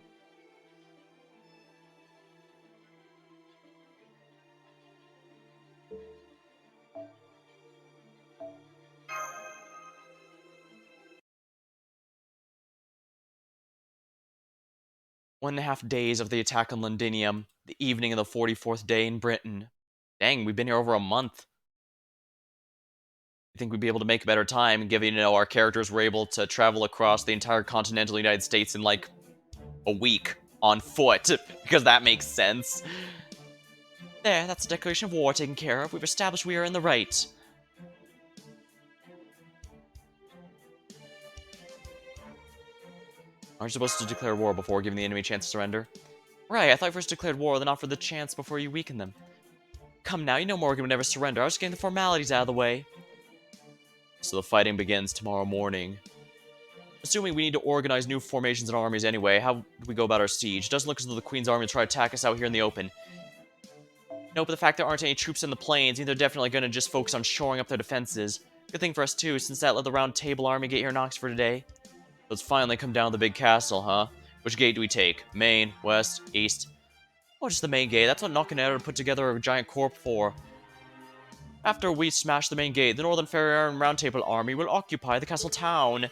One and a half days of the attack on Londinium, the evening of the 44th day in Britain. Dang, we've been here over a month. think we'd be able to make a better time, given, our characters were able to travel across the entire continental United States in, like, a week on foot, because that makes sense. There, that's the declaration of war taken care of. We've established we are in the right. Aren't you supposed to declare war before giving the enemy a chance to surrender? Right, I thought you first declared war, then offered the chance before you weaken them. Come now, you know Morgan would never surrender. I was just getting the formalities out of the way. So the fighting begins tomorrow morning. Assuming we need to organize new formations and armies anyway, how do we go about our siege? Doesn't look as though the Queen's army will try to attack us out here in the open. No, but the fact there aren't any troops in the plains means they're definitely going to just focus on shoring up their defenses. Good thing for us too, since that let the Round Table army get here in Oxford today. Let's finally come down to the big castle, huh? Which gate do we take? Main, west, east? Oh, just the main gate. That's what Nakanero put together a giant corps for. After we smash the main gate, the Northern Ferrier and Round Table army will occupy the castle town.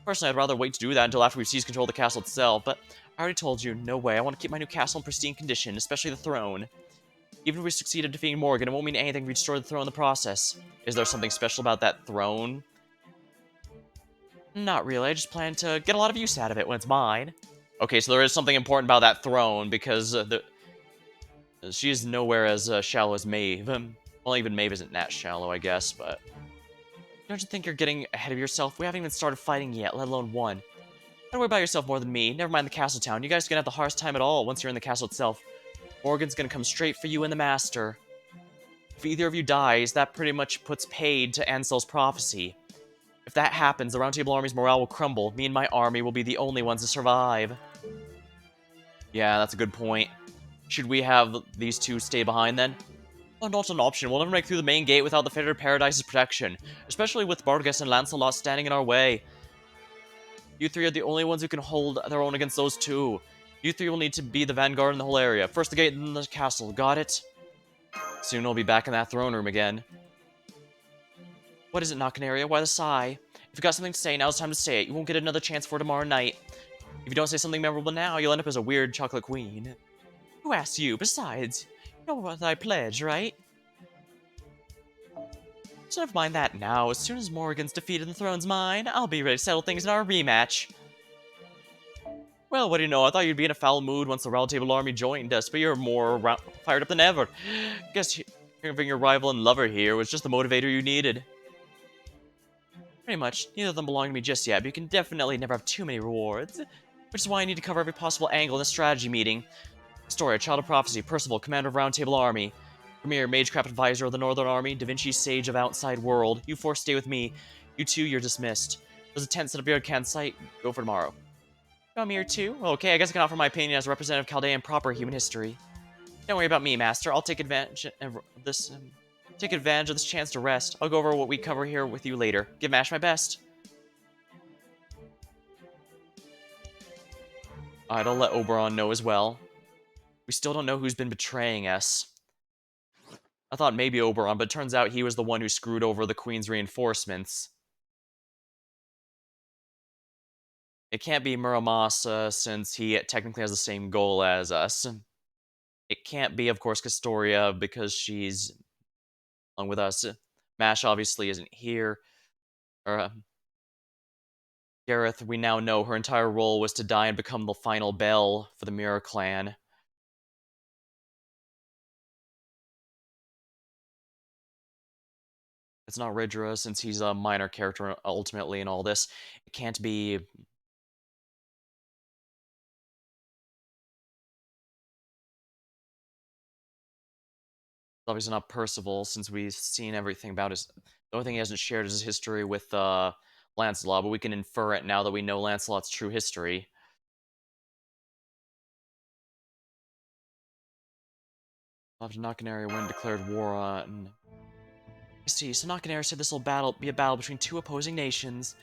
Personally, I'd rather wait to do that until after we've seized control of the castle itself, but I already told you, no way. I want to keep my new castle in pristine condition, especially the throne. Even if we succeed in defeating Morgan, it won't mean anything if we destroy the throne in the process. Is there something special about that throne? Not really, I just plan to get a lot of use out of it when it's mine. Okay, so there is something important about that throne, because she is nowhere as shallow as Maeve. Well, even Maeve isn't that shallow, I guess, but... Don't you think you're getting ahead of yourself? We haven't even started fighting yet, let alone won. Don't worry about yourself more than me. Never mind the castle town. You guys are gonna have the hardest time at all once you're in the castle itself. Morgan's gonna come straight for you and the Master. If either of you dies, that pretty much puts paid to Ansel's prophecy. If that happens, the Round Table army's morale will crumble. Me and my army will be the only ones to survive. Yeah, that's a good point. Should we have these two stay behind then? Oh, not an option. We'll never make through the main gate without the Fettered Paradise's protection, especially with Bargas and Lancelot standing in our way. You three are the only ones who can hold their own against those two. You three will need to be the vanguard in the whole area. First the gate, then the castle. Got it? Soon we'll be back in that throne room again. What is it, Nakanaria? Why the sigh? If you got something to say, now's the time to say it. You won't get another chance for tomorrow night. If you don't say something memorable now, you'll end up as a weird chocolate queen. Who asked you? Besides, you know what I pledge, right? So never mind that now. As soon as Morgan's defeated and the throne's mine, I'll be ready to settle things in our rematch. Well, what do you know? I thought you'd be in a foul mood once the Round Table army joined us, but you're more fired up than ever. Guess having your rival and lover here was just the motivator you needed. Pretty much. Neither of them belong to me just yet, but you can definitely never have too many rewards. Which is why I need to cover every possible angle in a strategy meeting. Story, Child of Prophecy, Percival, Commander of Round Table Army. Premier, Magecraft Advisor of the Northern Army, Da Vinci, Sage of Outside World. You four stay with me. You two, you're dismissed. There's a tent set up here at campsite. Go for tomorrow. I'm here too? Okay, I guess I can offer my opinion as a representative of Chaldean proper human history. Don't worry about me, Master. I'll take advantage of this chance to rest. I'll go over what we cover here with you later. Give Mash my best. Alright, I'll let Oberon know as well. We still don't know who's been betraying us. I thought maybe Oberon, but it turns out he was the one who screwed over the Queen's reinforcements. It can't be Muramasa, since he technically has the same goal as us. It can't be, of course, Castoria, because she's along with us. Mash obviously isn't here. Gareth, we now know her entire role was to die and become the final bell for the Mirror Clan. It's not Ridra, since he's a minor character ultimately in all this. It can't be... obviously not Percival, since we've seen everything about his... The only thing he hasn't shared is his history with Lancelot, but we can infer it now that we know Lancelot's true history. After Nakanari when declared war on... I see, so Nakanari said this will be a battle between two opposing nations.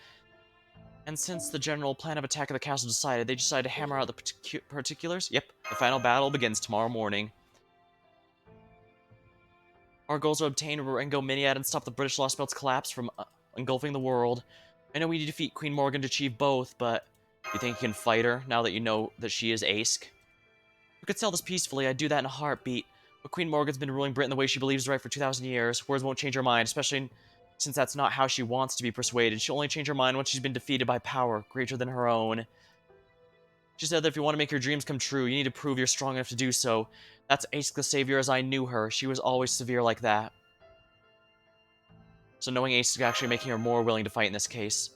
And since the general plan of attack of the castle decided, they decided to hammer out the particulars? Yep, the final battle begins tomorrow morning. Our goals are to obtain Rengo Miniad and stop the British Lostbelt's collapse from engulfing the world. I know we need to defeat Queen Morgan to achieve both, but you think you can fight her now that you know that she is Aesk? We could sell this peacefully, I'd do that in a heartbeat. But Queen Morgan's been ruling Britain the way she believes is right for 2,000 years. Words won't change her mind, especially Since that's not how she wants to be persuaded, she'll only change her mind once she's been defeated by power greater than her own. She said that if you want to make your dreams come true, you need to prove you're strong enough to do so. That's Ace the Savior as I knew her. She was always severe like that. So knowing Ace is actually making her more willing to fight in this case.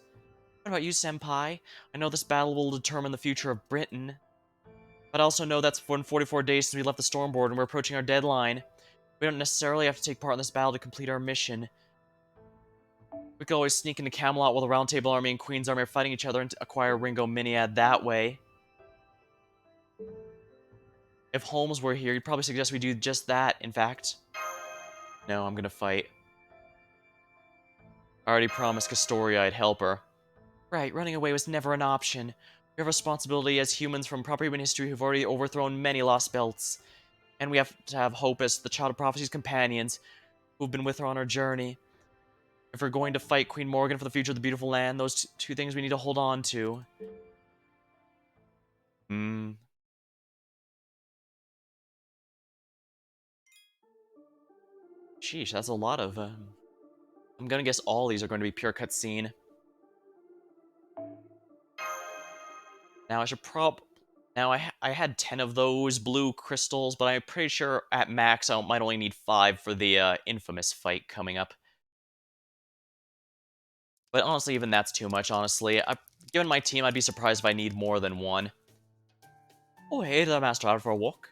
What about you, Senpai? I know this battle will determine the future of Britain. But I also know that's 144 days since we left the Stormboard and we're approaching our deadline. We don't necessarily have to take part in this battle to complete our mission. We could always sneak into Camelot while the Round Table Army and Queen's Army are fighting each other and acquire Ringo Miniad that way. If Holmes were here, he'd probably suggest we do just that, in fact. No, I'm gonna fight. I already promised Castoria I'd help her. Right, running away was never an option. We have responsibility as humans from proper human history who've already overthrown many lost belts. And we have to have hope as the Child of Prophecy's companions, who've been with her on her journey. If we're going to fight Queen Morgan for the future of the beautiful land, those two things we need to hold on to. Sheesh, that's a lot of, I'm gonna guess all these are going to be pure cutscene. Now, I should Now, I had 10 of those blue crystals, but I'm pretty sure at max I might only need 5 for the, infamous fight coming up. But honestly, even that's too much, honestly. Given my team, I'd be surprised if I need more than 1. Oh, hey there, Master, out for a walk?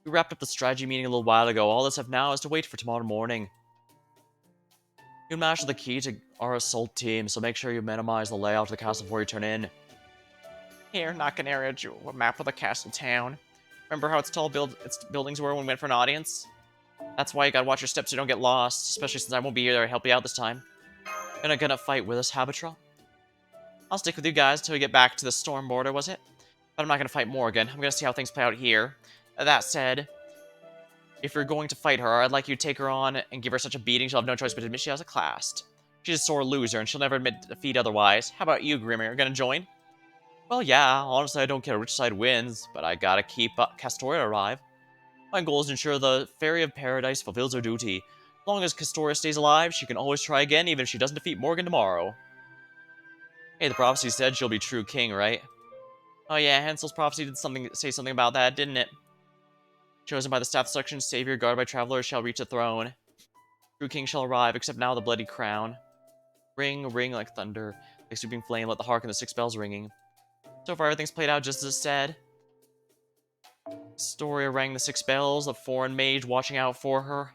We wrapped up the strategy meeting a little while ago. All that's left now is to wait for tomorrow morning. You master the key to our assault team, so make sure you minimize the layout of the castle before you turn in. Here, not gonna area a map of the castle town. Remember how its buildings were when we went for an audience? That's why you gotta watch your steps so you don't get lost, especially since I won't be here to help you out this time. Gonna fight with us, Habitrol? I'll stick with you guys until we get back to the storm border, was it? But I'm not gonna fight Morgan. I'm gonna see how things play out here. That said, if you're going to fight her, I'd like you to take her on and give her such a beating she'll have no choice but to admit she has a class. She's a sore loser, and she'll never admit defeat otherwise. How about you, Grimmer? Gonna join? Well, yeah, honestly, I don't care which side wins, but I gotta keep Castoria alive. My goal is to ensure the Fairy of Paradise fulfills her duty. As long as Castoria stays alive, she can always try again, even if she doesn't defeat Morgan tomorrow. Hey, the prophecy said she'll be true king, right? Oh yeah, Hansel's prophecy did say something about that, didn't it? Chosen by the staff section, savior guarded by travelers shall reach the throne. True king shall arrive, except now the bloody crown. Ring, ring like thunder, like sweeping flame, let the hark and the 6 bells ringing. So far, everything's played out just as said. Storia rang the 6 bells, a foreign mage watching out for her.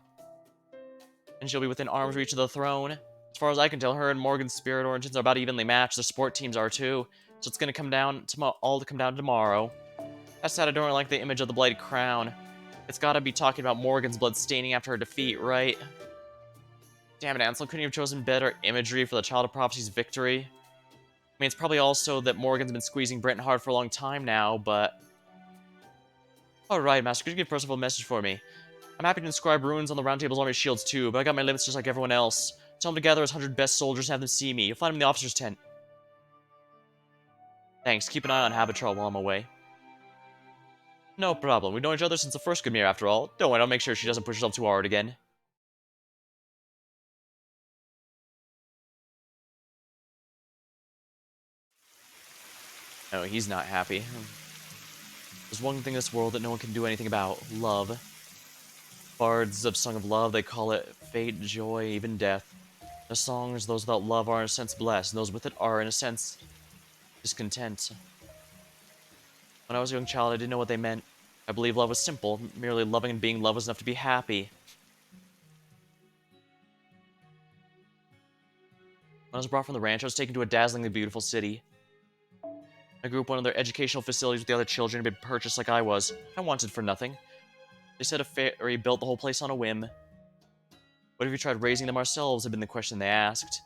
And she'll be within arm's reach of the throne. As far as I can tell, her and Morgan's spirit origins are about evenly matched. The sport teams are too. So it's gonna come down all to come down tomorrow. That's sad I don't like the image of the bloody crown. It's gotta be talking about Morgan's blood staining after her defeat, right? Damn it, Ansel, couldn't you have chosen better imagery for the Child of Prophecy's victory? I mean, it's probably also that Morgan's been squeezing Brenton hard for a long time now, but... Alright, Master, could you give Percival a message for me? I'm happy to inscribe runes on the Round Table's army shields too, but I got my limits just like everyone else. Tell him to gather his 100 best soldiers and have them see me. You'll find him in the officer's tent. Thanks, keep an eye on Habitrol while I'm away. No problem, we've known each other since the first Gamir after all. Don't worry, I'll make sure she doesn't push herself too hard again. No, he's not happy. There's one thing in this world that no one can do anything about. Love. Bards of Song of Love, they call it fate, joy, even death. The songs, those without love are in a sense blessed, and those with it are in a sense discontent. When I was a young child, I didn't know what they meant. I believed love was simple. Merely loving and being loved was enough to be happy. When I was brought from the ranch, I was taken to a dazzlingly beautiful city. I grew up in one of their educational facilities with the other children who had been purchased like I was. I wanted for nothing. They said a fairy built the whole place on a whim. What if we tried raising them ourselves, had been the question they asked.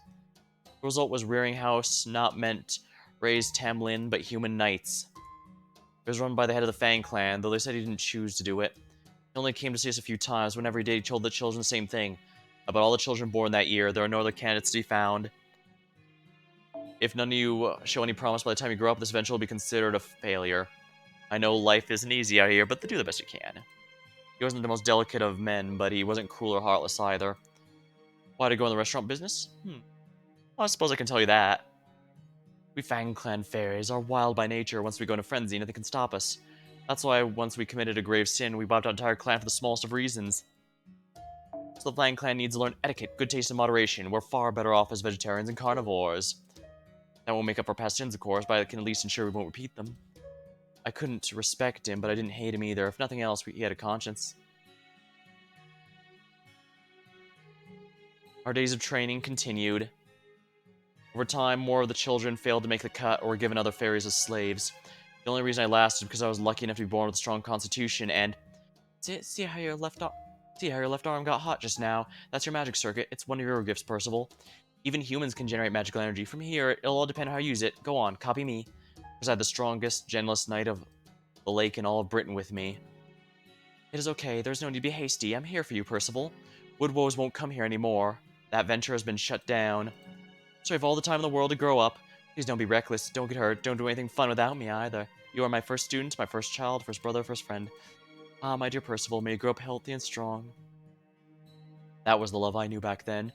The result was rearing house, not meant raised Tamlin, but human knights. It was run by the head of the Fang clan, though they said he didn't choose to do it. He only came to see us a few times, when every day he told the children the same thing. About all the children born that year, there are no other candidates to be found. If none of you show any promise by the time you grow up, this venture will be considered a failure. I know life isn't easy out here, but do the best you can. He wasn't the most delicate of men, but he wasn't cruel or heartless either. Why to go in the restaurant business? Well, I suppose I can tell you that. We Fang Clan fairies are wild by nature. Once we go into frenzy, nothing can stop us. That's why once we committed a grave sin, we wiped out the entire clan for the smallest of reasons. So the Fang Clan needs to learn etiquette, good taste, and moderation. We're far better off as vegetarians and carnivores. That won't make up for past sins, of course, but I can at least ensure we won't repeat them. I couldn't respect him, but I didn't hate him either. If nothing else, he had a conscience. Our days of training continued. Over time, more of the children failed to make the cut or were given other fairies as slaves. The only reason I lasted was because I was lucky enough to be born with a strong constitution, and see how your left arm got hot just now. That's your magic circuit. It's one of your gifts, Percival. Even humans can generate magical energy. From here, it'll all depend on how you use it. Go on, copy me. Because I had the strongest, gentlest knight of the lake in all of Britain with me. It is okay. There's no need to be hasty. I'm here for you, Percival. Woodwoes won't come here anymore. That venture has been shut down. So you have all the time in the world to grow up. Please don't be reckless. Don't get hurt. Don't do anything fun without me either. You are my first student, my first child, first brother, first friend. Ah, my dear Percival, may you grow up healthy and strong. That was the love I knew back then.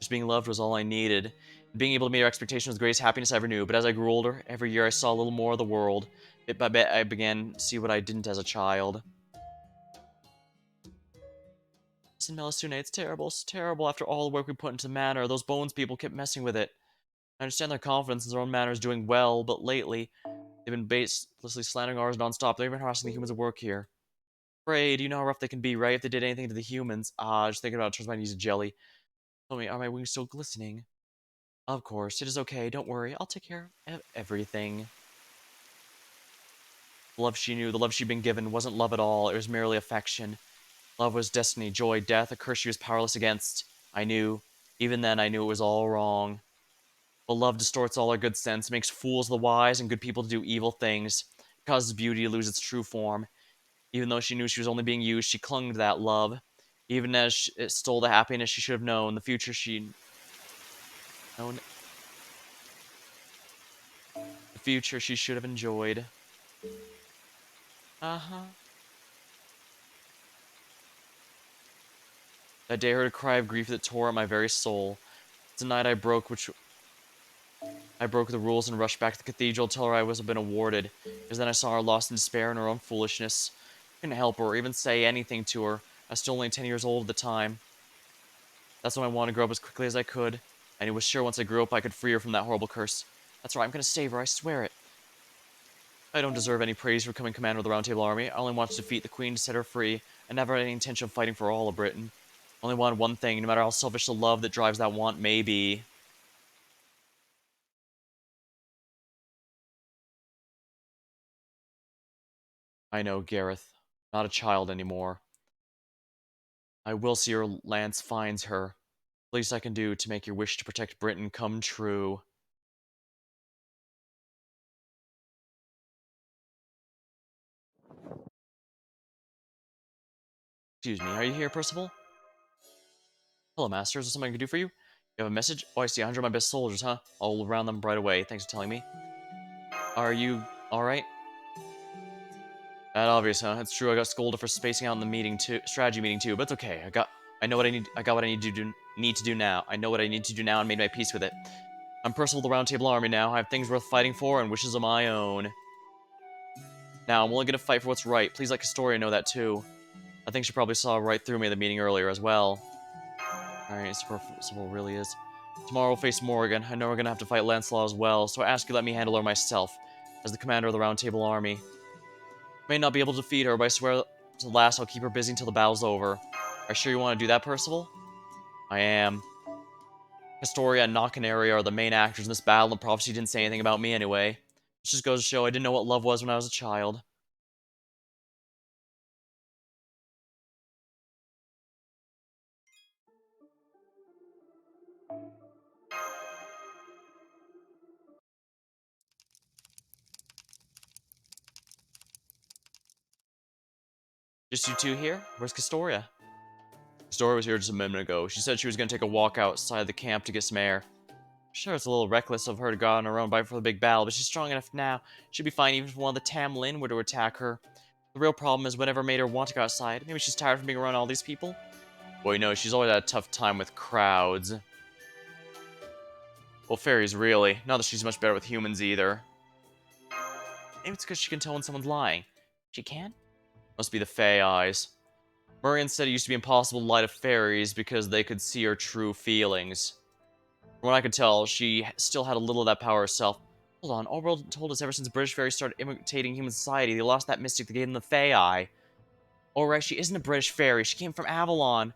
Just being loved was all I needed. Being able to meet our expectations was the greatest happiness I ever knew. But as I grew older, every year I saw a little more of the world. Bit by bit, I began to see what I didn't as a child. Listen, Melisune, it's terrible. It's terrible after all the work we put into the manor. Those bones people kept messing with it. I understand their confidence in their own manor is doing well, but lately, they've been baselessly slandering ours nonstop. They've been harassing the humans at work here. Afraid, you know how rough they can be, right? If they did anything to the humans. Ah, just thinking about it turns my knees to jelly. Tell me, are my wings still glistening? Of course, it is okay. Don't worry. I'll take care of everything. The love she knew, the love she'd been given, wasn't love at all. It was merely affection. Love was destiny, joy, death, a curse she was powerless against. I knew. Even then, I knew it was all wrong. But love distorts all our good sense, makes fools of the wise and good people to do evil things. It causes beauty to lose its true form. Even though she knew she was only being used, she clung to that love. Even as it stole the happiness she should have known, the future she known, the future she should have enjoyed. Uh-huh. That day I heard a cry of grief that tore at my very soul. It's the night I broke the rules and rushed back to the cathedral to tell her I was been awarded. Because then I saw her lost in despair in her own foolishness. I couldn't help her or even say anything to her. I was still only 10 years old at the time. That's when I wanted to grow up as quickly as I could. And I was sure once I grew up I could free her from that horrible curse. That's right, I'm gonna save her, I swear it. I don't deserve any praise for becoming commander of the Round Table Army. I only want to defeat the Queen to set her free. I never had any intention of fighting for all of Britain. I only wanted one thing, no matter how selfish the love that drives that want may be. I know, Gareth. Not a child anymore. I will see her Lance finds her. The least I can do to make your wish to protect Britain come true. Excuse me, are you here, Percival? Hello, Master. Is there something I can do for you? You have a message? Oh, I see. 100 of my best soldiers, huh? I'll round them right away. Thanks for telling me. Are you alright? That obvious, huh? It's true, I got scolded for spacing out in the meeting too, strategy meeting too, but it's okay. I know what I got what I need to do now. I know what I need to do now and made my peace with it. I'm Percival the Round Table Army now. I have things worth fighting for and wishes of my own. Now, I'm only gonna fight for what's right. Please let Castoria know that too. I think she probably saw right through me at the meeting earlier as well. Alright, so Percival really is. Tomorrow we'll face Morrigan. I know we're gonna have to fight Lancelot as well, so I ask you let me handle her myself, as the commander of the Round Table Army. May not be able to defeat her, but I swear to the last I'll keep her busy until the battle's over. Are you sure you want to do that, Percival? I am. Castoria and Knockanaria are the main actors in this battle, and Prophecy didn't say anything about me anyway. It just goes to show I didn't know what love was when I was a child. Just you two here? Where's Castoria? Castoria was here just a minute ago. She said she was going to take a walk outside the camp to get some air. Sure, it's a little reckless of her to go out on her own right before the big battle, but she's strong enough now. She'd be fine even if one of the Tamlin were to attack her. The real problem is whatever made her want to go outside. Maybe she's tired from being around all these people? Boy, no, she's always had a tough time with crowds. Well, fairies, really. Not that she's much better with humans, either. Maybe it's because she can tell when someone's lying. She can? Must be the Fae eyes. Murian said it used to be impossible to lie to fairies because they could see her true feelings. From what I could tell, she still had a little of that power herself. Hold on, Allworld told us ever since British fairies started imitating human society, they lost that mystic that gave them the Fae eye. Alright, she isn't a British fairy, she came from Avalon.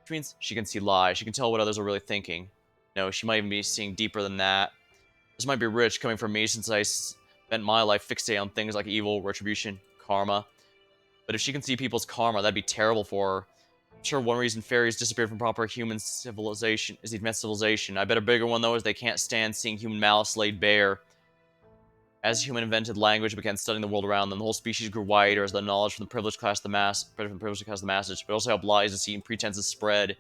Which means she can see lies, she can tell what others are really thinking. No, she might even be seeing deeper than that. This might be rich coming from me since I spent my life fixated on things like evil, retribution, karma. But if she can see people's karma, that'd be terrible for her. I'm sure one reason fairies disappeared from proper human civilization is the advanced civilization. I bet a bigger one, though, is they can't stand seeing human malice laid bare. As human invented language and began studying the world around them, the whole species grew wider as the knowledge from the privileged class to the masses, but also helped lies, deceit, and pretenses spread.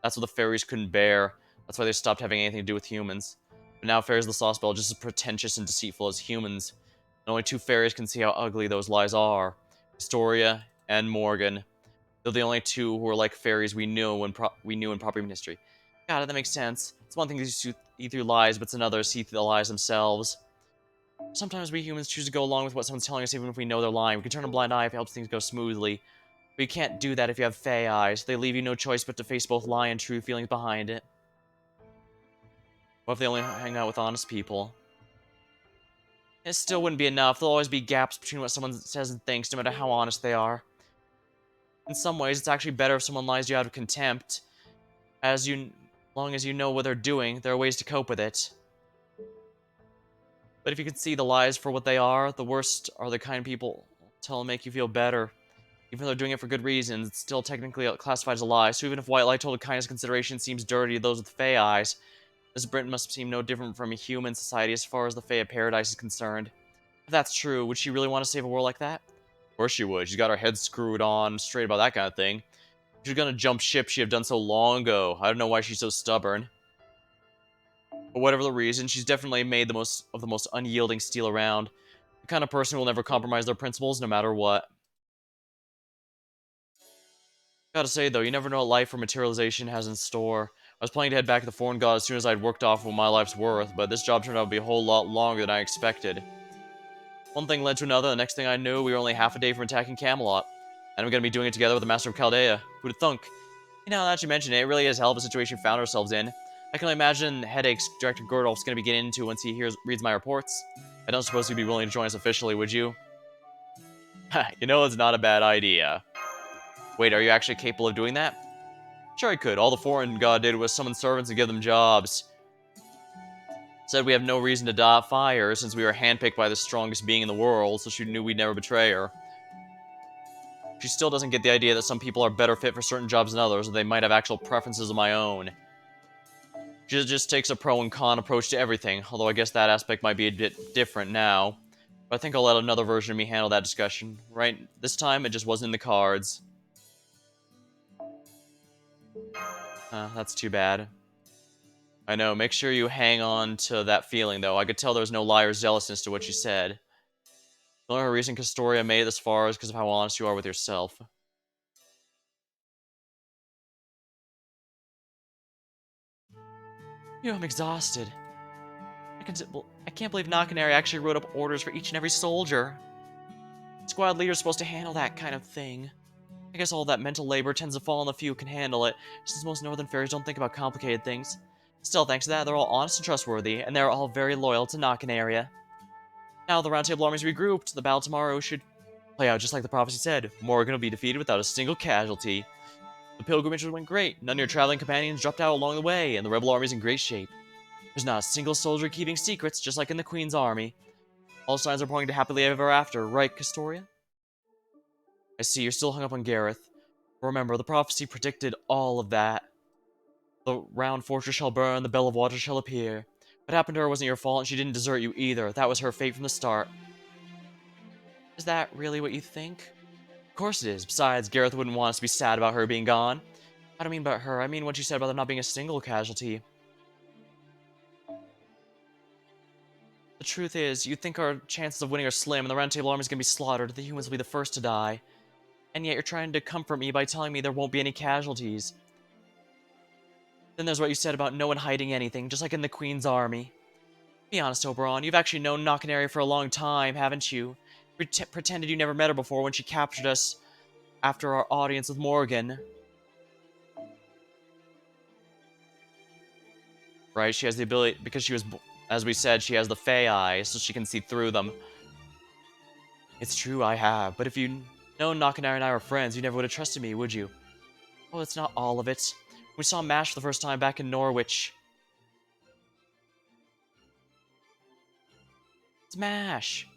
That's what the fairies couldn't bear. That's why they stopped having anything to do with humans. But now fairies of the Lostbelt are just as pretentious and deceitful as humans. And only two fairies can see how ugly those lies are. Historia and Morgan. They're the only two who are like fairies we knew in proper human history. Got it, that makes sense. It's one thing to see through lies, but it's another to see through the lies themselves. Sometimes we humans choose to go along with what someone's telling us even if we know they're lying. We can turn a blind eye if it helps things go smoothly. But you can't do that if you have Fae eyes. They leave you no choice but to face both lie and true feelings behind it. What if they only hang out with honest people? It still wouldn't be enough. There'll always be gaps between what someone says and thinks, no matter how honest they are. In some ways, it's actually better if someone lies to you out of contempt. As long as you know what they're doing, there are ways to cope with it. But if you can see the lies for what they are, the worst are the kind people tell and make you feel better. Even though they're doing it for good reasons, it's still technically classified as a lie. So even if white lie told with kindness consideration seems dirty to those with Fae eyes, this Britain must seem no different from a human society as far as the Fae of Paradise is concerned. If that's true, would she really want to save a world like that? Of course she would. She's got her head screwed on straight about that kind of thing. If she's gonna jump ship, she'd have done so long ago. I don't know why she's so stubborn. For whatever the reason, she's definitely made the most unyielding steel around. The kind of person who will never compromise their principles no matter what. Gotta say though, you never know what life or materialization has in store. I was planning to head back to the Foreign God as soon as I'd worked off what my life's worth, but this job turned out to be a whole lot longer than I expected. One thing led to another, the next thing I knew, we were only half a day from attacking Camelot. And I'm gonna be doing it together with the Master of Chaldea. Who'd have thunk? You know, now that you mention it, it really is a hell of a situation we found ourselves in. I can only imagine headaches Director Gurdolf's gonna be getting into once he reads my reports. I don't suppose you'd be willing to join us officially, would you? You know, it's not a bad idea. Wait, are you actually capable of doing that? Sure I could. All the Foreign God did was summon servants and give them jobs. Said we have no reason to dot fire since we were handpicked by the strongest being in the world, so she knew we'd never betray her. She still doesn't get the idea that some people are better fit for certain jobs than others, or they might have actual preferences of my own. She just takes a pro and con approach to everything, although I guess that aspect might be a bit different now. But I think I'll let another version of me handle that discussion. Right, this time it just wasn't in the cards. That's too bad. I know, make sure you hang on to that feeling, though. I could tell there was no lie or zealousness to what you said. The only reason Castoria made it this far is because of how honest you are with yourself. You know, I'm exhausted. I can't believe Nakanari actually wrote up orders for each and every soldier. Squad leader's supposed to handle that kind of thing. I guess all that mental labor tends to fall on the few who can handle it, since most Northern fairies don't think about complicated things. Still, thanks to that, they're all honest and trustworthy, and they're all very loyal to Nakanari. Now the Round Table armies regrouped. The battle tomorrow should play out just like the prophecy said. Morgan will be defeated without a single casualty. The pilgrimage went great. None of your traveling companions dropped out along the way, and the rebel army's in great shape. There's not a single soldier keeping secrets, just like in the Queen's army. All signs are pointing to happily ever after, right, Castoria? I see you're still hung up on Gareth. Remember, the prophecy predicted all of that. The round fortress shall burn, the bell of water shall appear. What happened to her wasn't your fault, and she didn't desert you either. That was her fate from the start. Is that really what you think? Of course it is. Besides, Gareth wouldn't want us to be sad about her being gone. I don't mean about her, I mean what you said about there not being a single casualty. The truth is, you think our chances of winning are slim, and the Round Table army is going to be slaughtered. The humans will be the first to die. And yet you're trying to comfort me by telling me there won't be any casualties. Then there's what you said about no one hiding anything, just like in the Queen's army. Be honest, Oberon, you've actually known Nakanari for a long time, haven't you? Pretended you never met her before when she captured us after our audience with Morgan. Right, she has the ability, because she was, as we said, she has the Fey eyes, so she can see through them. It's true, I have, but if you'd known Nakanari and I were friends, you never would have trusted me, would you? Oh, it's not all of it. We saw MASH for the first time back in Norwich. It's MASH.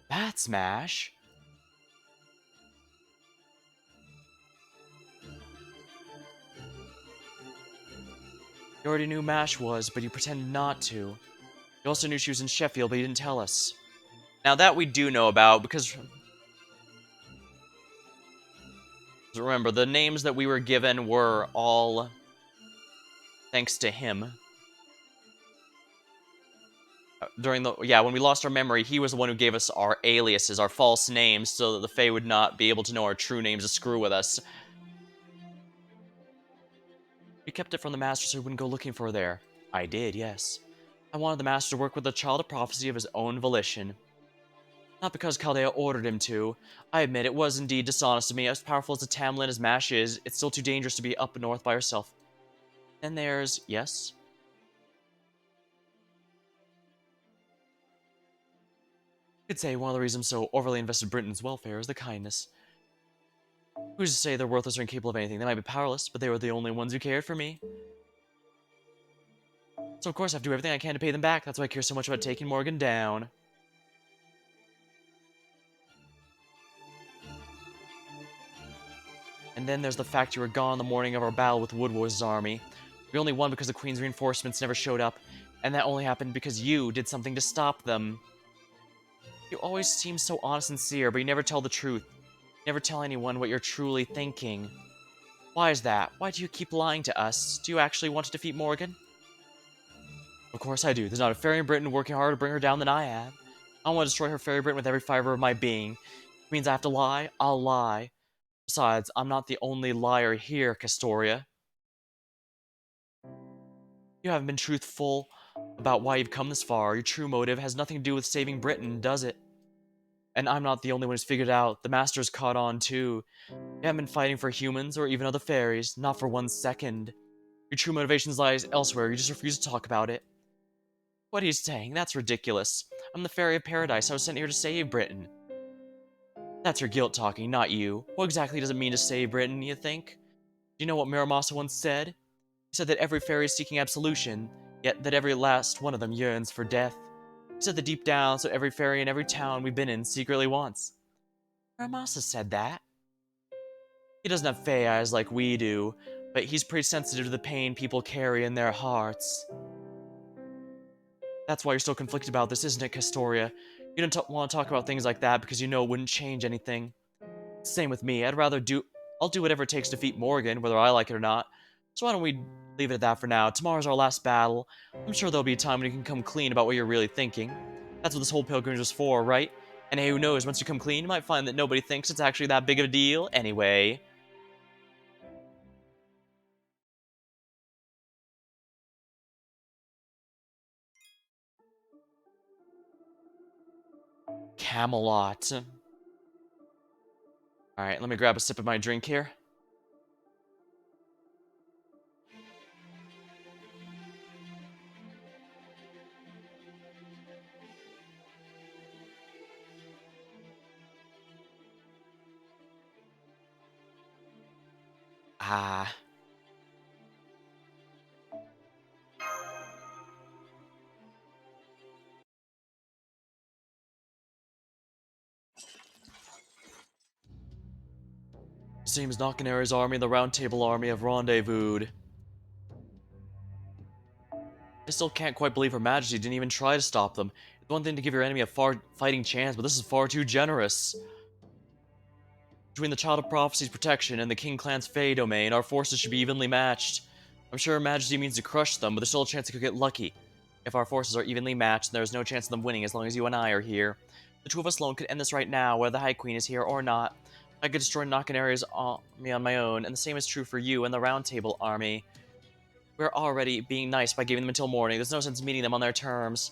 That's MASH. You already knew MASH was, but you pretended not to. You also knew she was in Sheffield, but you didn't tell us. Now that we do know about, because remember, the names that we were given were all thanks to him. When we lost our memory, he was the one who gave us our aliases, our false names, so that the Fae would not be able to know our true names to screw with us. You kept it from the Master so he wouldn't go looking for her there. I did, yes. I wanted the Master to work with the Child of Prophecy of his own volition. Not because Chaldea ordered him to. I admit it was indeed dishonest of me. As powerful as the Tamlin as Mash is, it's still too dangerous to be up north by herself. And there's... yes? You could say one of the reasons I'm so overly invested in Britain's welfare is the kindness. Who's to say they're worthless or incapable of anything? They might be powerless, but they were the only ones who cared for me. So of course I have to do everything I can to pay them back. That's why I care so much about taking Morgan down. And then there's the fact you were gone the morning of our battle with Woodwar's army. We only won because the Queen's reinforcements never showed up, and that only happened because you did something to stop them. You always seem so honest and sincere, but you never tell the truth. You never tell anyone what you're truly thinking. Why is that? Why do you keep lying to us? Do you actually want to defeat Morgan? Of course I do. There's not a fairy in Britain working harder to bring her down than I have. I want to destroy her fairy Britain with every fiber of my being. If it means I have to lie, I'll lie. Besides, I'm not the only liar here, Castoria. You haven't been truthful about why you've come this far. Your true motive has nothing to do with saving Britain, does it? And I'm not the only one who's figured it out. The Master's caught on too. You haven't been fighting for humans or even other fairies, not for 1 second. Your true motivations lies elsewhere, you just refuse to talk about it. What he's saying, that's ridiculous. I'm the Fairy of Paradise, I was sent here to save Britain. That's your guilt talking, not you. What exactly does it mean to save Britain, you think? Do you know what Miramasa once said? He said that every fairy is seeking absolution, yet that every last one of them yearns for death. He said that deep down, so every fairy in every town we've been in secretly wants. Miramasa said that. He doesn't have fey eyes like we do, but he's pretty sensitive to the pain people carry in their hearts. That's why you're so conflicted about this, isn't it, Castoria? You don't want to talk about things like that because you know it wouldn't change anything. Same with me. I'll do whatever it takes to defeat Morgan, whether I like it or not. So why don't we leave it at that for now? Tomorrow's our last battle. I'm sure there'll be a time when you can come clean about what you're really thinking. That's what this whole pilgrimage was for, right? And hey, who knows, once you come clean, you might find that nobody thinks it's actually that big of a deal anyway. Camelot. Alright, let me grab a sip of my drink here. Ah. It seems Nakanari's army and the Round Table army have rendezvoused. I still can't quite believe Her Majesty didn't even try to stop them. It's one thing to give your enemy a fighting chance, but this is far too generous. Between the Child of Prophecy's protection and the King Clan's Fey domain, our forces should be evenly matched. I'm sure Her Majesty means to crush them, but there's still a chance he could get lucky. If our forces are evenly matched, then there's no chance of them winning as long as you and I are here. The two of us alone could end this right now, whether the High Queen is here or not. I could destroy Nakanare's army on my own, and the same is true for you and the Round Table army. We're already being nice by giving them until morning. There's no sense meeting them on their terms.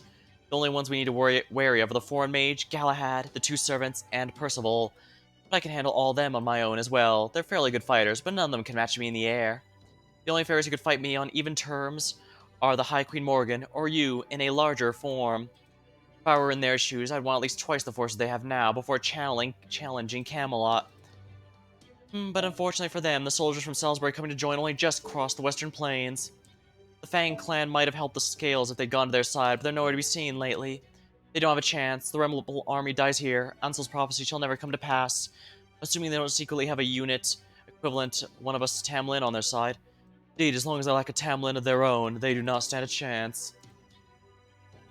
The only ones we need to worry wary of are the foreign mage, Galahad, the two servants, and Percival. But I can handle all them on my own as well. They're fairly good fighters, but none of them can match me in the air. The only fairies who could fight me on even terms are the High Queen Morgan, or you, in a larger form. If I were in their shoes, I'd want at least twice the forces they have now before challenging Camelot. But unfortunately for them, the soldiers from Salisbury coming to join only just crossed the western plains. The Fang clan might have helped the Scales if they'd gone to their side, but they're nowhere to be seen lately. They don't have a chance. The Rebel army dies here. Ansel's prophecy shall never come to pass. Assuming they don't secretly have a unit equivalent one of us Tamlin on their side. Indeed, as long as they lack a Tamlin of their own, they do not stand a chance.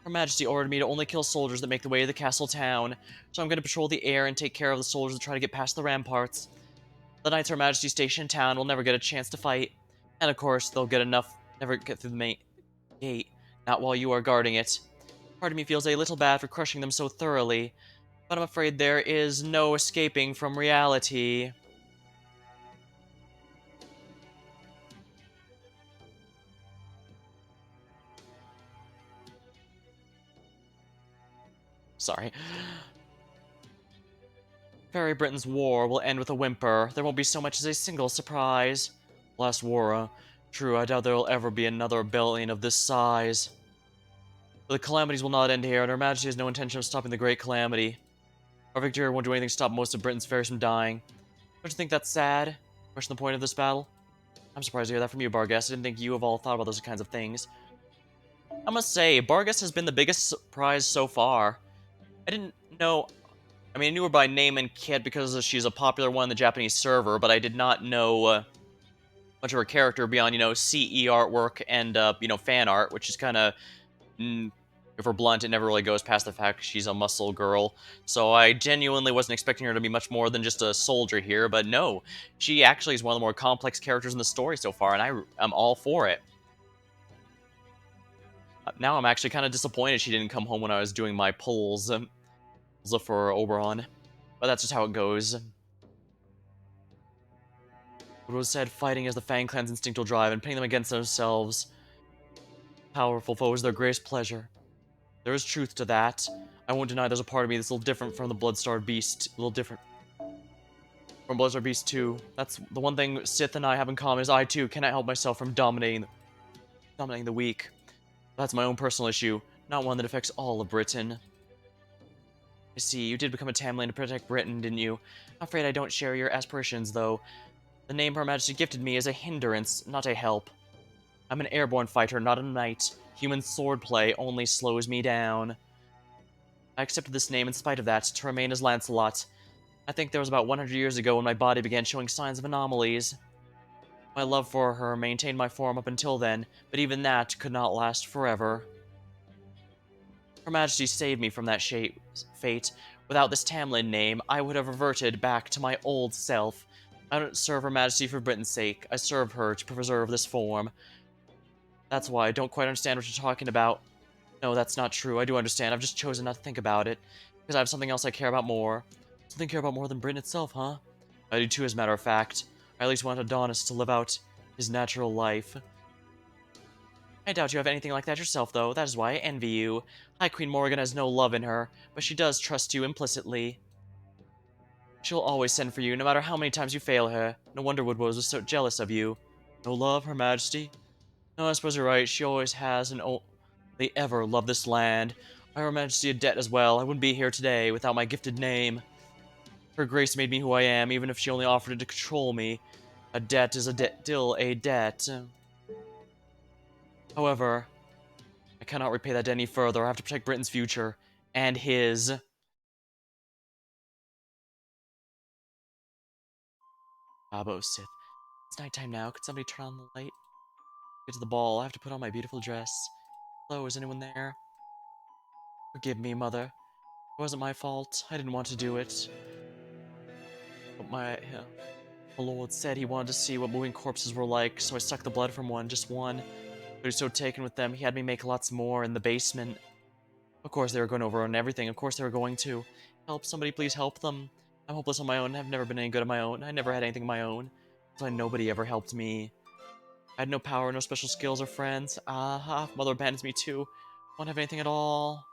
Her Majesty ordered me to only kill soldiers that make the way to the castle town, so I'm going to patrol the air and take care of the soldiers that try to get past the ramparts. The knights Her Majesty's stationed in town will never get a chance to fight, and of course, they'll never get through the main gate, not while you are guarding it. Part of me feels a little bad for crushing them so thoroughly, but I'm afraid there is no escaping from reality. Sorry. Fairy Britain's war will end with a whimper. There won't be so much as a single surprise. Last war, true, I doubt there will ever be another rebellion of this size. But the calamities will not end here, and Her Majesty has no intention of stopping the Great Calamity. Our victory won't do anything to stop most of Britain's fairies from dying. Don't you think that's sad? Question the point of this battle? I'm surprised to hear that from you, Barghest. I didn't think you have all thought about those kinds of things. I must say, Barghest has been the biggest surprise so far. I didn't know... I mean, I knew her by name and kit because she's a popular one in the Japanese server, but I did not know much of her character beyond, CE artwork and, fan art, which is kind of... if we're blunt, it never really goes past the fact she's a muscle girl. So I genuinely wasn't expecting her to be much more than just a soldier here, but no. She actually is one of the more complex characters in the story so far, and I'm all for it. Now I'm actually kind of disappointed she didn't come home when I was doing my pulls for Oberon. But that's just how it goes. It was said fighting as the Fang clan's instinctual drive and pitting them against themselves. Powerful foes their greatest pleasure. There is truth to that. I won't deny there's a part of me that's a little different from the Bloodstarved Beast. A little different from Bloodstarved Beast 2. That's the one thing Sith and I have in common is I too cannot help myself from dominating the weak. That's my own personal issue, not one that affects all of Britain. I see, you did become a Tamlin to protect Britain, didn't you? I'm afraid I don't share your aspirations, though. The name Her Majesty gifted me is a hindrance, not a help. I'm an airborne fighter, not a knight. Human swordplay only slows me down. I accepted this name in spite of that, to remain as Lancelot. I think there was about 100 years ago when my body began showing signs of anomalies. My love for her maintained my form up until then, but even that could not last forever. Her Majesty saved me from that fate. Without this Tamlin name, I would have reverted back to my old self. I don't serve Her Majesty for Britain's sake. I serve her to preserve this form. That's why I don't quite understand what you're talking about. No, that's not true. I do understand. I've just chosen not to think about it. Because I have something else I care about more. Something I care about more than Britain itself, huh? I do too, as a matter of fact. I at least want Adonis to live out his natural life. I doubt you have anything like that yourself, though. That is why I envy you. High Queen Morgan has no love in her, but she does trust you implicitly. She'll always send for you, no matter how many times you fail her. No wonder Woodrose was so jealous of you. No love, Her Majesty? No, I suppose you're right. She always has and only ever loved this land. I owe Her Majesty a debt as well. I wouldn't be here today without my gifted name. Her grace made me who I am, even if she only offered to control me. A debt is still a debt. However, I cannot repay that debt any further. I have to protect Britain's future. And his. Abo Sith. It's nighttime now. Could somebody turn on the light? Get to the ball. I have to put on my beautiful dress. Hello, is anyone there? Forgive me, Mother. It wasn't my fault. I didn't want to do it. But my lord said he wanted to see what moving corpses were like, so I sucked the blood from one, just one. But he was so taken with them, he had me make lots more in the basement. Of course they were going over on everything. Of course they were going to. Help, somebody please help them. I'm hopeless on my own. I've never been any good on my own. I never had anything of my own. That's why nobody ever helped me. I had no power, no special skills or friends. Ah, mother abandons me too. Won't have anything at all.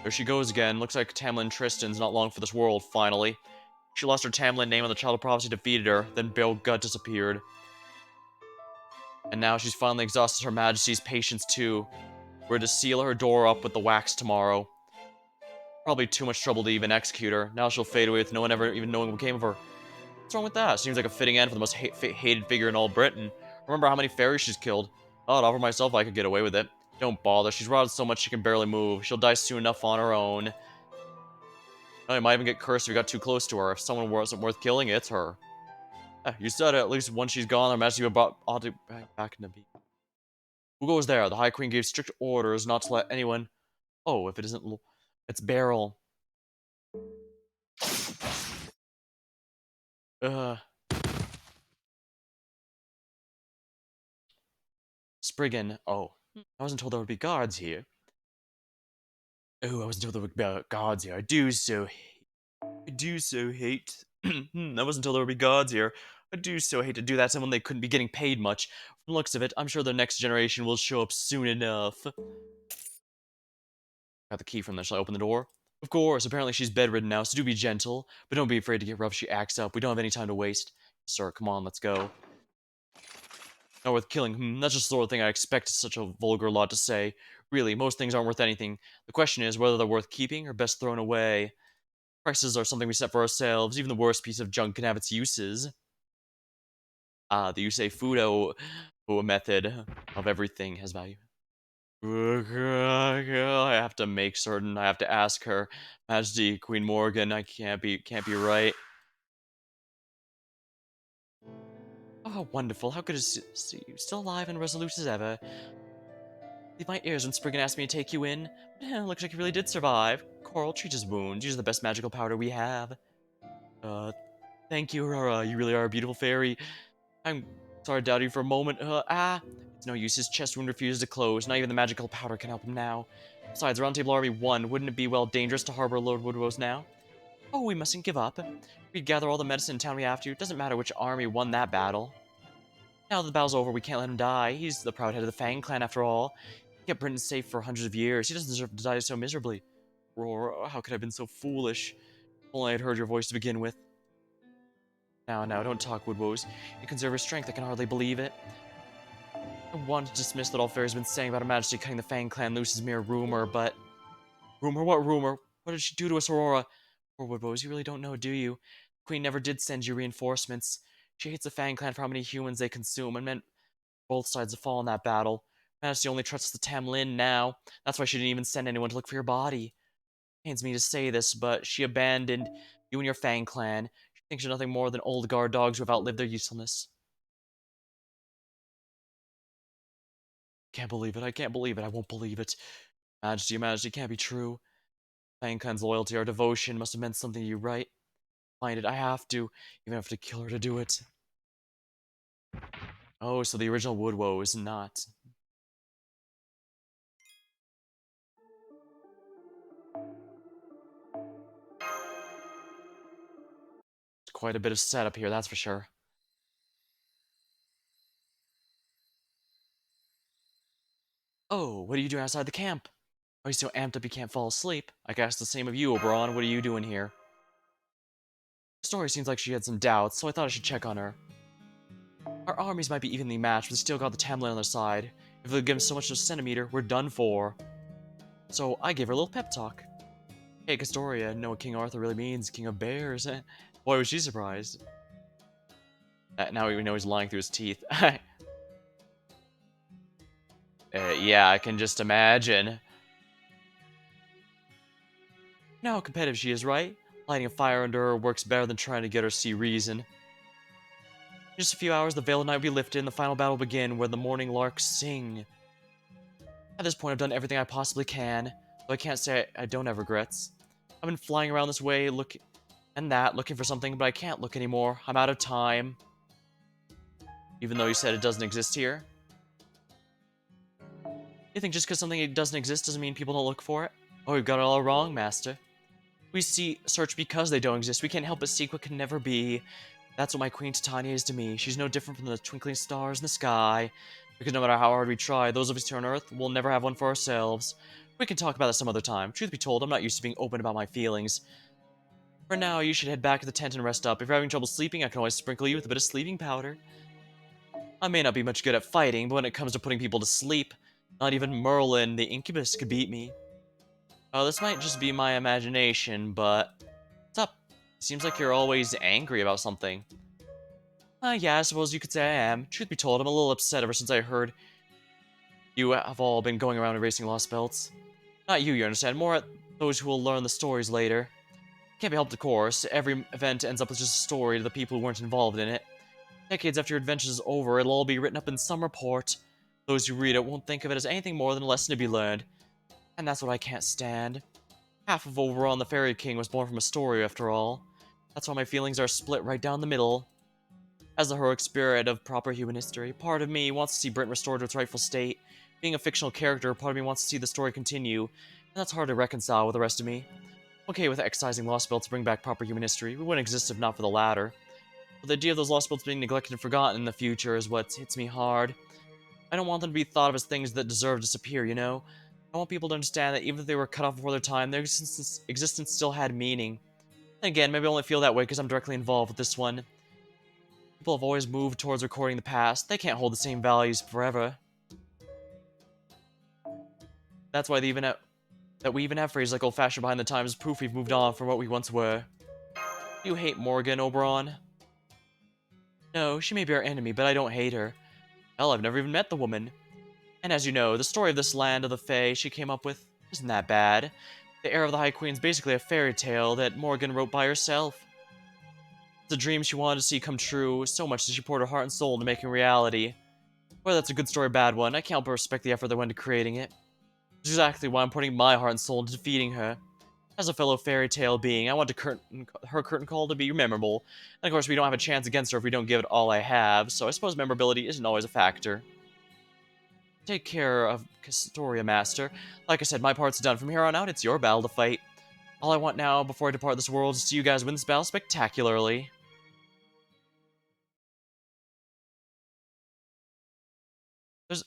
There she goes again. Looks like Tamlin Tristan's not long for this world, finally. She lost her Tamlin name when the Child of Prophecy defeated her, then Bale Gut disappeared. And now she's finally exhausted Her Majesty's patience too. We're to seal her door up with the wax tomorrow. Probably too much trouble to even execute her. Now she'll fade away with no one ever even knowing what became of her. What's wrong with that? Seems like a fitting end for the most hated figure in all Britain. Remember how many fairies she's killed. I'd offer myself I could get away with it. Don't bother, she's rotted so much she can barely move. She'll die soon enough on her own. Oh, you might even get cursed if you got too close to her. If someone wasn't worth killing, it's her. You said it, at least once she's gone, Her Majesty will brought back into being. Who goes there? The High Queen gave strict orders not to let anyone... Oh, if it isn't... It's Beryl. Ugh. Spriggan. Oh. I wasn't told there would be guards here. Oh, I wasn't told there would be guards here. I do so hate... I wasn't told there would be guards here. I do so hate to do that to someone they couldn't be getting paid much. From the looks of it, I'm sure the next generation will show up soon enough. Got the key from there. Shall I open the door? Of course. Apparently she's bedridden now, so do be gentle. But don't be afraid to get rough if she acts up. We don't have any time to waste. Sir, come on, let's go. Not worth killing. That's just the sort of thing I expect such a vulgar lot to say. Really, most things aren't worth anything. The question is whether they're worth keeping or best thrown away. Prices are something we set for ourselves. Even the worst piece of junk can have its uses. The Yusei Fudo method of everything has value. I have to make certain. I have to ask her, Majesty, Queen Morgan. I can't be right. Oh, wonderful! How good to see you, still alive and resolute as ever. Leave my ears when Spriggan asked me to take you in. Looks like you really did survive. Coral, treat his wounds. Use the best magical powder we have. Thank you, Aurora. You really are a beautiful fairy. I'm sorry to doubt you for a moment. It's no use. His chest wound refuses to close. Not even the magical powder can help him now. Besides, Roundtable Army won. Wouldn't it be, well, dangerous to harbor Lord Woodrose now? Oh, we mustn't give up. We'd gather all the medicine in town we have to. Doesn't matter which army won that battle. Now that the battle's over, we can't let him die. He's the proud head of the Fang clan, after all. He kept Britain safe for hundreds of years. He doesn't deserve to die so miserably. Aurora, how could I have been so foolish? If only I had heard your voice to begin with. Now, don't talk, Woodrose. You conserve your strength. I can hardly believe it. I want to dismiss that all fairies have been saying about Her Majesty cutting the Fang clan loose is mere rumor, but... Rumor? What rumor? What did she do to us, Aurora? Poor Woodrose, you really don't know, do you? The Queen never did send you reinforcements. She hates the Fang clan for how many humans they consume, and meant both sides to fall in that battle. Her Majesty only trusts the Tamlin now. That's why she didn't even send anyone to look for your body. Pains me to say this, but she abandoned you and your Fang clan. She thinks you're nothing more than old guard dogs who have outlived their usefulness. Can't believe it. I can't believe it. I won't believe it. Majesty, Your Majesty, can't be true. Fang clan's loyalty, our devotion must have meant something to you, right? Find it. I have to. Even have to kill her to do it. Oh, so the original Woodwoe is not. Quite a bit of setup here, that's for sure. Oh, what are you doing outside the camp? Are you so amped up you can't fall asleep? I guess the same of you, Oberon. What are you doing here? The story seems like she had some doubts, so I thought I should check on her. Our armies might be evenly matched, but they still got the Tamlin on their side. If they'll give us so much as a centimeter, we're done for. So I gave her a little pep talk. Hey, Castoria, know what King Arthur really means, King of Bears. Boy, was she surprised. Now we know he's lying through his teeth. Yeah, I can just imagine. You know how competitive she is, right? Lighting a fire under her works better than trying to get her to see reason. In just a few hours, the veil of night will be lifted and the final battle will begin, where the morning larks sing. At this point, I've done everything I possibly can, though I can't say I don't have regrets. I've been flying around this way, looking for something, but I can't look anymore. I'm out of time. Even though you said it doesn't exist here. You think just because something doesn't exist doesn't mean people don't look for it? Oh, you've got it all wrong, Master. We search because they don't exist. We can't help but seek what can never be. That's what my Queen Titania is to me. She's no different from the twinkling stars in the sky. Because no matter how hard we try, those of us here on Earth will never have one for ourselves. We can talk about that some other time. Truth be told, I'm not used to being open about my feelings. For now, you should head back to the tent and rest up. If you're having trouble sleeping, I can always sprinkle you with a bit of sleeping powder. I may not be much good at fighting, but when it comes to putting people to sleep, not even Merlin, the incubus, could beat me. Oh, this might just be my imagination, but... What's up? Seems like you're always angry about something. Yeah, I suppose you could say I am. Truth be told, I'm a little upset ever since I heard you have all been going around erasing lost belts. Not you understand, more at those who will learn the stories later. Can't be helped, of course. Every event ends up with just a story to the people who weren't involved in it. Decades after your adventure is over, it'll all be written up in some report. Those who read it won't think of it as anything more than a lesson to be learned. And that's what I can't stand. Half of Oberon the Fairy King was born from a story, after all. That's why my feelings are split right down the middle. As the heroic spirit of proper human history, part of me wants to see Britain restored to its rightful state. Being a fictional character, part of me wants to see the story continue, and that's hard to reconcile with the rest of me. Okay with excising Lostbelt to bring back proper human history, we wouldn't exist if not for the latter. But the idea of those Lostbelts being neglected and forgotten in the future is what hits me hard. I don't want them to be thought of as things that deserve to disappear, you know? I want people to understand that even if they were cut off before their time, their existence still had meaning. And again, maybe I only feel that way because I'm directly involved with this one. People have always moved towards recording the past. They can't hold the same values forever. That's why we even have phrases like old-fashioned behind the times, proof we've moved on from what we once were. Do you hate Morgan, Oberon? No, she may be our enemy, but I don't hate her. Hell, I've never even met the woman. And as you know, the story of this land of the Fae she came up with isn't that bad. The Heir of the High Queen's basically a fairy tale that Morgan wrote by herself. It's a dream she wanted to see come true, so much that she poured her heart and soul into making reality. Whether that's a good story or a bad one, I can't help but respect the effort that went into creating it. It's exactly why I'm putting my heart and soul into defeating her. As a fellow fairy tale being, I want her curtain call to be memorable. And of course, we don't have a chance against her if we don't give it all I have, so I suppose memorability isn't always a factor. Take care of Castoria, Master. Like I said, my part's done. From here on out, it's your battle to fight. All I want now, before I depart this world, is to see you guys win this battle spectacularly.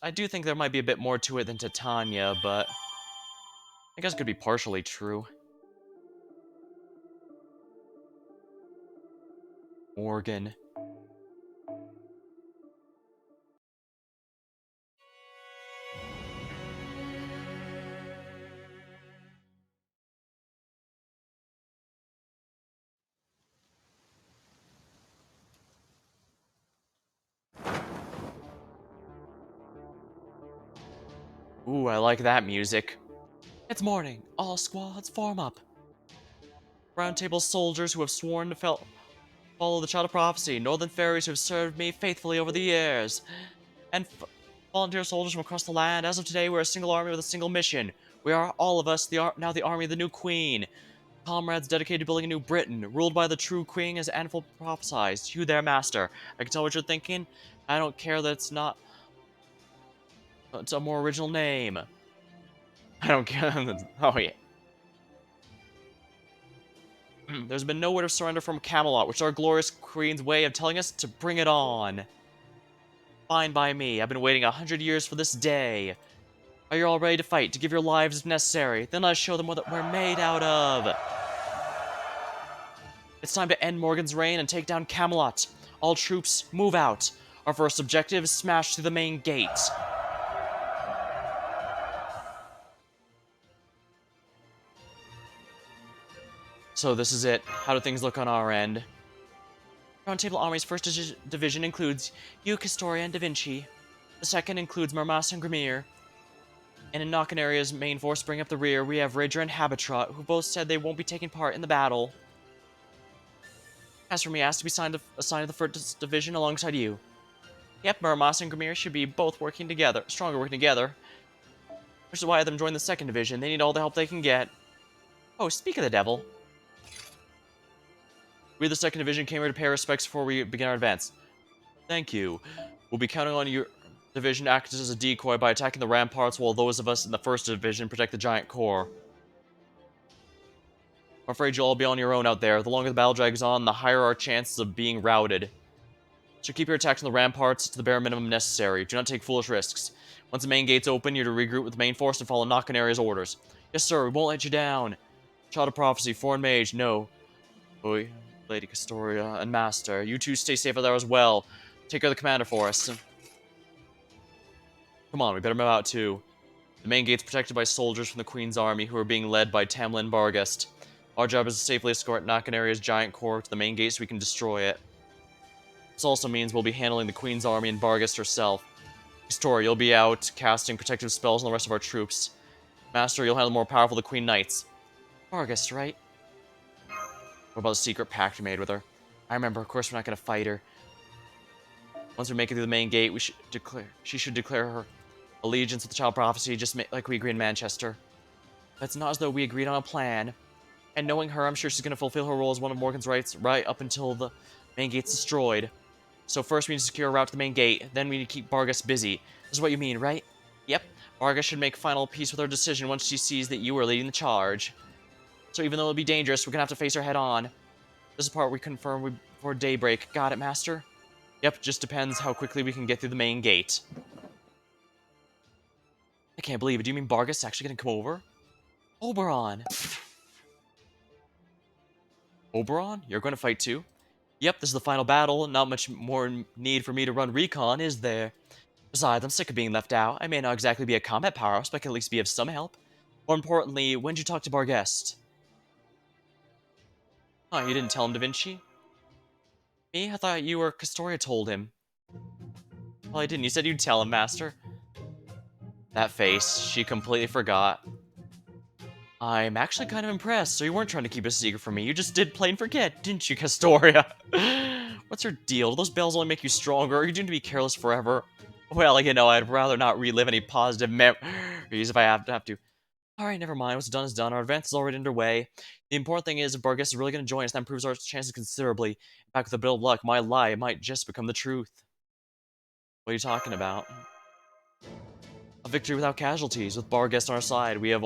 I do think there might be a bit more to it than Titania, but I guess it could be partially true. Morgan. Ooh, I like that music. It's morning. All squads form up. Round Table soldiers who have sworn to follow the Child of Prophecy, Northern fairies who have served me faithfully over the years, and volunteer soldiers from across the land. As of today, we're a single army with a single mission. We are, all of us, now the army of the new queen. Comrades dedicated to building a new Britain, ruled by the true queen as Anvil prophesied. You there, master. I can tell what you're thinking. I don't care that it's not... It's a more original name. I don't care. Oh, yeah. There's been no word of surrender from Camelot, which is our glorious queen's way of telling us to bring it on. Fine by me. I've been waiting 100 years for this day. Are you all ready to fight, to give your lives if necessary? Then let's show them what we're made out of. It's time to end Morgan's reign and take down Camelot. All troops, move out. Our first objective is smash through the main gate. So this is it. How do things look on our end? Round Table Army's first division includes you, Castoria, and Da Vinci. The second includes Marmas and Grimir. And in Nokken Area's main force bring up the rear, we have Rager and Habitrot, who both said they won't be taking part in the battle. As for me, I asked to be assigned to the first division alongside you. Yep, Marmas and Grimir should be both working together, stronger working together. Which is why I had them join the second division. They need all the help they can get. Oh, speak of the devil. We, the second division, came here to pay our respects before we begin our advance. Thank you. We'll be counting on your division to act as a decoy by attacking the ramparts while those of us in the first division protect the giant core. I'm afraid you'll all be on your own out there. The longer the battle drags on, the higher our chances of being routed. So keep your attacks on the ramparts to the bare minimum necessary. Do not take foolish risks. Once the main gates open, you're to regroup with the main force and follow Nakanari's orders. Yes, sir, we won't let you down. Child of Prophecy, Foreign Mage, no. Oi, Lady Castoria, and Master, you two stay safe out there as well. Take care of the commander for us. Come on, we better move out too. The main gate's protected by soldiers from the Queen's army who are being led by Tamlin Barghest. Our job is to safely escort Nakanari's giant core to the main gate so we can destroy it. This also means we'll be handling the Queen's army and Barghest herself. Castoria, you'll be out casting protective spells on the rest of our troops. Master, you'll handle the more powerful the Queen Knights. Barghest, right? What about the secret pact we made with her? I remember, of course we're not going to fight her. Once we make it through the main gate, she should declare her allegiance with the Child Prophecy, just like we agreed in Manchester. But it's not as though we agreed on a plan. And knowing her, I'm sure she's going to fulfill her role as one of Morgan's rights right up until the main gate's destroyed. So first we need to secure a route to the main gate, then we need to keep Barghest busy. This is what you mean, right? Yep. Barghest should make final peace with her decision once she sees that you are leading the charge. So even though it'll be dangerous, we're going to have to face her head on. This is the part we confirm before daybreak. Got it, Master? Yep, just depends how quickly we can get through the main gate. I can't believe it. Do you mean Barghest's actually going to come over? Oberon! Oberon? You're going to fight too? Yep, this is the final battle. Not much more need for me to run recon, is there? Besides, I'm sick of being left out. I may not exactly be a combat powerhouse, but I can at least be of some help. More importantly, when did you talk to Barghest? Oh, you didn't tell him, Da Vinci? Me? I thought you or Castoria told him. Well, I didn't. You said you'd tell him, Master. That face. She completely forgot. I'm actually kind of impressed. So you weren't trying to keep a secret from me. You just did plain forget, didn't you, Castoria? What's your deal? Do those bells only make you stronger? Or are you doomed to be careless forever? Well, you know, I'd rather not relive any positive memories if I have to. Alright, never mind. What's done is done. Our advance is already underway. The important thing is if Barghest is really going to join us, that improves our chances considerably. In fact, with a bit of luck, my lie might just become the truth. What are you talking about? A victory without casualties. With Barghest on our side, we have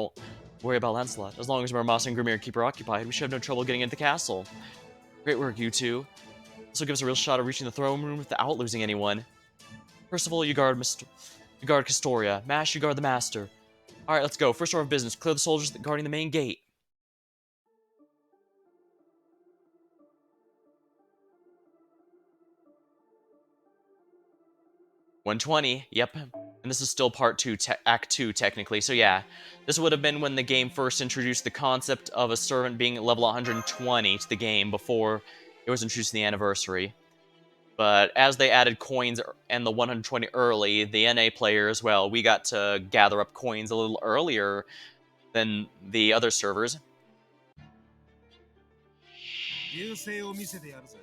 worry about Lancelot. As long as Mermas and Grimir keep her occupied, we should have no trouble getting into the castle. Great work, you two. This will give us a real shot at reaching the throne room without losing anyone. First of all, you guard Castoria. Mash, you guard the Master. Alright, let's go. First order of business. Clear the soldiers guarding the main gate. 120. Yep. And this is still part 2, Act 2, technically. So yeah, this would have been when the game first introduced the concept of a servant being level 120 to the game before it was introduced in the anniversary. But as they added coins and the 120 early, the NA player as well, we got to gather up coins a little earlier than the other servers. 優勢を見せてやるぜ。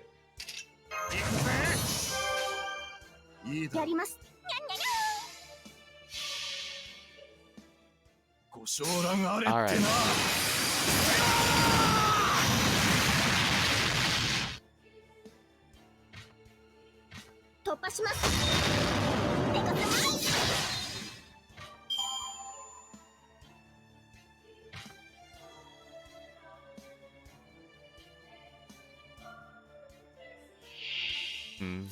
行くぜ。いいだろう。やります。ご承覧あれってな。Alright. Hmm.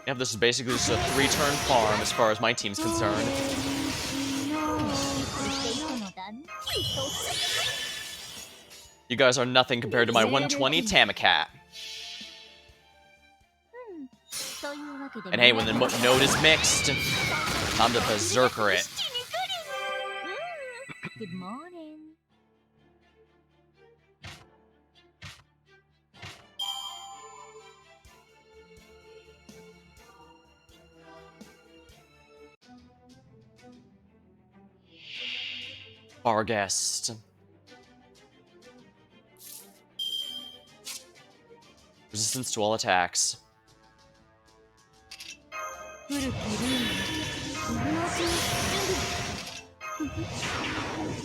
Yep, this is basically just a 3-turn farm as far as my team's concerned. You guys are nothing compared to my 120 Tamacat. And hey, when the node is mixed, time to berserker it. Good morning. Barghest. Resistance to all attacks. 古きルール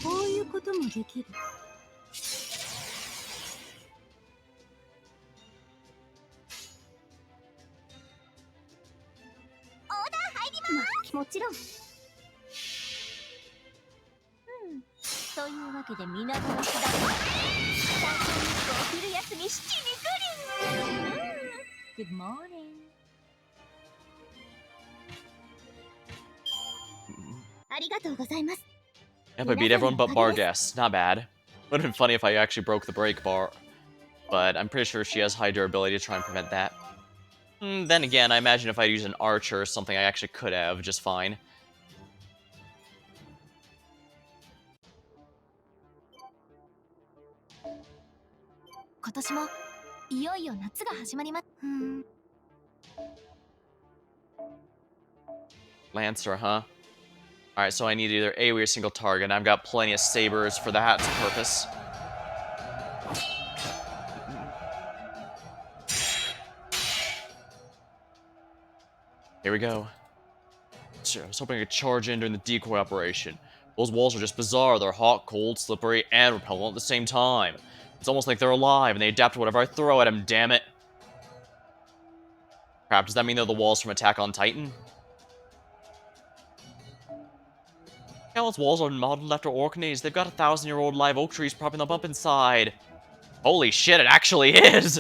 こういうこともできる。もちろん。というわけで港の左最初にお昼休み七にグリン。Good morning。ありがとうございます。 Yep, I beat everyone but bar guests. Not bad. Would have been funny if I actually broke the break bar. But I'm pretty sure she has high durability to try and prevent that. Then again, I imagine if I'd used an archer or something, I actually could have just fine. 今年もいよいよ夏が始まります。Lancer, huh? Alright, so I need either AoE or single target, and I've got plenty of sabers for that purpose. Here we go. I was hoping I could charge in during the decoy operation. Those walls are just bizarre. They're hot, cold, slippery, and repellent at the same time. It's almost like they're alive, and they adapt to whatever I throw at them, damn it. Crap, does that mean they're the walls from Attack on Titan? Yeah, those walls are modeled after Orkneys. They've got 1,000-year-old live oak trees propping them up inside. Holy shit, it actually is!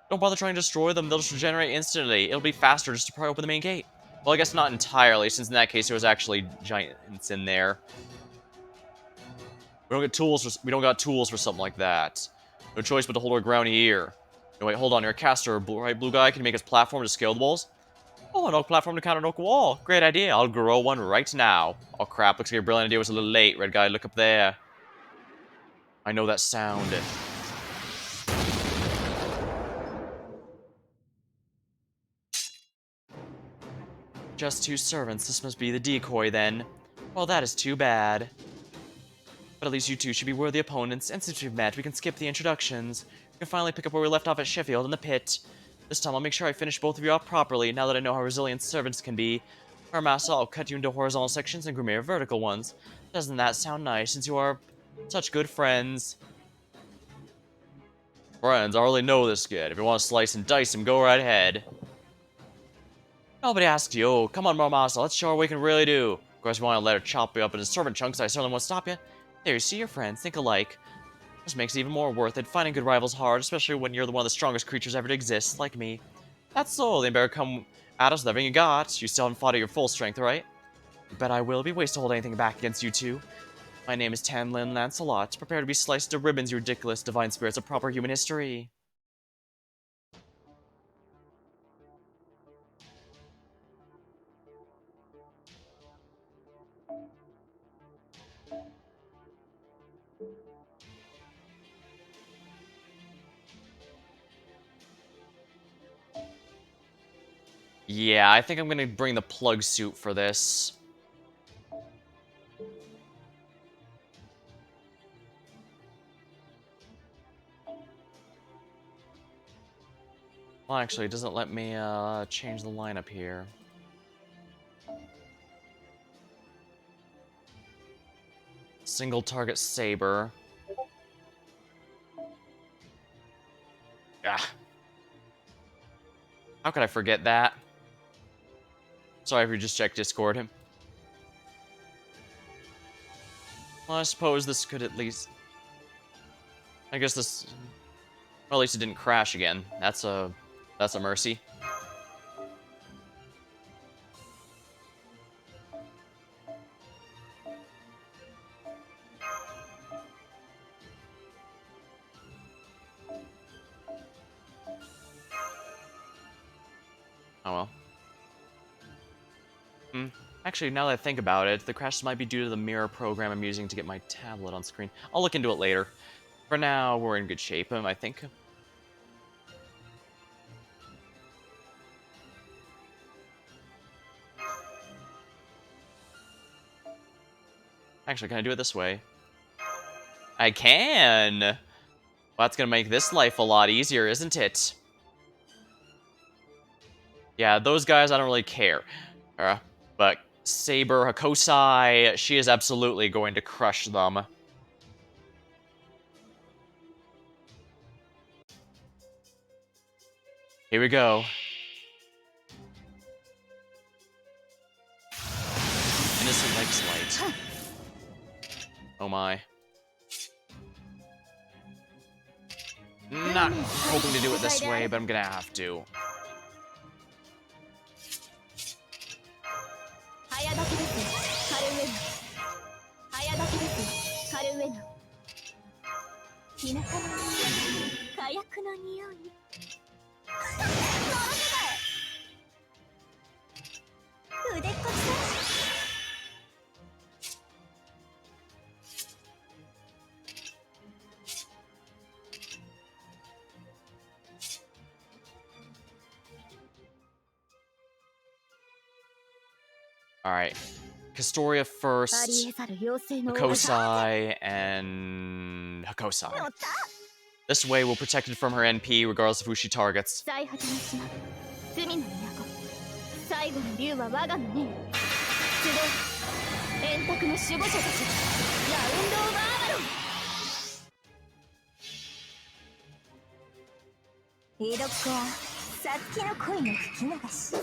Don't bother trying to destroy them, they'll just regenerate instantly. It'll be faster just to pry open the main gate. Well, I guess not entirely, since in that case there was actually giants in there. We don't got tools for something like that. No choice but to hold our ground here. No, wait, hold on, you're a caster, right, blue guy? Can you make us platform to scale the walls? Oh, an oak platform to counter an oak wall. Great idea, I'll grow one right now. Oh crap, looks like your brilliant idea was a little late, red guy, look up there. I know that sound. Just 2 servants, this must be the decoy then. Well, that is too bad. But at least you two should be worthy opponents, and since we've met, we can skip the introductions. We can finally pick up where we left off at Sheffield in the pit. This time I'll make sure I finish both of you off properly, now that I know how resilient servants can be. Armasa, I'll cut you into horizontal sections and Grimere vertical ones. Doesn't that sound nice, since you are such good friends? Friends, I already know this kid. If you want to slice and dice him, go right ahead. Nobody asked you. Oh, come on, Marmasa, let's show her what we can really do. Of course, if you want to let her chop you up into servant chunks, I certainly won't stop you. There, you see your friends, think alike. This makes it even more worth it. Finding good rivals hard, especially when you're one of the strongest creatures ever to exist, like me. That's so, then better come at us with everything you got. You still haven't fought at your full strength, right? Bet I will be waste to hold anything back against you two. My name is Tanlin Lancelot. Prepare to be sliced to ribbons, you ridiculous divine spirits of proper human history. Yeah, I think I'm gonna bring the plug suit for this. Well, actually, it doesn't let me change the lineup here. Single target saber. Ah. How could I forget that? Sorry if you just checked Discord. Well, I suppose this could at least... I guess this... Well, at least it didn't crash again. That's a mercy. Oh well. Actually, now that I think about it, the crashes might be due to the mirror program I'm using to get my tablet on screen. I'll look into it later. For now, we're in good shape, I think. Actually, can I do it this way? I can! Well, that's gonna make this life a lot easier, isn't it? Yeah, those guys, I don't really care. But Saber, Hakosai, she is absolutely going to crush them. Here we go. She likes light. Oh my. Not hoping to do it this way, but I'm gonna have to. 早炊きですカルウェナ早炊きですカルウェナ日向の火薬の匂い腕っこちだ Alright. Castoria first, ありえざる妖精の Hakosai, and Hakosai. This way, we're protected from her NP regardless of who she targets. 最果ての島罪の都最後の竜は我がのね集え円卓の守護者たちラウンド・オブ・アバロン江戸っ子はさつきの恋の吹き流し下って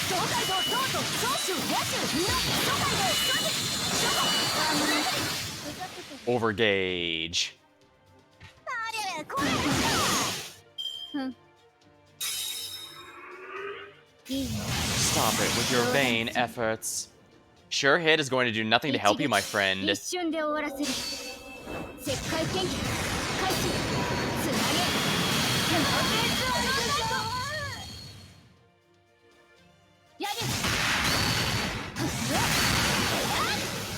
東海道東都長州野州美濃諸海道諸地諸国 Overgage. あれこれいいね Stop it with your vain efforts. Sure hit is going to do nothing to help you, my friend. 一瞬で終わらせる石灰研究開始つなげ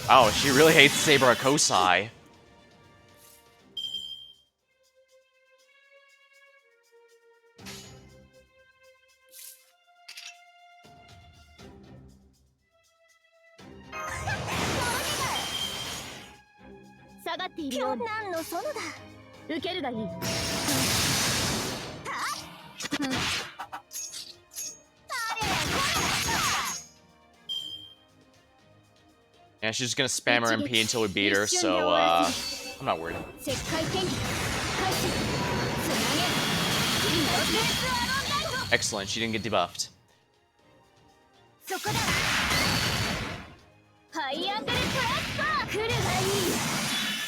Oh, she really hates Saber Hakosai. Yeah, she's just gonna spam her MP until we beat her, so, I'm not worried. Excellent, she didn't get debuffed.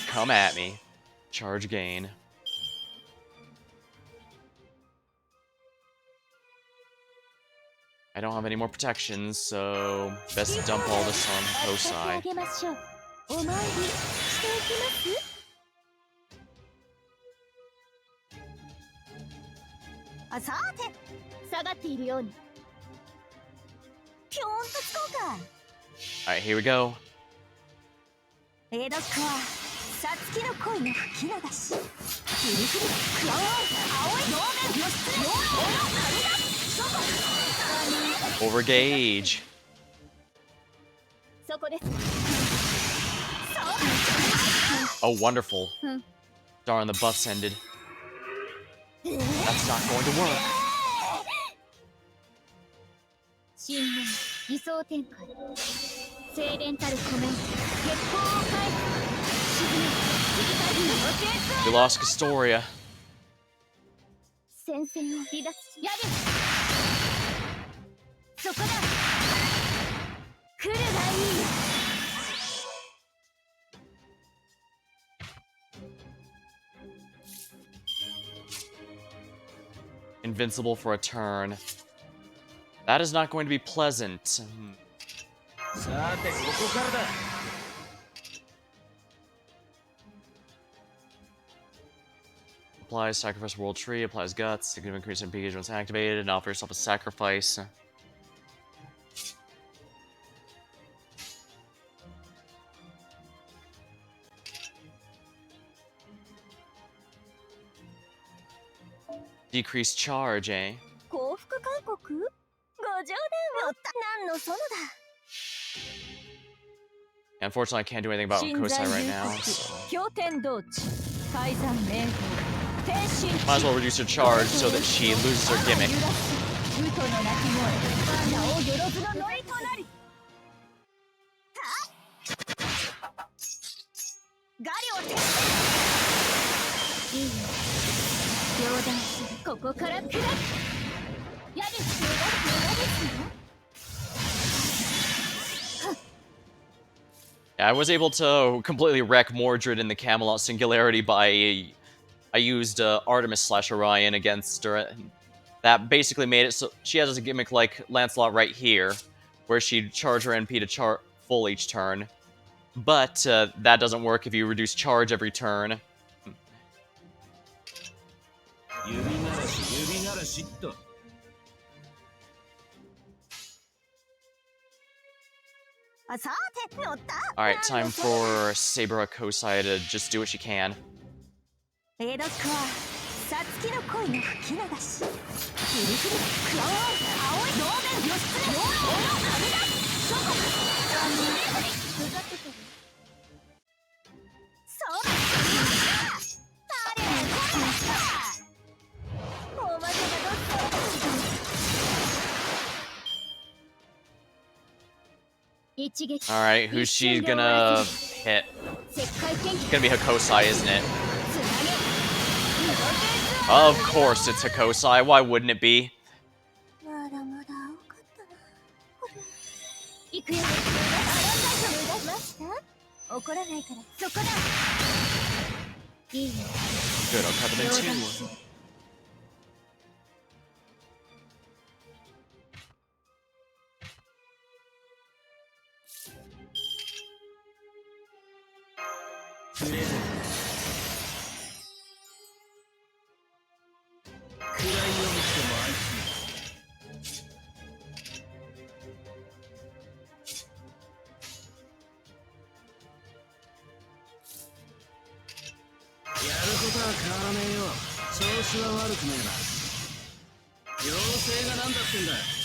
Come at me. Charge gain. I don't have any more protections, so best dump all this on Hosai. お参りしていきます。さて、下がっているように。ぴょんとつこうか。Alright, here we go. 江戸っ子はさつきの恋の吹き流し。フリフリ、クラウン、青い能面、義経、ヨーロ、神だ。そこ。Overgage. そこです。 Oh, wonderful. Darn, the buffs ended. That's not going to work. 新年偽装展開精錬たるコメント月光を返す沈め生きたいの We lost Castoria. 戦線を離脱しやるそこだ来るがいい Invincible for a turn. That is not going to be pleasant. Applies Sacrifice World Tree, applies Guts, significant increase in PH once activated, and offer yourself a sacrifice. Decreased charge, eh? 降伏勧告ご冗談を何の園だ Unfortunately, I can't do anything about Kosai right now, so... 経典道地改ざん名号天心 Might as well reduce her charge so that she loses her gimmick. ウトの鳴き声名をよろずのノリとなりガリを徹いいよ両断するここから下るやる無駄ですよ I was able to completely wreck Mordred in the Camelot Singularity by... I used Artemis / Orion against her. And that basically made it so she has a gimmick like Lancelot right here, where she'd charge her NP to char full each turn. But that doesn't work if you reduce charge every turn. 指ならし指ならしっと Alright, time for Sabra Kosai to just do what she can. エドックはサツキの恋の吹き流しフリフリクローン青い同面義経両方の神だ諸国ふざけてるそうだ誰これおまけがどっち Alright, who's she gonna hit? It's gonna be Hakosai, isn't it? Of course it's Hakosai, why wouldn't it be? まだまだ青かったな行くよました怒らないからそこだいいよ Good, I'll cut them in two.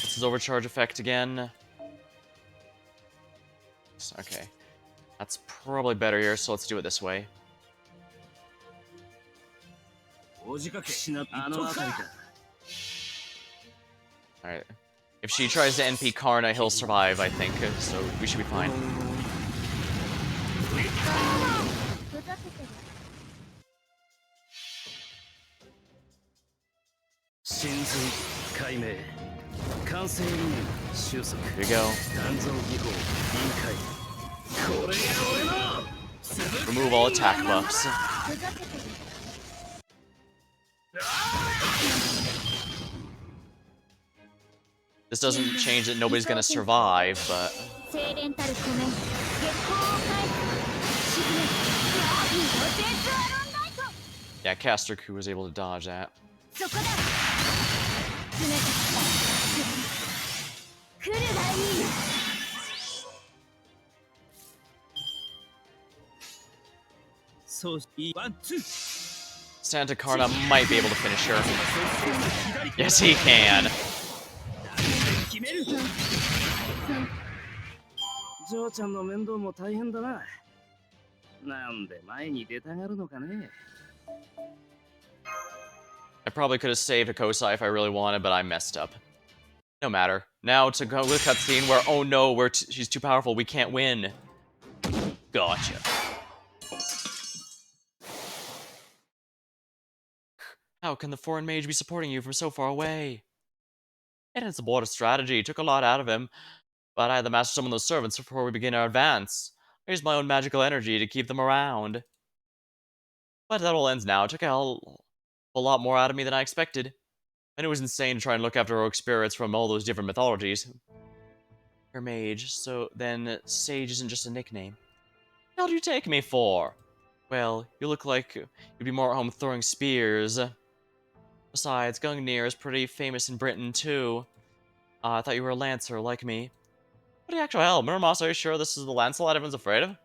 What's his overcharge effect again? Okay. That's probably better here, so let's do it this way. Alright. If she tries to NP Karna, he'll survive, I think, so we should be fine. Here you go. Remove all attack buffs. This doesn't change that nobody's gonna survive, but... Yeah, Caster Ku was able to dodge that. Santa Karna might be able to finish her. Yes, he can. I probably could have saved Hakosai if I really wanted, but I messed up. No matter. Now to go with cutscene where, oh no, she's too powerful, we can't win. Gotcha. How can the foreign mage be supporting you from so far away? It is a bold strategy, took a lot out of him, but I had to master some of those servants before we begin our advance. I used my own magical energy to keep them around. But that all ends now, it took a lot more out of me than I expected. And it was insane to try and look after heroic spirits from all those different mythologies. You're mage, so then sage isn't just a nickname. What do you take me for? Well, you look like you'd be more at home throwing spears. Besides, Gungnir is pretty famous in Britain, too. I thought you were a lancer, like me. What the actual hell? Muramasa, are you sure this is the Lancelot everyone's afraid of?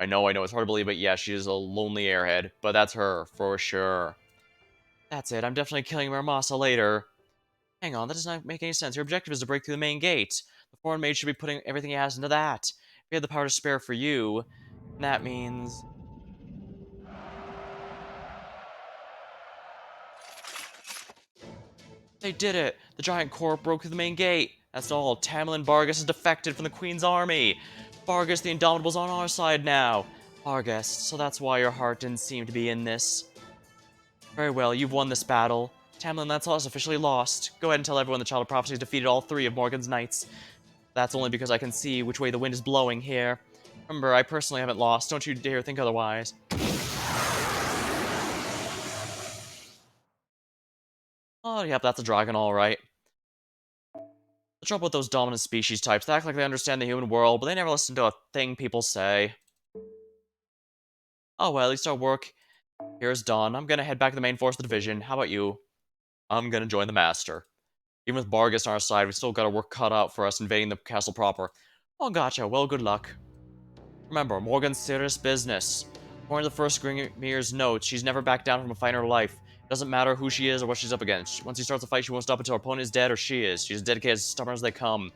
I know, it's hard to believe, but yeah, she is a lonely airhead. But that's her, for sure. That's it, I'm definitely killing Muramasa later. Hang on, that does not make any sense. Your objective is to break through the main gate. The foreign mage should be putting everything he has into that. If he had the power to spare for you, that means... They did it! The giant corp broke through the main gate! That's all. Tamlin Vargas has defected from the Queen's army! Vargas the Indomitable's on our side now! Vargas, so that's why your heart didn't seem to be in this. Very well, you've won this battle. Tamlin Lancelot is officially lost. Go ahead and tell everyone the Child of Prophecy has defeated all 3 of Morgan's knights. That's only because I can see which way the wind is blowing here. Remember, I personally haven't lost. Don't you dare think otherwise. Oh, yep, that's a dragon, alright. The trouble with those dominant species types, they act like they understand the human world, but they never listen to a thing people say. Oh well, at least our work here is done. I'm gonna head back to the main force of the division. How about you? I'm gonna join the Master. Even with Bargus on our side, we still got our work cut out for us invading the castle proper. Oh, gotcha. Well, good luck. Remember, Morgan's serious business. According to the first Grimmir's notes, she's never backed down from a fight in her life. It doesn't matter who she is or what she's up against. Once she starts a fight, she won't stop until her opponent is dead or she is. She's as dedicated as stubborn as they come.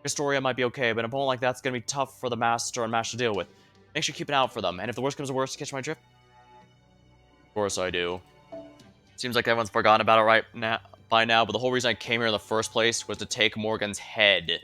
Historia might be okay, but an opponent like that's gonna be tough for the Master and Mash to deal with. Make sure you keep an eye out for them, and if the worst comes to worst, catch my drift? Of course I do. Seems like everyone's forgotten about it right now by now, but the whole reason I came here in the first place was to take Morgan's head.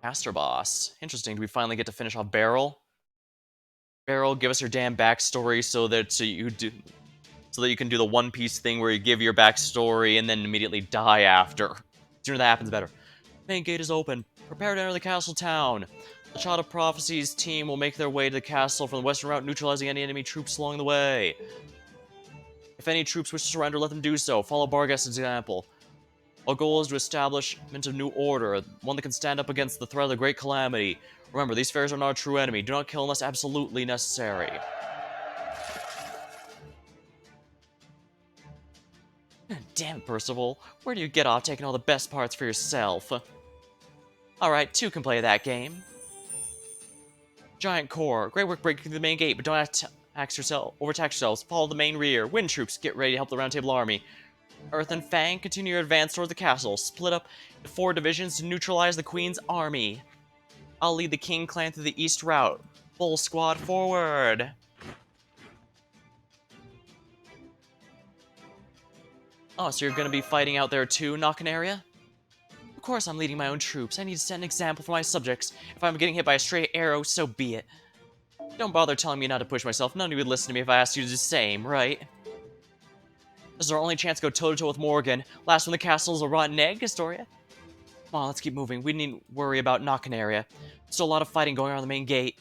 Master Boss. Interesting. Do we finally get to finish off Beryl? Beryl, give us your damn backstory so that you can do the One Piece thing where you give your backstory and then immediately die after. The sooner that happens, better. Main gate is open. Prepare to enter the castle town. The Child of Prophecy's team will make their way to the castle from the western route, neutralizing any enemy troops along the way. If any troops wish to surrender, let them do so. Follow Bargas' example. Our goal is to establishment of new order, one that can stand up against the threat of the Great Calamity. Remember, these fairies are not a true enemy. Do not kill unless absolutely necessary. Damn it, Percival. Where do you get off taking all the best parts for yourself? Alright, two can play that game. Giant Core. Great work breaking through the main gate, but don't overtax yourselves. Follow the main rear. Wind troops, get ready to help the Round Table Army. Earth and Fang, continue your advance towards the castle. Split up into 4 divisions to neutralize the Queen's army. I'll lead the King clan through the east route. Bull squad forward! Oh, so you're gonna be fighting out there too, Knockin' area? Of course I'm leading my own troops. I need to set an example for my subjects. If I'm getting hit by a stray arrow, so be it. Don't bother telling me not to push myself. None of you would listen to me if I asked you to do the same, right? This is our only chance to go toe-to-toe with Morgan. Last one in the castle is a rotten egg, Astoria. Come on, let's keep moving. We needn't worry about Knockin' area. Still a lot of fighting going on the main gate.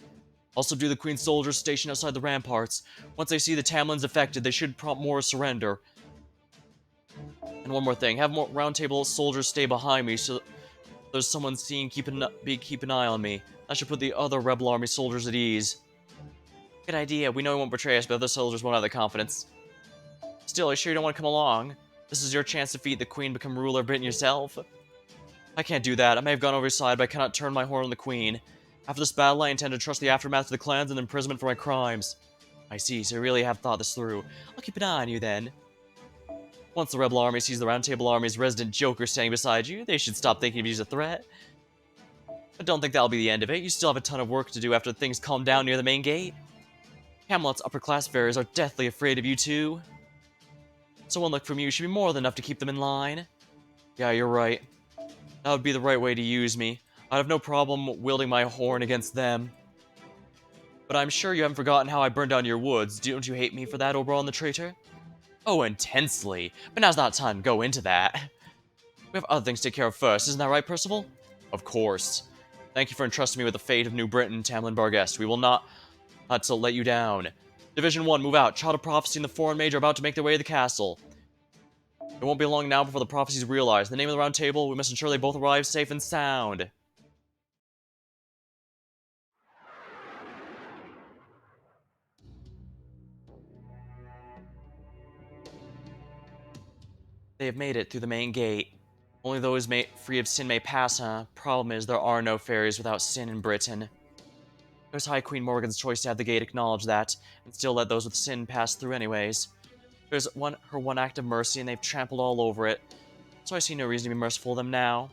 Also do the Queen's soldiers stationed outside the ramparts. Once they see the Tamlins affected, they should prompt more surrender. And one more thing, have more Round Table soldiers stay behind me so there's someone seen keep an eye on me. That should put the other rebel army soldiers at ease. Good idea. We know he won't betray us, but other soldiers won't have the confidence. Still, are you sure you don't want to come along? This is your chance to defeat the Queen, become ruler of Britain yourself. I can't do that. I may have gone over his side, but I cannot turn my horn on the Queen. After this battle, I intend to trust the aftermath of the clans and imprisonment for my crimes. I see, so you really have thought this through. I'll keep an eye on you then. Once the rebel army sees the Round Table Army's resident Joker standing beside you, they should stop thinking of you as a threat. But don't think that'll be the end of it. You still have a ton of work to do after things calm down near the main gate. Camelot's upper-class fairies are deathly afraid of you too. So one look from you should be more than enough to keep them in line. Yeah, you're right. That would be the right way to use me. I'd have no problem wielding my horn against them. But I'm sure you haven't forgotten how I burned down your woods. Don't you hate me for that, Oberon the traitor? Oh, intensely. But now's not time to go into that. We have other things to take care of first, isn't that right, Percival? Of course. Thank you for entrusting me with the fate of New Britain, Tamlin Barghest. We will not to let you down. Division 1, move out. Child of Prophecy and the Foreign Mage are about to make their way to the castle. It won't be long now before the prophecies realized. In the name of the Round Table, we must ensure they both arrive safe and sound. They have made it through the main gate. Only those free of sin may pass, huh? Problem is, there are no fairies without sin in Britain. It was High Queen Morgan's choice to have the gate acknowledge that, and still let those with sin pass through anyways. There's her one act of mercy, and they've trampled all over it. So I see no reason to be merciful to them now.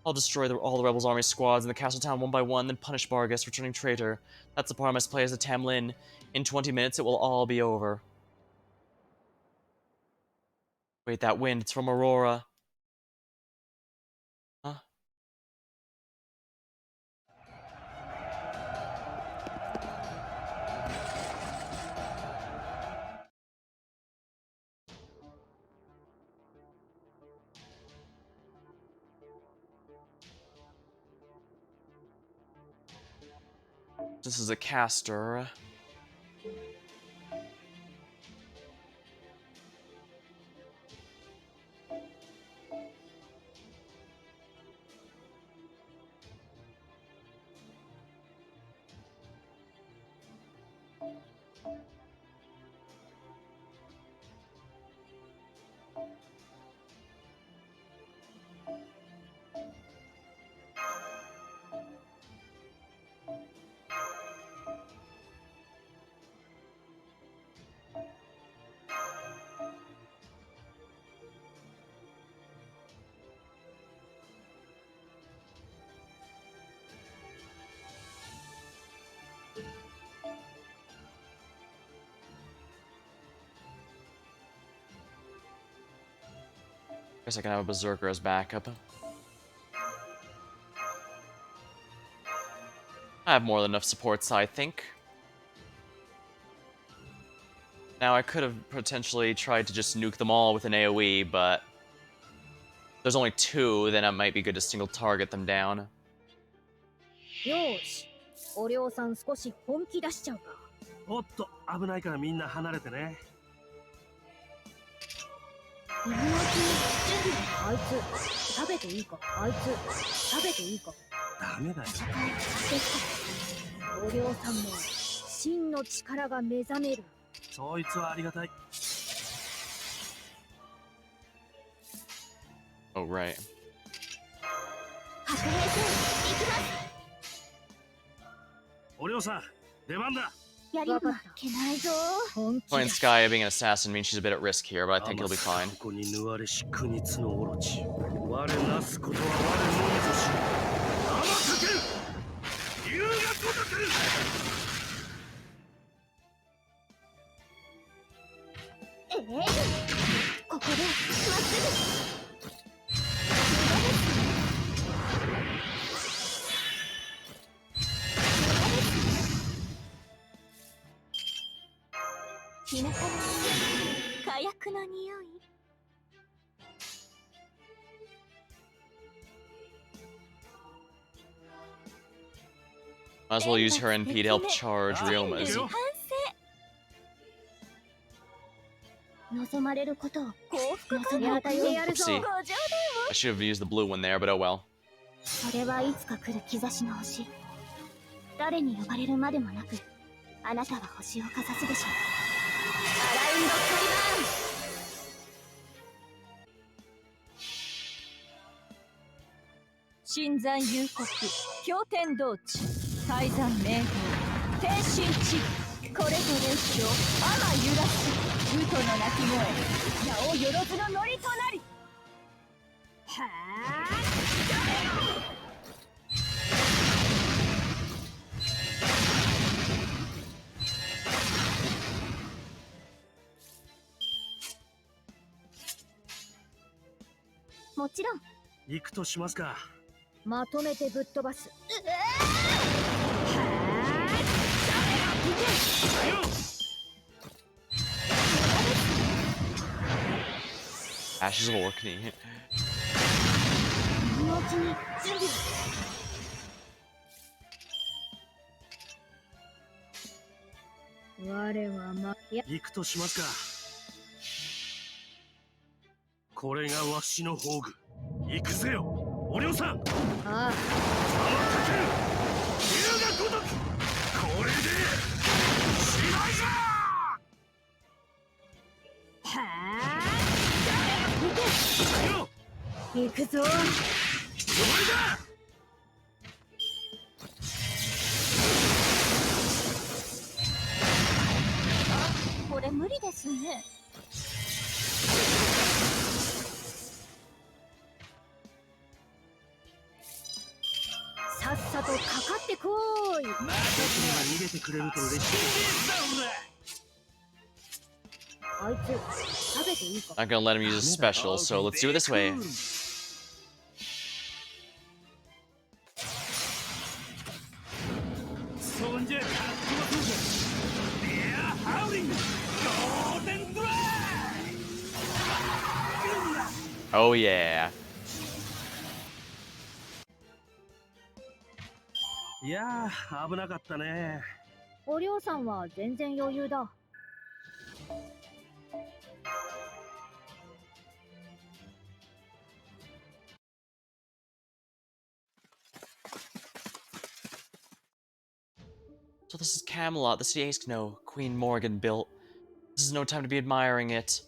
I'll destroy all the Rebels' army squads in the castle town one by one, then punish Bargus, returning traitor. That's the part I must play as a Tamlin. In 20 minutes, it will all be over. Wait, that wind, it's from Aurora. Huh? This is a caster. Guess I can have a berserker as backup. I have more than enough supports, I think. Now, I could have potentially tried to just nuke them all with an AoE, but if there's only 2, then it might be good to single target them down. よーし、お嬢さん少し本気出しちゃうか。おっと、危ないからみんな離れてね。今のうちに準備あいつ食べていいか。あいつ食べていいか。ダメだよ。社会できた。お嬢さんも真の力が目覚める。そいつはありがたい。Oh, right. 白兵戦行きます。お嬢さん、出番だ。やり負けないぞ。本気だ。Playing Skye being an assassin means she's a bit at risk here, but I think he'll be fine. ここに縫われし国津のオロチ。我なすことは我のみぞし。天かける。龍が如く。ここでまっすぐ。きなこの火薬の匂い。Might as well use her NP to help charge Ryoma's. 望まれることを幸福感に与えてやるぞ。 Oopsie. I should have used the blue one there, but oh well. それはいつか来る兆しの星。誰に呼ばれるまでもなく、あなたは星をかざすでしょう。アラウンドカリバーン。新山幽谷、経典道地、泰山名号、天神地、これぞ列強、天揺らす。ウトの鳴き声、矢をよろずのノリとなり。はあ。もちろん。行くとしますか。まとめてぶっ飛ばす。Ashes of Orkney. 今のうちに準備。我は行くとしますか。これがわしの宝具。行くぜよ、お嬢さん。ああ。天かける。龍が如く。これでしまいじゃ。はあ。行くぞ。終わりだ。これ無理ですね。さっさとかかってこーい。僕には逃げてくれると嬉しい。あいつ食べていいか。 Not gonna let him use his special, so let's do it this way. そんじゃかっこよく。デアハウリング。ゴールデンドライ。Oh yeah. いやー、危なかったね。おりょうさんは全然余裕だ。So this is Camelot, the city Askno, Queen Morgan built. This is no time to be admiring it.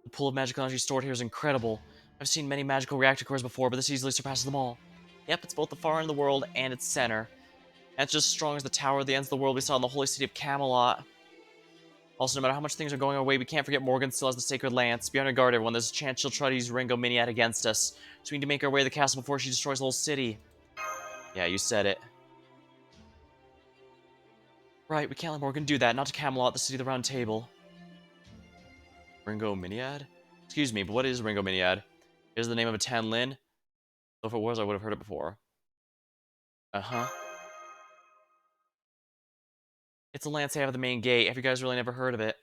The pool of magical energy stored here is incredible. I've seen many magical reactor cores before, but this easily surpasses them all. Yep, it's both the far end of the world and its center. And it's just as strong as the tower at the ends of the world we saw in the holy city of Camelot. Also, no matter how much things are going our way, we can't forget Morgan still has the Sacred Lance. Be on your guard, everyone. There's a chance she'll try to use Ringo Miniad against us. So we need to make our way to the castle before she destroys the whole city. Yeah, you said it. Right, we can't let Morgan do that. Not to Camelot, the city of the Round Table. Ringo Miniad? Excuse me, but what is Ringo Miniad? Is the name of a Tanlin? So if it was, I would have heard it before. Uh-huh. It's a lance out of the main gate. Have you guys really never heard of it?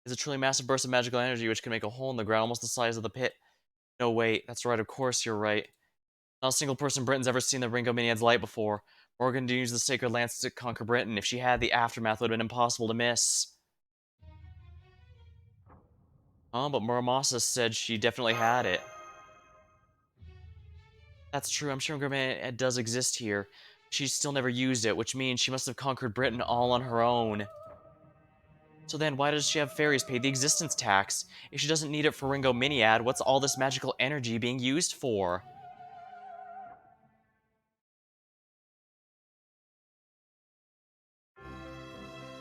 It's a truly massive burst of magical energy which can make a hole in the ground almost the size of the pit. No, wait. That's right. Of course you're right. Not a single person in Britain's ever seen the Ringo Miniad's light before. Morgan didn't use the Sacred Lance to conquer Britain. If she had, the aftermath would have been impossible to miss. But Muramasa said she definitely had it. That's true. I'm sure Ringo Miniad does exist here. She's still never used it, which means she must have conquered Britain all on her own. So then, why does she have fairies pay the existence tax? If she doesn't need it for Ringo Miniad, what's all this magical energy being used for?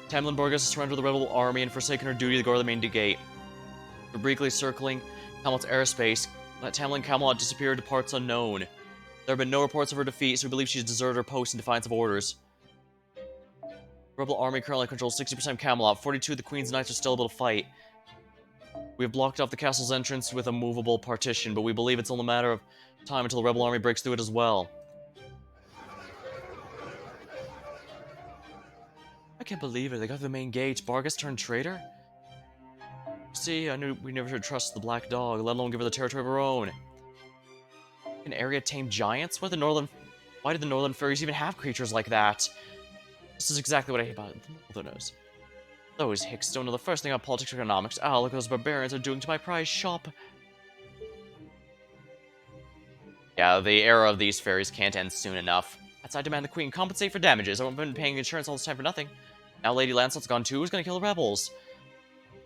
Tamlin Borg has surrendered the rebel army and forsaken her duty to guard the main gate. Obliquely circling Camelot's airspace, Tamlin and Camelot disappeared to parts unknown. There have been no reports of her defeat, so we believe she's deserted her post in defiance of orders. The rebel army currently controls 60% of Camelot. 42 of the Queen's Knights are still able to fight. We have blocked off the castle's entrance with a movable partition, but we believe it's only a matter of time until the rebel army breaks through it as well. I can't believe it. They got to the main gate. Bargus turned traitor? See, I knew we never should trust the Black Dog, let alone give her the territory of her own. An area tame giants? Why did the Northern Fairies even have creatures like that? This is exactly what I hate about it. The Northerners. Those hicks don't know the first thing about politics or economics. Ah, look what those barbarians are doing to my prize shop. Yeah, the era of these fairies can't end soon enough. That's I demand the Queen compensate for damages. I haven't been paying insurance all this time for nothing. Now Lady Lancelot's gone too. Who's gonna kill the rebels?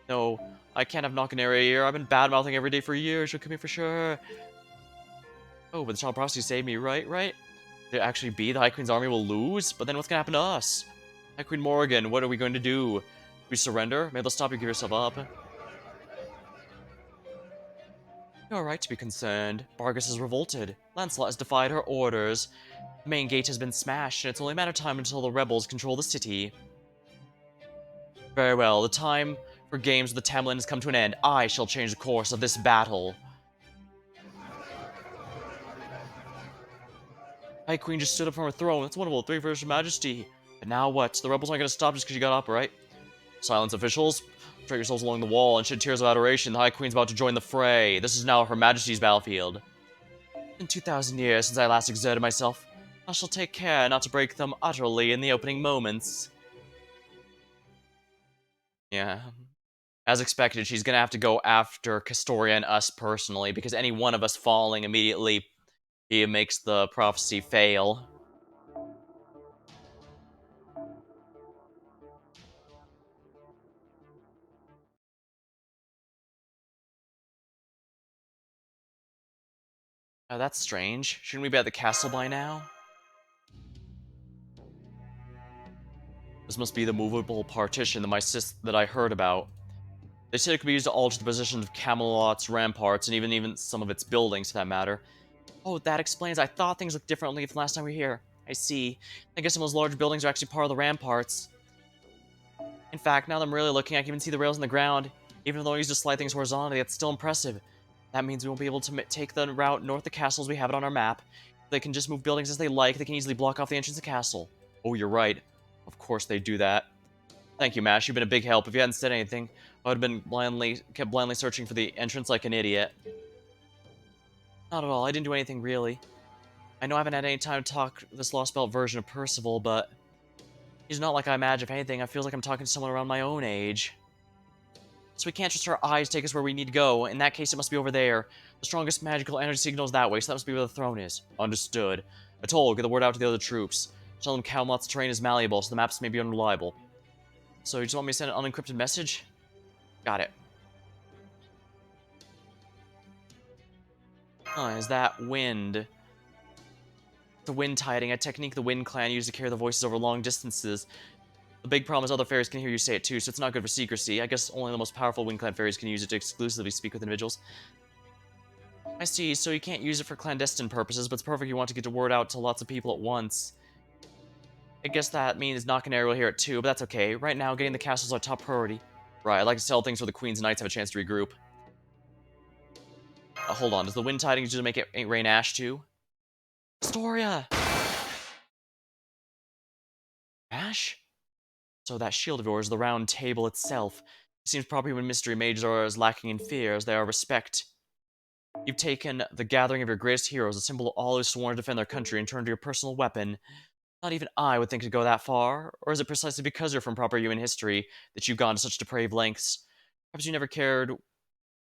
No, I can't have Knockanary here. I've been bad-mouthing every day for years. She'll kill me for sure. Oh, but the Child Prophecy saved me, right? Could it actually be the High Queen's army will lose? But then what's gonna happen to us? High Queen Morgan, what are we going to do? We surrender? Maybe they'll stop you, give yourself up. You're right to be concerned. Bargus has revolted. Lancelot has defied her orders. The main gate has been smashed, and it's only a matter of time until the rebels control the city. Very well, the time for games with the Tamlin has come to an end. I shall change the course of this battle. High Queen just stood up from her throne. That's wonderful. Three for Her Majesty. But now what? The rebels aren't going to stop just because you got up, right? Silence, officials. Straight yourselves along the wall and shed tears of adoration. The High Queen's about to join the fray. This is now Her Majesty's battlefield. In 2,000 years since I last exerted myself, I shall take care not to break them utterly in the opening moments. Yeah. As expected, she's gonna have to go after Castoria and us personally, because any one of us falling immediately makes the prophecy fail. Oh, that's strange. Shouldn't we be at the castle by now? This must be the movable partition that I heard about. They said it could be used to alter the position of Camelot's ramparts and even some of its buildings, for that matter. Oh, that explains. I thought things looked differently from last time we were here. I see. I guess some of those large buildings are actually part of the ramparts. In fact, now that I'm really looking, I can even see the rails in the ground. Even though I used to slide things horizontally, it's still impressive. That means we won't be able to take the route north of the castle as we have it on our map. They can just move buildings as they like. They can easily block off the entrance of the castle. Oh, you're right. Of course they do that. Thank you, Mash. You've been a big help. If you hadn't said anything, I would have kept blindly searching for the entrance like an idiot. Not at all. I didn't do anything, really. I know I haven't had any time to talk this Lostbelt version of Percival, but he's not like I imagine. If anything, I feel like I'm talking to someone around my own age. So we can't just our eyes take us where we need to go. In that case, it must be over there. The strongest magical energy signal is that way, so that must be where the throne is. Understood. Atoll, get the word out to the other troops. Tell them Camelot's terrain is malleable, so the maps may be unreliable. So you just want me to send an unencrypted message? Got it. Is that wind? The wind tiding, a technique the Wind Clan used to carry the voices over long distances. The big problem is other fairies can hear you say it too, so it's not good for secrecy. I guess only the most powerful Wind Clan fairies can use it to exclusively speak with individuals. I see, so you can't use it for clandestine purposes, but it's perfect if you want to get the word out to lots of people at once. I guess that means knocking Ariel here at 2, but that's okay. Right now, getting the castle is our top priority. Right, I'd like to sell things so the Queen's Knights have a chance to regroup. Hold on, does the wind tidings usually make it rain ash too? Astoria! Ash? So that shield of yours, the round table itself. It seems probably when mystery mages are as lacking in fear as they are respect. You've taken the gathering of your greatest heroes, a symbol of all who sworn to defend their country, and turned to your personal weapon. Not even I would think to go that far. Or is it precisely because you're from proper human history that you've gone to such depraved lengths? Perhaps you never cared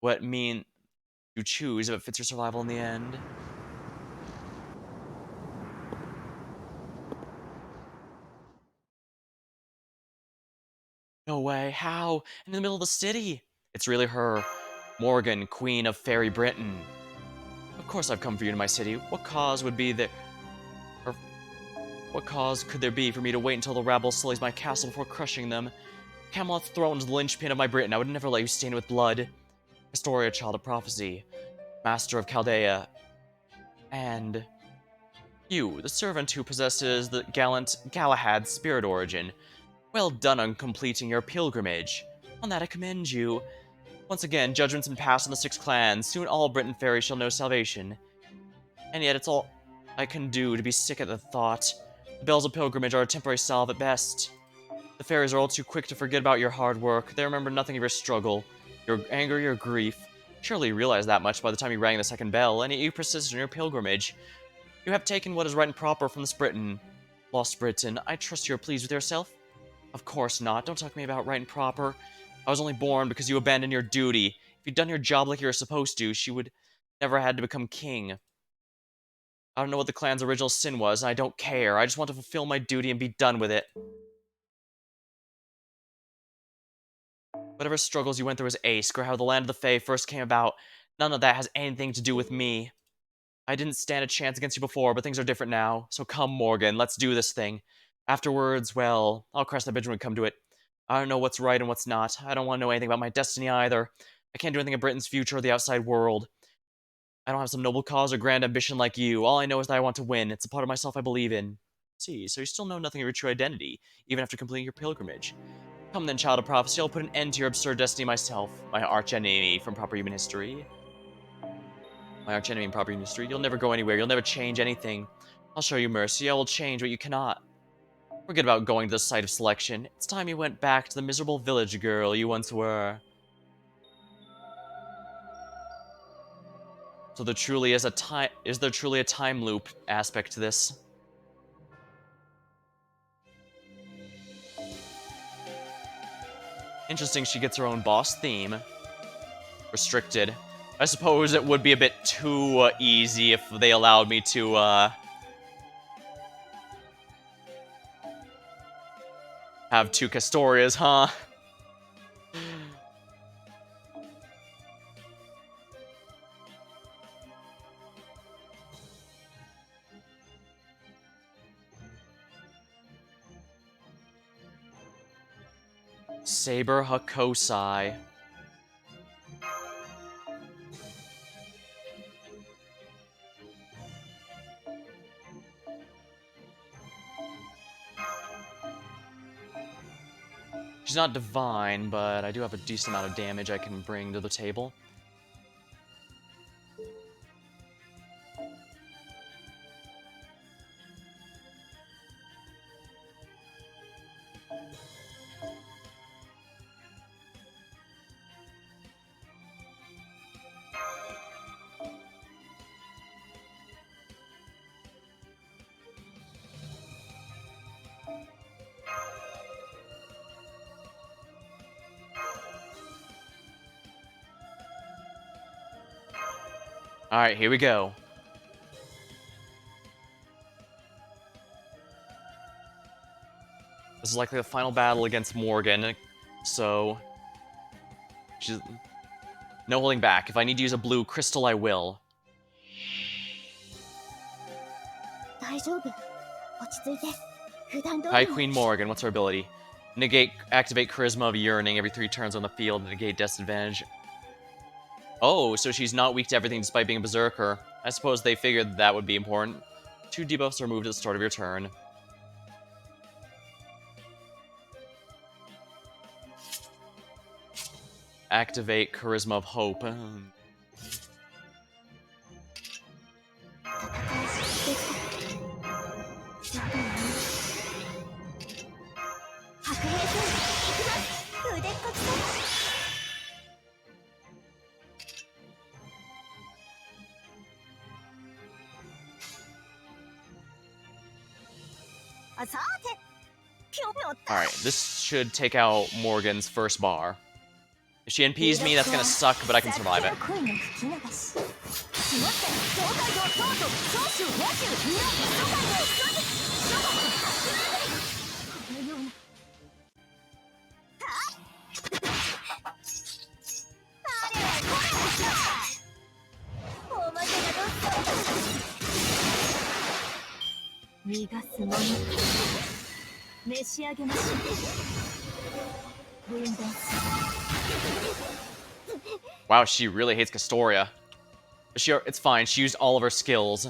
what mean you choose if it fits your survival in the end. No way, how? In the middle of the city? It's really her. Morgan, Queen of Fairy Britain. Of course I've come for you to my city. What cause would be there... Or what cause could there be for me to wait until the rabble sullies my castle before crushing them? Camelot's throne is the linchpin of my Britain. I would never let you stain it with blood. Astoria, child of prophecy. Master of Chaldea. And... you, the servant who possesses the gallant Galahad's spirit origin. Well done on completing your pilgrimage. On that I commend you. Once again, judgment's been passed on the 6 clans. Soon all Britain fairies shall know salvation. And yet it's all I can do to be sick at the thought. The bells of pilgrimage are a temporary salve at best. The fairies are all too quick to forget about your hard work. They remember nothing of your struggle, your anger, your grief. Surely you realize that much by the time you rang the 2nd bell, and yet you persisted in your pilgrimage. You have taken what is right and proper from this Britain. Lost Britain, I trust you are pleased with yourself? Of course not. Don't talk to me about right and proper. I was only born because you abandoned your duty. If you'd done your job like you were supposed to, she would never had to become king. I don't know what the clan's original sin was, and I don't care. I just want to fulfill my duty and be done with it. Whatever struggles you went through as Ace, or how the Land of the Fae first came about, none of that has anything to do with me. I didn't stand a chance against you before, but things are different now. So come, Morgan, let's do this thing. Afterwards, well, I'll cross that bridge when we come to it. I don't know what's right and what's not. I don't want to know anything about my destiny either. I can't do anything in Britain's future or the outside world. I don't have some noble cause or grand ambition like you. All I know is that I want to win. It's a part of myself I believe in. See, so you still know nothing of your true identity, even after completing your pilgrimage. Come then, child of prophecy, I'll put an end to your absurd destiny myself, my archenemy from proper human history. My archenemy in proper human history. You'll never go anywhere, you'll never change anything. I'll show you mercy, I will change what you cannot. Forget about going to the site of selection. It's time you went back to the miserable village girl you once were. So there truly is is there truly a time loop aspect to this? Interesting, she gets her own boss theme. Restricted. I suppose it would be a bit too easy if they allowed me to, have 2 Castorias, huh? Saber Hakosai. She's not divine, but I do have a decent amount of damage I can bring to the table. Alright, here we go. This is likely the final battle against Morgan, so... she's... no holding back. If I need to use a blue crystal, I will. 大丈夫。落ち着いて。普段通 Hi, りに。Queen Morgan. What's her ability? Activate Charisma of Yearning every 3 turns on the field and negate disadvantage. Oh, so she's not weak to everything despite being a Berserker. I suppose they figured that would be important. 2 debuffs are removed at the start of your turn. Activate Charisma of Hope. Alright, this should take out Morgan's first bar. If she NPs me, that's gonna suck, but I can survive it. Wow, she really hates Castoria. It's fine, she used all of her skills.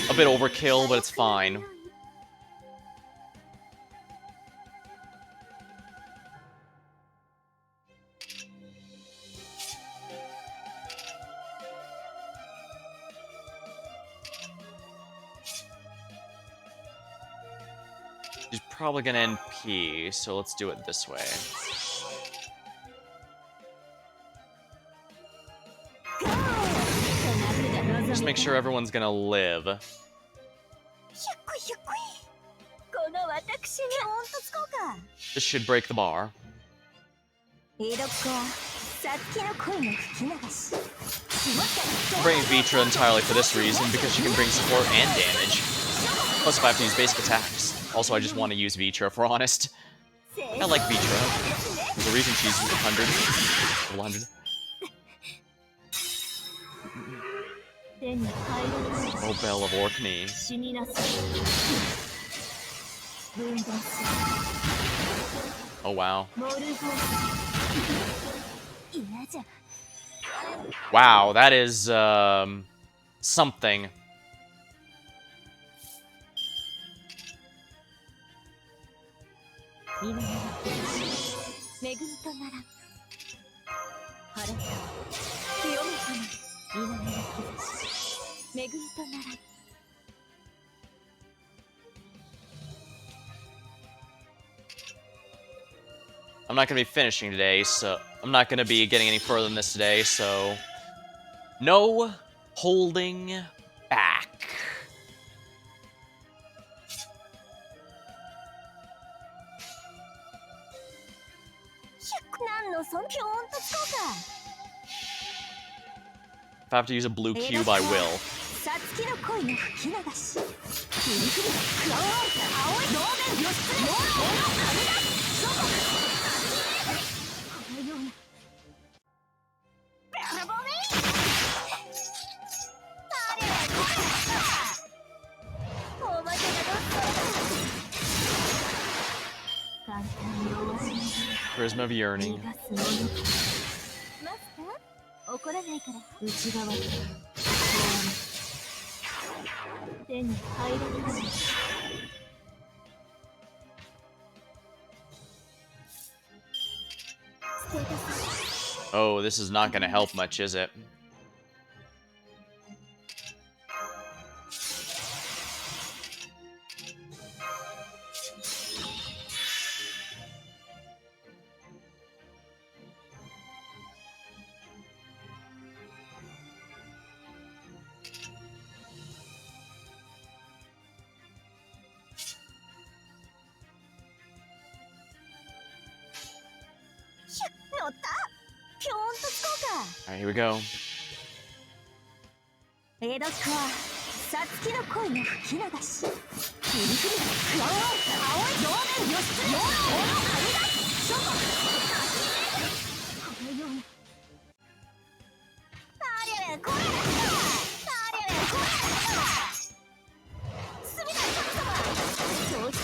A bit overkill, but it's fine. She's probably gonna NP, so let's do it this way. Just make sure everyone's gonna live. This should break the bar. I'm bringing Vitra entirely for this reason, because she can bring support and damage. Plus if I have to use basic attacks. Also, I just want to use Vitra, if we're honest. I like Vitra. There's a reason she's 100. Level 100. Oh, Bell of Orkney. Oh, wow. Wow, that is, something. I'm not gonna be finishing today, so I'm not gonna be getting any further than this today, so no holding back. If I have to use a blue cube, I will. Charisma of Yearning. Oh, this is not gonna help much, is it? 乗った。ピョーンとつこうか。 Alright, here we go. エドックはサツキの恋の吹き流し。フリフリクワオ青い同面よしつよおのはみ出しショコこのようにありゃれこれありゃれこれすみだ神様教室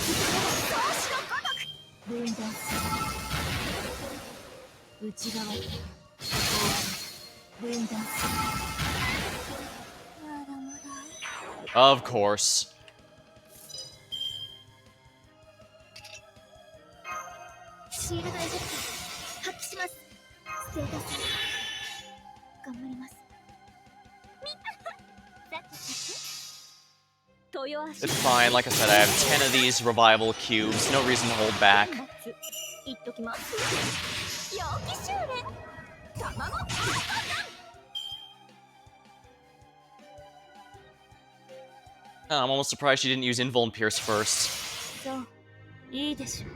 同士のごとく分断する内側と分断する。 Of course. シールドエフェクト発揮します。ステータス頑張ります。豊 It's fine. Like I said, I have 10 of these revival cubes. No reason to hold back. 言っときます。陽気修練卵 I'm almost surprised she didn't use Invuln Pierce first. そう、いいでしょう。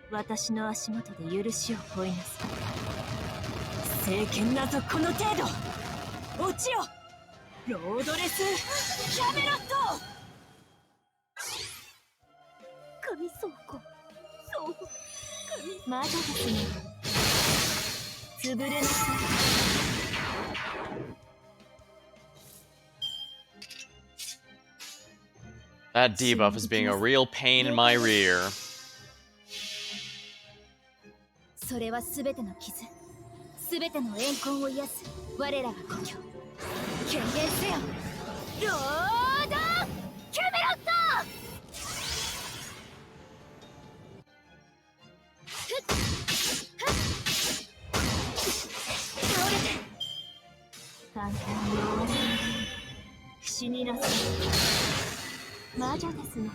私の足元で許しを乞いなさい。聖剣なぞこの程度。落ちよ。ロードレスキャメロット。神倉庫。そう神。まだですね。潰れなさい。 That debuff is being a real pain in my rear. それはすべての傷、すべての怨恨を癒す我らが故郷。権限せよ、ロードキャメロット。倒れて簡単に終わらない。死になさい。 魔女ですの。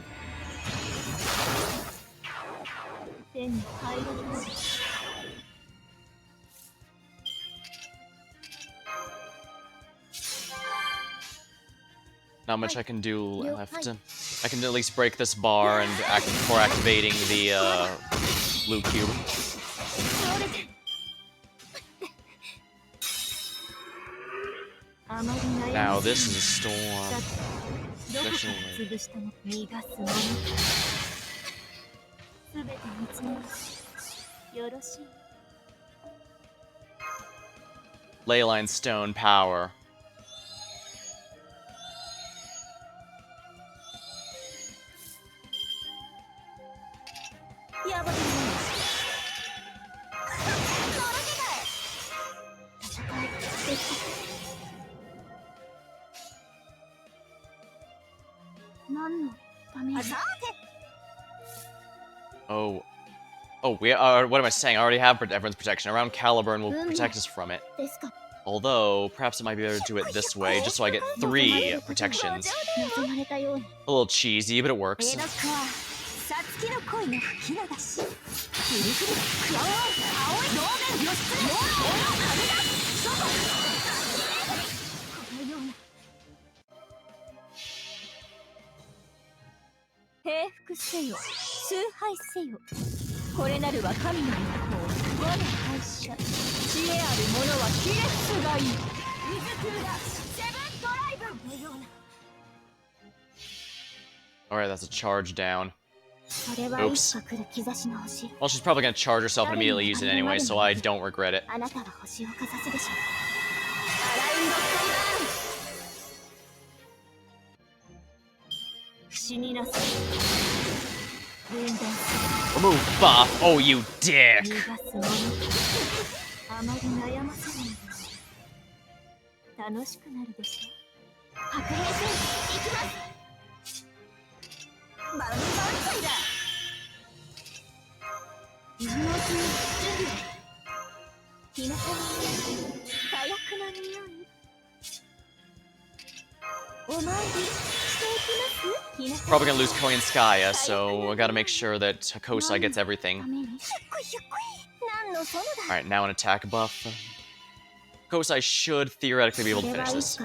手に入らない。 Not much I can do left. I can at least break this bar and act before activating the blue cube. Now this is a storm. Especially. Leyline Stone power. Oh. Oh, we are. What am I saying? I already have everyone's protection. Around Caliburn will protect us from it. Although, perhaps it might be better to do it this way, just so I get 3 protections. A little cheesy, but it works. Alright, that's a charge down. Oops. Well, she's probably gonna charge herself and immediately use it anyway, so I don't regret it. Remove buff! Oh, you dick! Probably gonna lose Koei and Skya, so I gotta make sure that Hakosai gets everything. Alright, now an attack buff. Hakosai should theoretically be able to finish this.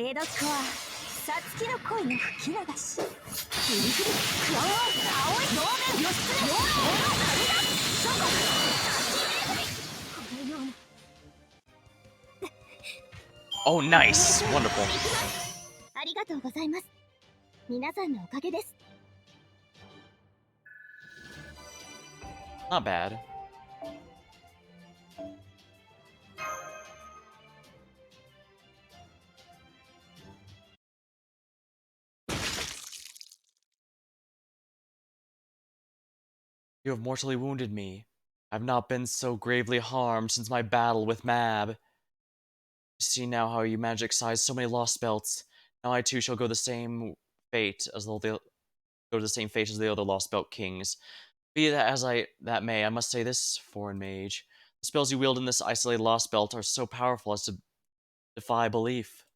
江戸っ子はさつきの恋の吹き流しフリフリクワワ青い同盟義経両方の神だ諸国このような Oh, nice. Wonderful. ありがとうございます皆さんのおかげです Not bad. You have mortally wounded me. I have not been so gravely harmed since my battle with Mab. I see now how you managed to excise so many lost belts. Now I too shall go to the same fate as the other lost belt kings. Be that as that may, I must say this, foreign mage. The spells you wield in this isolated lost belt are so powerful as to defy belief.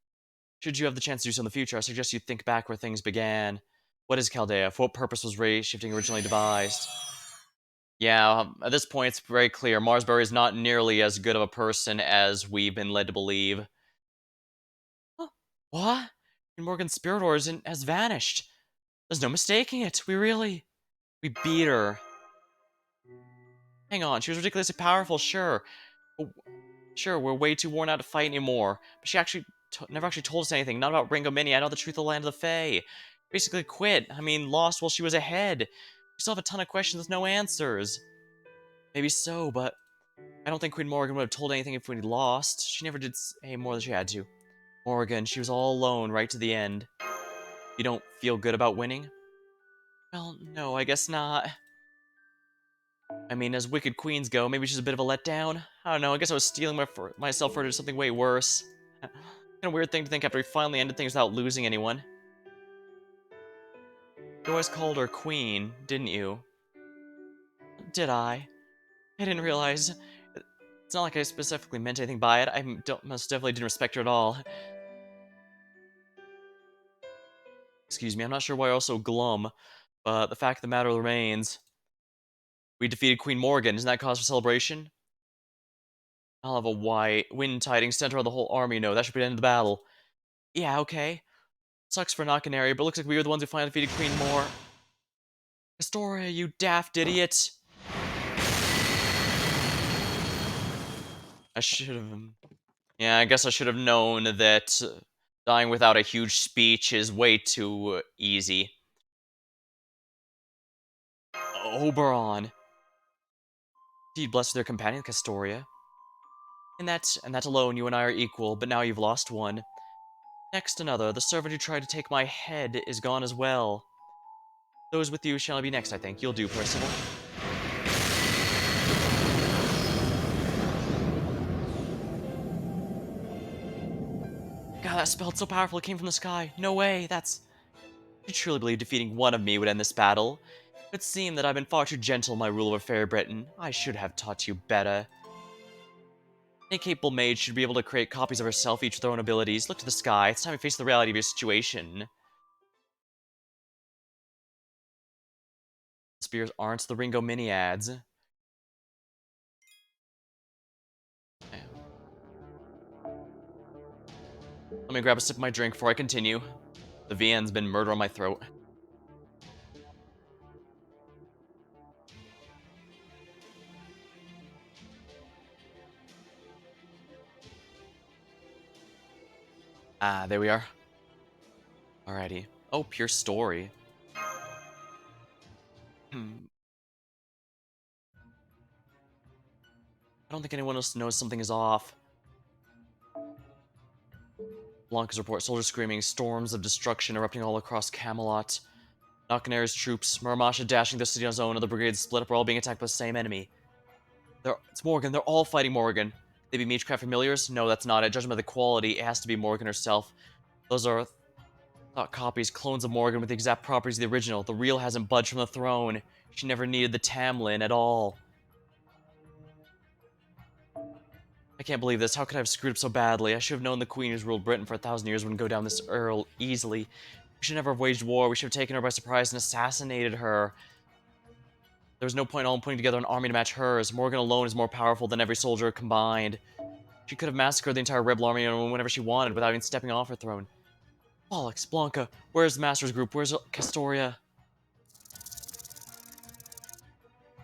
Should you have the chance to do so in the future, I suggest you think back where things began. What is Chaldea? For what purpose was ray shifting originally devised? Yeah, at this point it's very clear. Marsbury is not nearly as good of a person as we've been led to believe. Huh? What? Morgan's spirit origin has vanished. There's no mistaking it. We beat her. Hang on, she was ridiculously powerful, sure. Sure, we're way too worn out to fight anymore. But she actually never actually told us anything. Not about Ringo Mini. I know the truth of the land of the Fae. Basically quit. I mean, lost while she was ahead. We still have a ton of questions with no answers. Maybe so, but I don't think Queen Morgan would have told anything if we'd lost. She never did say more than she had to. Morgan, she was all alone right to the end. You don't feel good about winning? Well, no, I guess not. I mean, as wicked queens go, maybe she's a bit of a letdown. I don't know, I guess I was stealing myself for something way worse. Kind of weird thing to think after we finally ended things without losing anyone. You always called her queen, didn't you? Did I? I didn't realize. It's not like I specifically meant anything by it. I most definitely didn't respect her at all. Excuse me, I'm not sure why I was so glum, but the fact of the matter remains. We defeated Queen Morgan, isn't that cause for celebration? I'll have a wind tidings center of the whole army know. That should be the end of the battle. Yeah, okay. Sucks for not Canary, but looks like we were the ones who finally defeated Queen Moore. Astoria, you daft idiot! I should have... Yeah, I guess I should have known that dying without a huge speech is way too easy. Oberon. Indeed, blessed their companion, Castoria. And that alone, you and I are equal, but now you've lost one. Next another, the servant who tried to take my head is gone as well. Those with you shall be next, I think. You'll do, Percival. God, that spell's so powerful it came from the sky. No way, that's... You truly believe defeating one of me would end this battle? It seemed that I've been far too gentle in my rule over Fairy Britain. I should have taught you better. Any capable mage should be able to create copies of herself, each with their own abilities. Look to the sky. It's time to face the reality of your situation. Spears aren't the Ringo Mini ads. Let me grab a sip of my drink before I continue. The VN's been murder on my throat. Ah, there we are. Alrighty. Oh, pure story. I don't think anyone else knows something is off. Blanca's report, soldiers screaming, storms of destruction erupting all across Camelot. Falconaire's troops, Muramasha dashing the city on his own, other brigades split up, are all being attacked by the same enemy. It's Morgan, they're all fighting Morgan. They be Magecraft familiars? No, that's not it. Judging by the quality, it has to be Morgan herself. Those are thought copies, clones of Morgan with the exact properties of the original. The real hasn't budged from the throne. She never needed the Tamlin at all. I can't believe this. How could I have screwed up so badly? I should have known the queen who's ruled Britain for 1,000 years wouldn't go down this earl easily. We should never have waged war. We should have taken her by surprise and assassinated her. There was no point in all in putting together an army to match hers. Morgan alone is more powerful than every soldier combined. She could have massacred the entire rebel army whenever she wanted without even stepping off her throne. Bollocks, Blanca, where's the Master's group? Where's Castoria?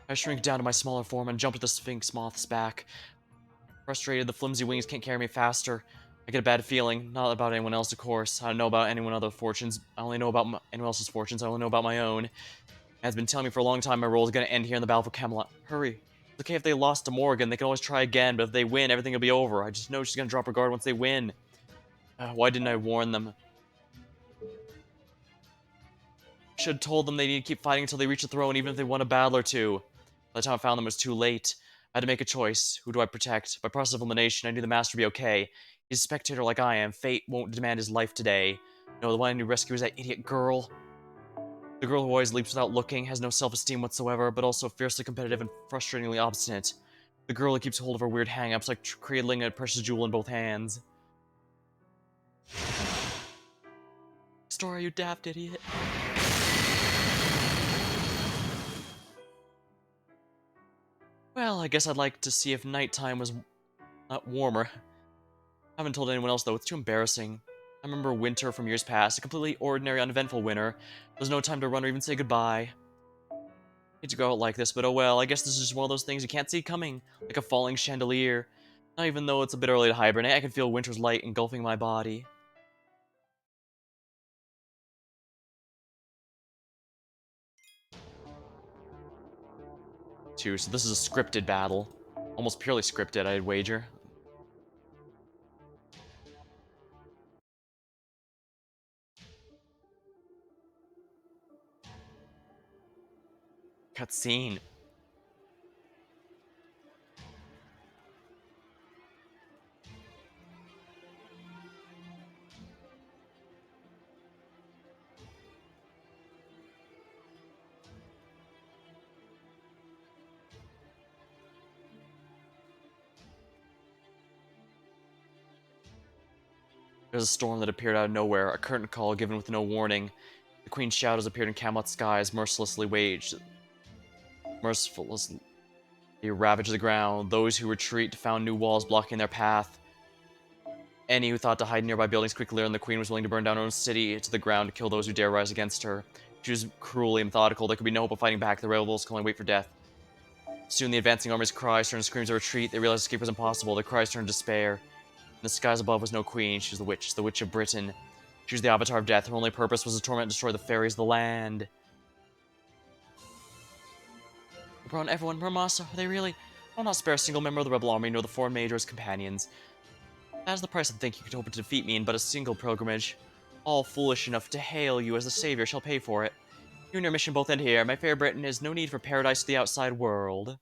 I shrink down to my smaller form and jump to the Sphinx Moth's back. Frustrated, the flimsy wings can't carry me faster. I get a bad feeling, not about anyone else, of course. I don't know about anyone else's fortunes. I only know about anyone else's fortunes. I only know about my own. It has been telling me for a long time my role is going to end here in the battle for Camelot. Hurry. It's okay if they lost to Morgan. They can always try again, but if they win, everything will be over. I just know she's going to drop her guard once they win. Why didn't I warn them? Should have told them they need to keep fighting until they reach the throne, even if they won a battle or two. By the time I found them, it was too late. I had to make a choice. Who do I protect? By process of elimination, I knew the Master would be okay. He's a spectator like I am. Fate won't demand his life today. No, the one I knew rescue was that idiot girl. The girl who always leaps without looking, has no self-esteem whatsoever, but also fiercely competitive and frustratingly obstinate. The girl who keeps hold of her weird hang-ups, like cradling a precious jewel in both hands. Story, you daft idiot. Well, I guess I'd like to see if nighttime was not warmer. I haven't told anyone else, though. It's too embarrassing. I remember winter from years past, a completely ordinary, uneventful winter. There's no time to run or even say goodbye. Hate to go out like this, but oh well, I guess this is just one of those things you can't see coming, like a falling chandelier. Not even though it's a bit early to hibernate, I can feel winter's light engulfing my body. Too, so this is a scripted battle. Almost purely scripted, I'd wager. Cutscene. There's a storm that appeared out of nowhere, a curtain call given with no warning. The Queen's shadows appeared in Camelot's skies, mercilessly waged. Mercilessly ravaged the ground. Those who retreat found new walls blocking their path. Any who thought to hide in nearby buildings quickly learned the Queen was willing to burn down her own city to the ground to kill those who dare rise against her. She was cruelly methodical. There could be no hope of fighting back. The rebels could only wait for death. Soon the advancing army's cries turned to screams of retreat. They realized escape was impossible. Their cries turned to despair. In the skies above was no queen. She was the witch of Britain. She was the avatar of death. Her only purpose was to torment and destroy the fairies of the land. Brought everyone, Muramasa, are they really? I'll not spare a single member of the rebel army, nor the foreign mage or his companions. That is the price I think you could hope to defeat me in but a single pilgrimage. All foolish enough to hail you as the savior shall pay for it. You and your mission both end here. My fair Britain has no need for paradise to the outside world.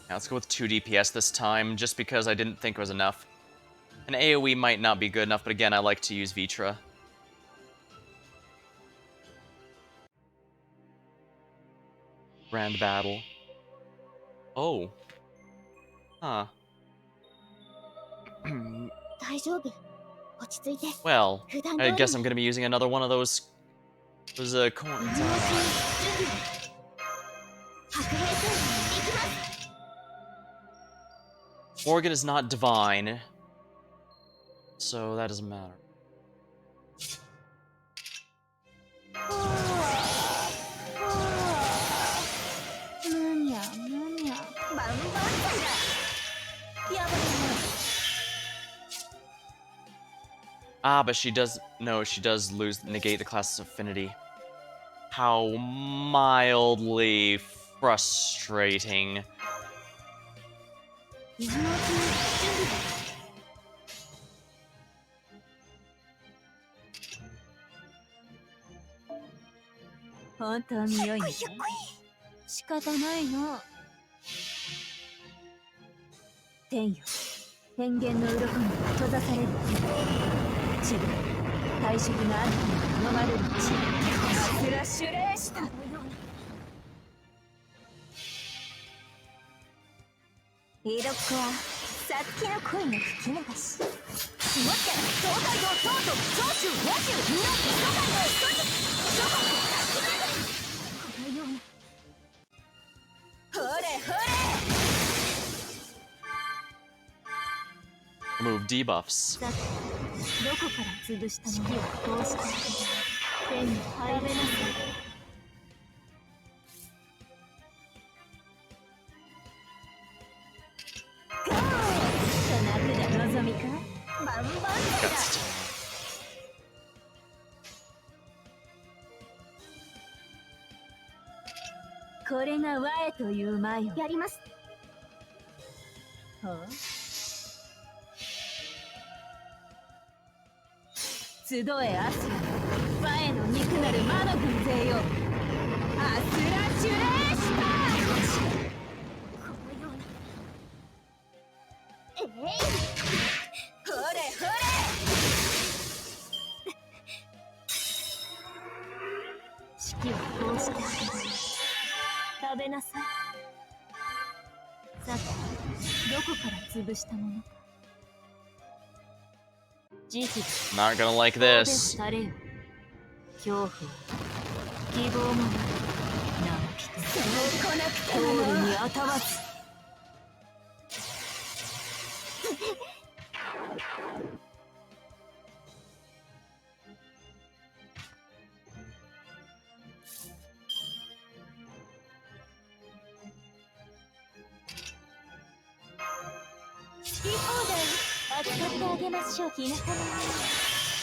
Now let's go with 2 DPS this time, just because I didn't think it was enough. An AoE might not be good enough, but again, I like to use Vitra. Grand battle. Oh. Huh. 大丈夫。落ち着いて。 Well, 普段通 I り guess I'm gonna be using another one of those coins, aren't I? 白兵戦行きます。 Morgan is not divine, so that doesn't matter. むにゃむにゃ。バンバンだ。やばいな。Ah, but she does... No, she does negate the class's affinity. How mildly frustrating. 水のうちに準備だ。本当に良いのか？仕方ないの。天よ、天元の鱗に閉ざされる地が大色なあなたに飲まれる地。アスラシュレーシタ。イロッコはさっきの恋の吹き流し。もしか東海道東都長州野州日本都会の一つ諸国このような。ほれほれ。Remove debuffs. さて、どこから潰したものをこうして手に入れなさい。ゴー！と泣くが望みか？バンバンだ。これが我という魔よ。やります。はあ？集えアスラ、我の肉なる魔の軍勢よ。アスラシュレーシター。このような。ほれほれ。式はこうして食べなさい。さて、どこから潰したものか。Not gonna like this. 恐怖、希望もない。生きてそうこなくてゴールに当たわず。好き放題扱ってあげましょう。ひなたの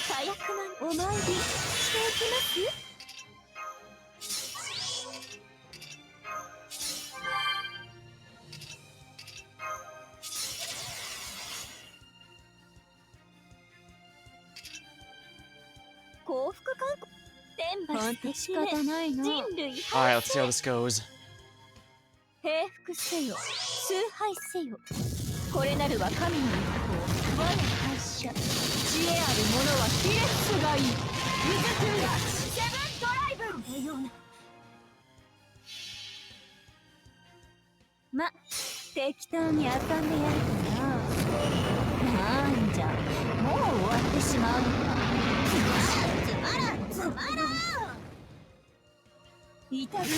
火薬マンお参りしていきます。幸福観光天罰仕方ないの。人類 Alright, let's see how this goes. 平服せよ、崇拝せよ。これなるは神の一方、我が会社。知恵ある者は卑劣がいい。水クラセブンドライブのような。ま、適当に遊んでやるかな。なんじゃ、もう終わってしまうのか。つまらん。いたぶってる。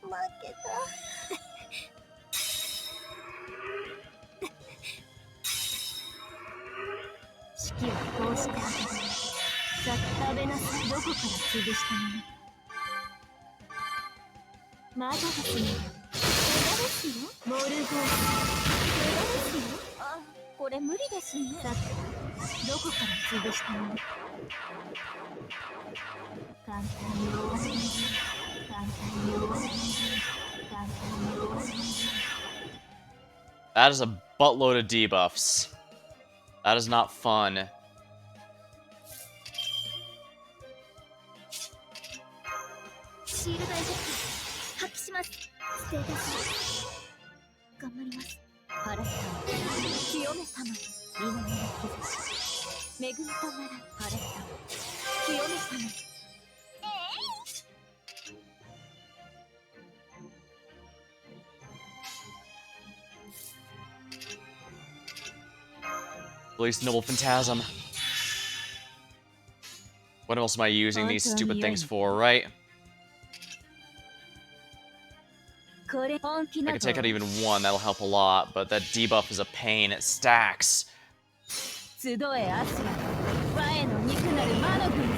負けた。式はこうしてあげる。さっ食べなさい。どこから潰したもの。まだですね。無駄ですよ。モルゴース。無駄ですよ。あ、これ無理ですね。さて、どこから潰したもの。簡単に終わります。簡単に終わります。簡単に終わります。That is a buttload of debuffs. That is not fun. シールドエフェクト発揮します。ステータス頑張ります。パラスタ清め様、稲の兆し恵みとならパラスタ清め様。Release Noble Phantasm. What else am I using these stupid things for, right? I can take out even one, that'll help a lot, but that debuff is a pain, it stacks. 集えアスラ、我の肉なる魔の軍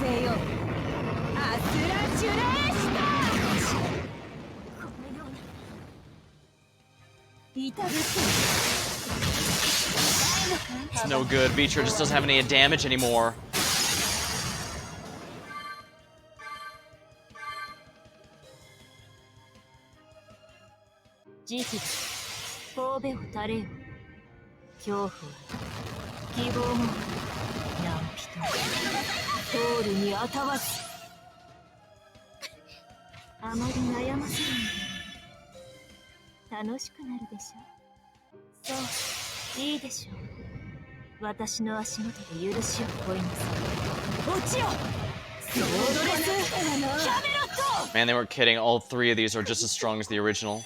It's no good. Beecher just doesn't have any damage anymore. Man, they weren't kidding. All three of these are just as strong as the original.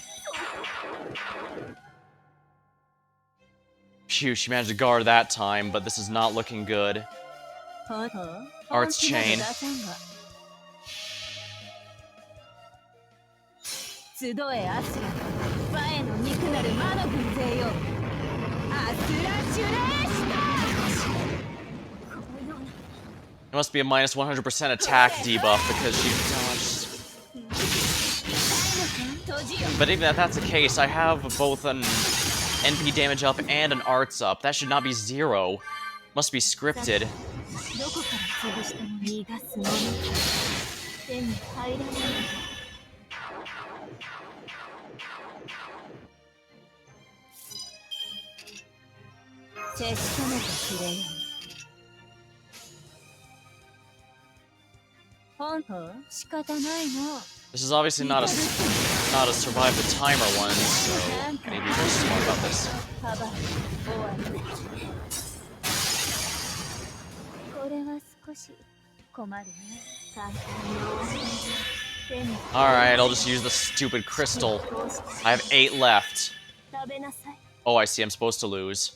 Phew, she managed to guard that time, but this is not looking good. Arts chain. It must be a minus 100% attack debuff because she dodged. But even if that's the case, I have both an NP damage up and an arts up. That should not be 0. Must be scripted. This is obviously not a survive the timer one, so maybe we're smart about this. Alright, I'll just use the stupid crystal. I have 8 left. Oh, I see, I'm supposed to lose.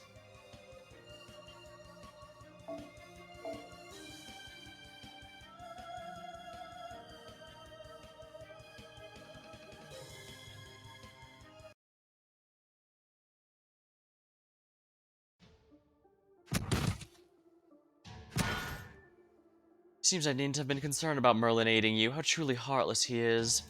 Seems I needn't have been concerned about Merlin aiding you. How truly heartless he is.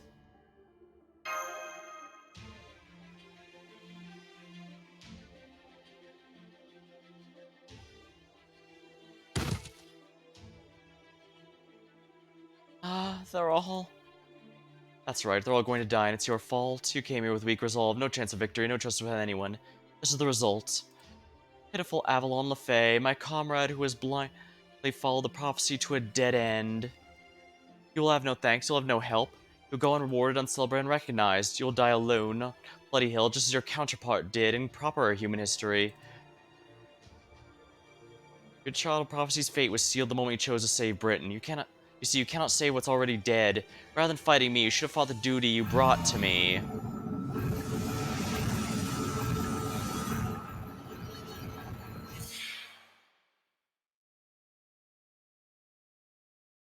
Ah, they're all... That's right, they're all going to die, and it's your fault. You came here with weak resolve, no chance of victory, no trust with anyone. This is the result. Pitiful Avalon LaFay, my comrade who has blindly followed the prophecy to a dead end. You will have no thanks, you'll have no help. You'll go unrewarded, uncelebrated, and recognized. You'll die alone, on Bloody Hill, just as your counterpart did in proper human history. Your child of prophecy's fate was sealed the moment you chose to save Britain. You cannot save what's already dead. Rather than fighting me, you should have fought the duty you brought to me.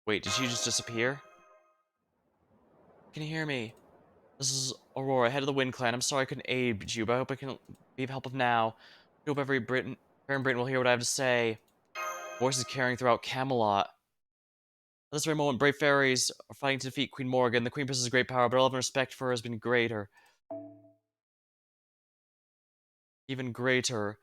Wait, did she just disappear? Can you hear me? This is Aurora, head of the Wind Clan. I'm sorry I couldn't aid you, but I hope I can be of help now. I hope every Briton will hear what I have to say. Voices carrying throughout Camelot. At this very moment, brave fairies are fighting to defeat Queen Morgan. The Queen possesses great power, but all of my respect for her has been greater. Even greater.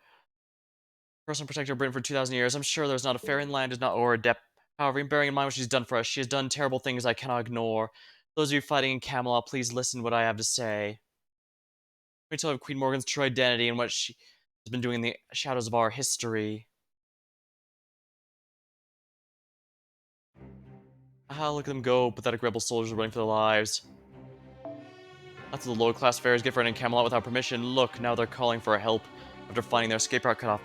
Personal protector of Britain for 2,000 years. I'm sure there's not a fairy in the land who's not or adept. However, in bearing in mind what she's done for us, she has done terrible things I cannot ignore. Those of you fighting in Camelot, please listen to what I have to say. Let me tell you of Queen Morgan's true identity and what she has been doing in the shadows of our history. Ah, look at them go. Pathetic rebel soldiers running for their lives. That's what the low-class fairies get for entering Camelot without permission. Look, now they're calling for help after finding their escape route cut off.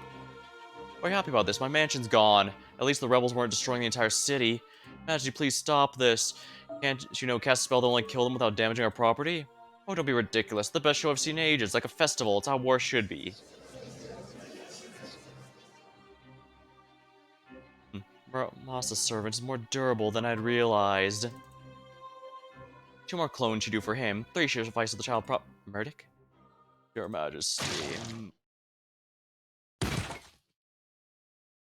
Are you happy about this? My mansion's gone. At least the rebels weren't destroying the entire city. Majesty, please stop this. Can't you know cast a spell that will only kill them without damaging our property? Oh, don't be ridiculous. The best show I've seen in ages. Like a festival. It's how war should be. Moss's servant is more durable than I'd realized. 2 more clones should do for him. 3 should suffice with the child Murdoch? Your Majesty.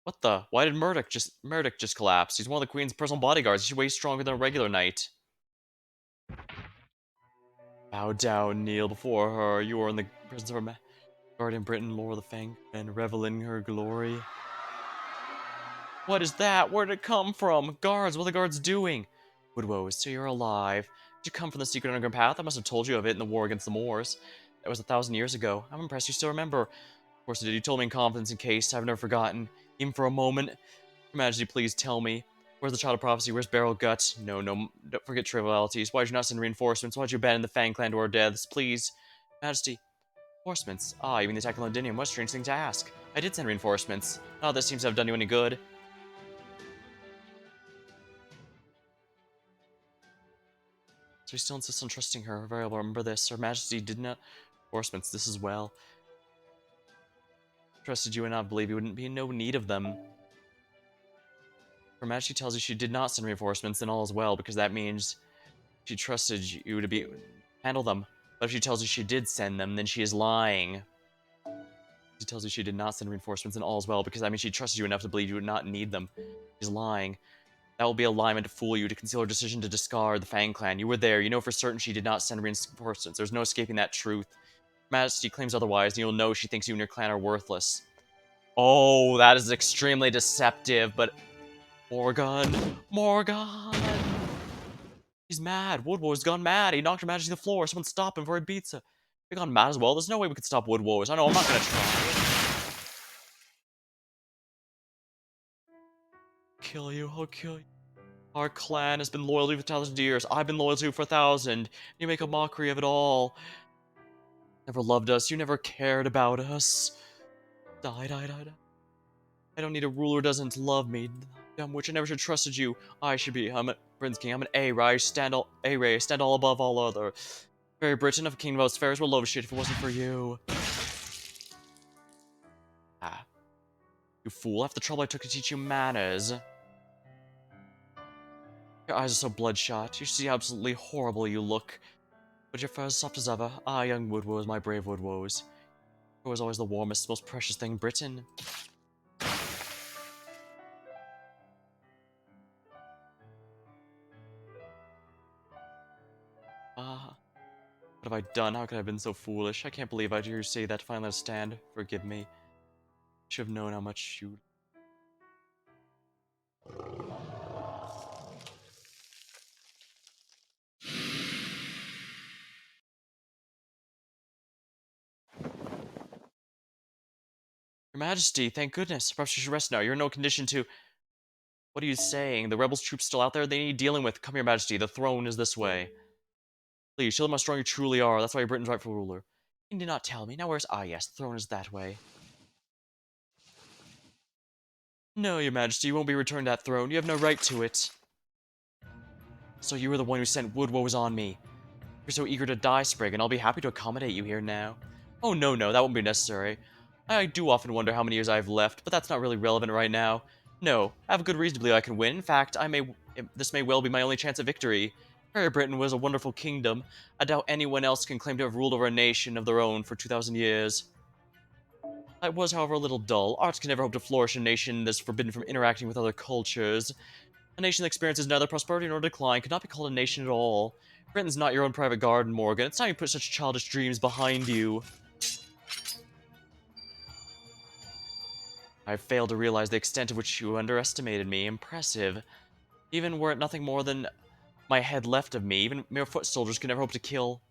What the? Why did Murdoch just collapse? He's one of the Queen's personal bodyguards. He's way stronger than a regular knight. Bow down, kneel before her. You are in the presence of her Guardian Britain, Lord of the Fang, and revel in her glory. What is that? Where did it come from? Guards, what are the guards doing? Woodwoe, so you're alive. Did you come from the secret underground path? I must have told you of it in the war against the Moors. That was 1,000 years ago. I'm impressed you still remember. Of course you did. You told me in confidence in case. I've never forgotten. Even for a moment. Your Majesty, please tell me. Where's the child of prophecy? Where's Barrel Gut? No, don't forget trivialities. Why'd you not send reinforcements? Why'd you abandon the Fang clan to our deaths? Please. Majesty. Reinforcements? Ah, you mean the attack on Londinium? What a strange thing to ask. I did send reinforcements. None of this seems to have done you any good. So he still insists on trusting her. Very well, remember this. Her Majesty did not reinforcements this as well. Trusted you enough, believe you wouldn't be in no need of them. Her Majesty tells you she did not send reinforcements, then all is well, because that means she trusted you to handle them. But if she tells you she did send them, then she is lying. She tells you she did not send reinforcements, and all is well, because that means she trusted you enough to believe you would not need them. She's lying. That will be a lie meant to fool you, to conceal her decision to discard the Fang clan. You were there. You know for certain she did not send reinforcements. There's no escaping that truth. Majesty claims otherwise, and you'll know she thinks you and your clan are worthless. Oh, that is extremely deceptive, but... Morgan! Morgan! He's mad. Woodwoe's gone mad. He knocked Her Majesty to the floor. Someone stop him before he beats her. He gone mad as well. There's no way we could stop Woodwoe's. I know, I'm not gonna try. Kill you, I'll kill you. Our clan has been loyal to you for 1,000 years. I've been loyal to you for 1,000. You make a mockery of it all. Never loved us. You never cared about us. Die, die, die, die. I don't need a ruler who doesn't love me. Dumb witch, I never should have trusted you. I'm a Prince King. I'm an A-Ray. Stand all above all other. Very Britain of a kingdom of us fairs will love shit if it wasn't for you. Ah. You fool. Half the trouble I took to teach you manners. Your eyes are so bloodshot. You see how absolutely horrible you look. But your fur is soft as ever. Ah, young Woodwoes, my brave Woodwoes. Fur was always the warmest, most precious thing in Britain. Ah. What have I done? How could I have been so foolish? I can't believe I hear you say that. Finally, let us stand. Forgive me. Should have known how much you... Your Majesty, thank goodness. Perhaps you should rest now. You're in no condition to... What are you saying? The rebels' troops still out there? They need dealing with. Come here, Majesty. The throne is this way. Please, show them how strong you truly are. That's why you're Britain's rightful ruler. You did not tell me. Now where's... Ah, yes, the throne is that way. No, Your Majesty, you won't be returned that throne. You have no right to it. So you were the one who sent Woodwoes on me. You're so eager to die, Sprig, and I'll be happy to accommodate you here now. Oh, no, that won't be necessary. I do often wonder how many years I have left, but that's not really relevant right now. No, I have a good reason to believe I can win. In fact, this may well be my only chance at victory. Fairy Britain was a wonderful kingdom. I doubt anyone else can claim to have ruled over a nation of their own for 2,000 years. It was, however, a little dull. Arts can never hope to flourish in a nation that's forbidden from interacting with other cultures. A nation that experiences neither prosperity nor decline could not be called a nation at all. Britain's not your own private garden, Morgan. It's time you put such childish dreams behind you. I failed to realize the extent to which you underestimated me. Impressive. Even were it nothing more than my head left of me, even mere foot soldiers could never hope to kill.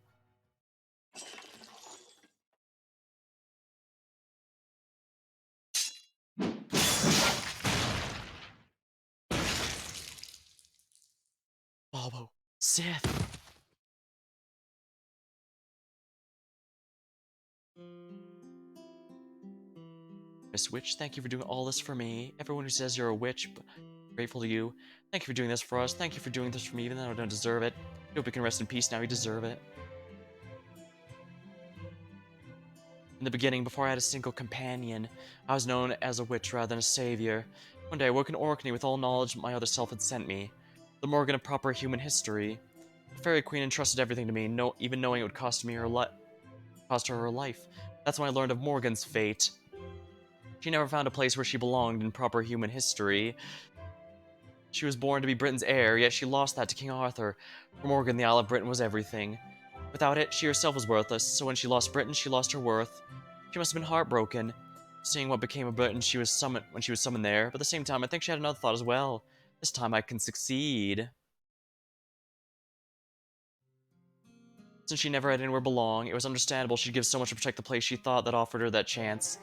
Bobo. Sith. Miss Witch, thank you for doing all this for me. Everyone who says you're a witch, grateful to you. Thank you for doing this for us. Thank you for doing this for me, even though I don't deserve it. I hope you can rest in peace now. You deserve it. In the beginning, before I had a single companion, I was known as a witch rather than a savior. One day I woke in Orkney with all knowledge my other self had sent me. The Morgan of proper human history. The Fairy Queen entrusted everything to me, even knowing it would cost her her life. That's when I learned of Morgan's fate. She never found a place where she belonged in proper human history. She was born to be Britain's heir, yet she lost that to King Arthur. For Morgan, the Isle of Britain was everything. Without it, she herself was worthless, so when she lost Britain, she lost her worth. She must have been heartbroken, seeing what became of Britain when she was summoned there, but at the same time, I think she had another thought as well. This time I can succeed. Since she never had anywhere belong, it was understandable she'd give so much to protect the place she thought that offered her that chance.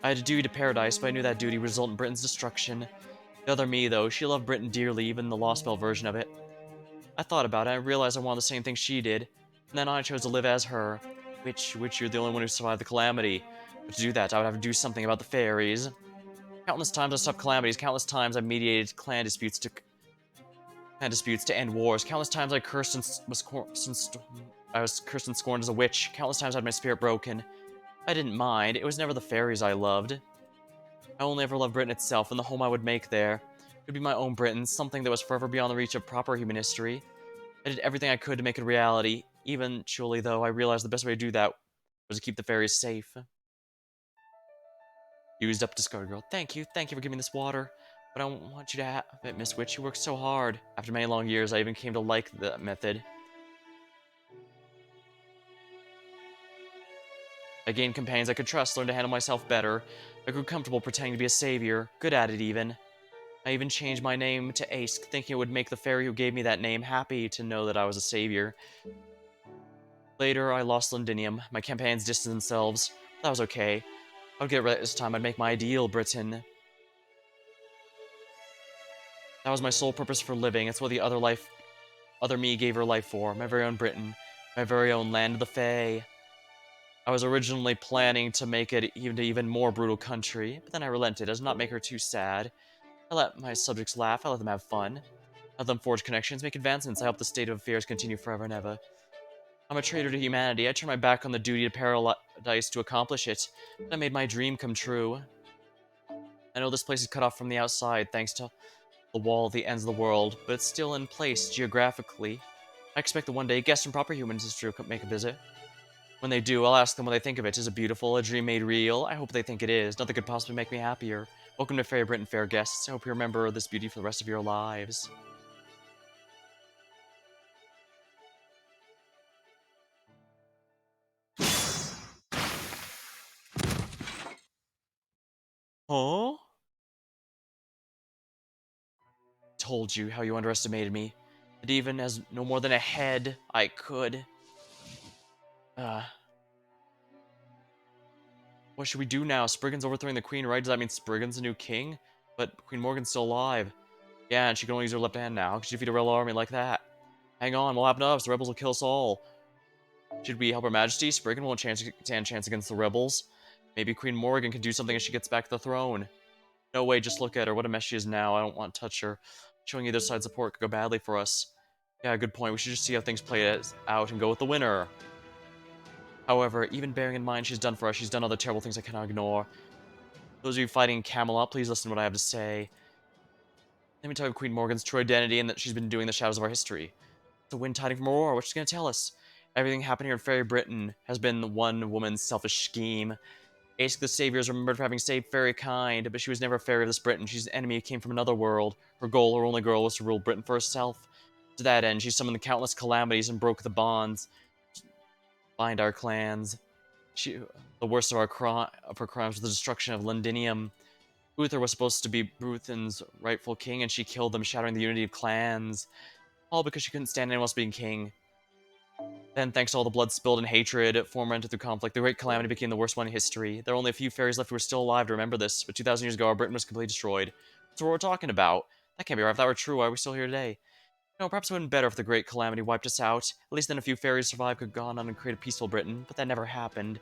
I had a duty to paradise, but I knew that duty would result in Britain's destruction. The other me, though, she loved Britain dearly, even the Lostbelt version of it. I thought about it, I realized I wanted the same thing she did, and then I chose to live as her. Which you're the only one who survived the calamity. But to do that, I would have to do something about the fairies. Countless times I stopped calamities, countless times I mediated clan disputes to end wars, countless times I cursed and I was cursed and scorned as a witch, countless times I had my spirit broken. I didn't mind, it was never the fairies I loved. I only ever loved Britain itself and the home I would make there. It would be my own Britain, something that was forever beyond the reach of proper human history. I did everything I could to make it a reality. Eventually, though, I realized the best way to do that was to keep the fairies safe. Used up discard girl. Thank you for giving me this water. But I don't want you to have it, Miss Witch. You worked so hard. After many long years, I even came to like the method. I gained companions I could trust, learned to handle myself better. I grew comfortable pretending to be a savior, good at it even. I even changed my name to Ace, thinking it would make the fairy who gave me that name happy to know that I was a savior. Later, I lost Londinium. My companions distanced themselves. That was okay. I would get right this time. I'd make my ideal Britain. That was my sole purpose for living. It's what the other me gave her life for. My very own Britain. My very own land of the Fae. I was originally planning to make it even more brutal country, but then I relented as not make her too sad. I let my subjects laugh, I let them have fun. I let them forge connections, make advancements, I help the state of affairs continue forever and ever. I'm a traitor to humanity, I turned my back on the duty to paradise to accomplish it, and I made my dream come true. I know this place is cut off from the outside thanks to the wall at the ends of the world, but it's still in place geographically. I expect that one day guests from proper human history will make a visit. When they do, I'll ask them what they think of it. Is it beautiful? A dream made real? I hope they think it is. Nothing could possibly make me happier. Welcome to Fairy Britain, fair guests. I hope you remember this beauty for the rest of your lives. Huh? Told you how you underestimated me. That even as no more than a head, I could. Uh, what should we do now? Spriggan's overthrowing the queen, right? Does that mean Spriggan's the new king? But Queen Morgan's still alive. Yeah, and she can only use her left hand now. Could she defeat a rebel army like that? Hang on, what happened to us? The rebels will kill us all. Should we help Her Majesty? Spriggan won't stand a chance against the rebels. Maybe Queen Morgan can do something as she gets back to the throne. No way, just look at her. What a mess she is now. I don't want to touch her. Showing either side support could go badly for us. Yeah, good point. We should just see how things play out and go with the winner. However, even bearing in mind she's done for us, she's done other terrible things I cannot ignore. Those of you fighting Camelot, please listen to what I have to say. Let me tell you Queen Morgan's true identity and that she's been doing the shadows of our history. The wind tiding from Aurora, what's she going to tell us? Everything happening here in Fairy Britain has been one woman's selfish scheme. Ace the Savior is remembered for having saved fairy kind, but she was never a fairy of this Britain. She's an enemy who came from another world. Her goal, her only goal, was to rule Britain for herself. To that end, she summoned the countless calamities and broke the bonds bind our clans. The worst of her crimes was the destruction of Londinium. Uther was supposed to be Bruthen's rightful king, and she killed them, shattering the unity of clans. All because she couldn't stand anyone else being king. Then, thanks to all the blood spilled and hatred fomented through conflict, the Great Calamity became the worst one in history. There are only a few fairies left who are still alive to remember this, but 2,000 years ago, our Britain was completely destroyed. That's what we're talking about. That can't be right. If that were true, why are we still here today? No, perhaps it would have been better if the Great Calamity wiped us out. At least then a few fairies survived, could have gone on and create a peaceful Britain, but that never happened.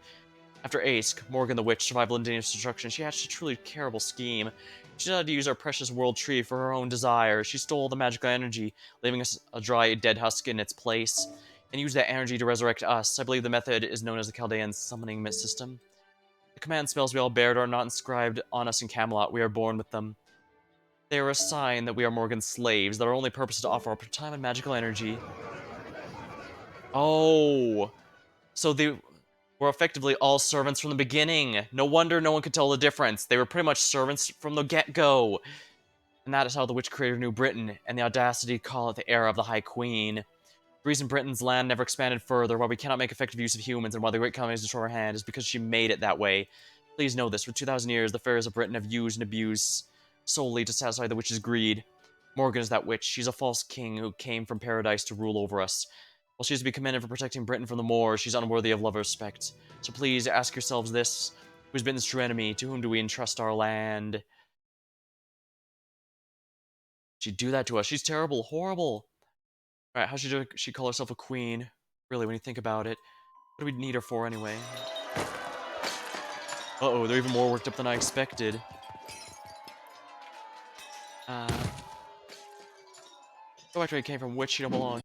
After Aske, Morgan the Witch survived Londinium's destruction, she hatched a truly terrible scheme. She decided to use our precious world tree for her own desires. She stole the magical energy, leaving us a dry, dead husk in its place, and used that energy to resurrect us. I believe the method is known as the Chaldean summoning system. The command spells we all bear are not inscribed on us in Camelot. We are born with them. They are a sign that we are Morgan's slaves, that our only purpose is to offer our time and magical energy. Oh, so they were effectively all servants from the beginning. No wonder no one could tell the difference. They were pretty much servants from the get-go. And that is how the witch created New Britain, and the audacity to call it the era of the High Queen. The reason Britain's land never expanded further, why we cannot make effective use of humans, and why the Great Comet is destroyed our hand, is because she made it that way. Please know this, for 2,000 years, the pharaohs of Britain have used and abused solely to satisfy the witch's greed. Morgan is that witch. She's a false king who came from paradise to rule over us. While she is to be commended for protecting Britain from the Moors, she's unworthy of love or respect. So please ask yourselves this: who's been this true enemy? To whom do we entrust our land? She'd do that to us. She's terrible, horrible. Alright, how should she call herself a queen? Really, when you think about it. What do we need her for anyway? Uh-oh, they're even more worked up than I expected. Go back to where you came from, witch, you don't belong.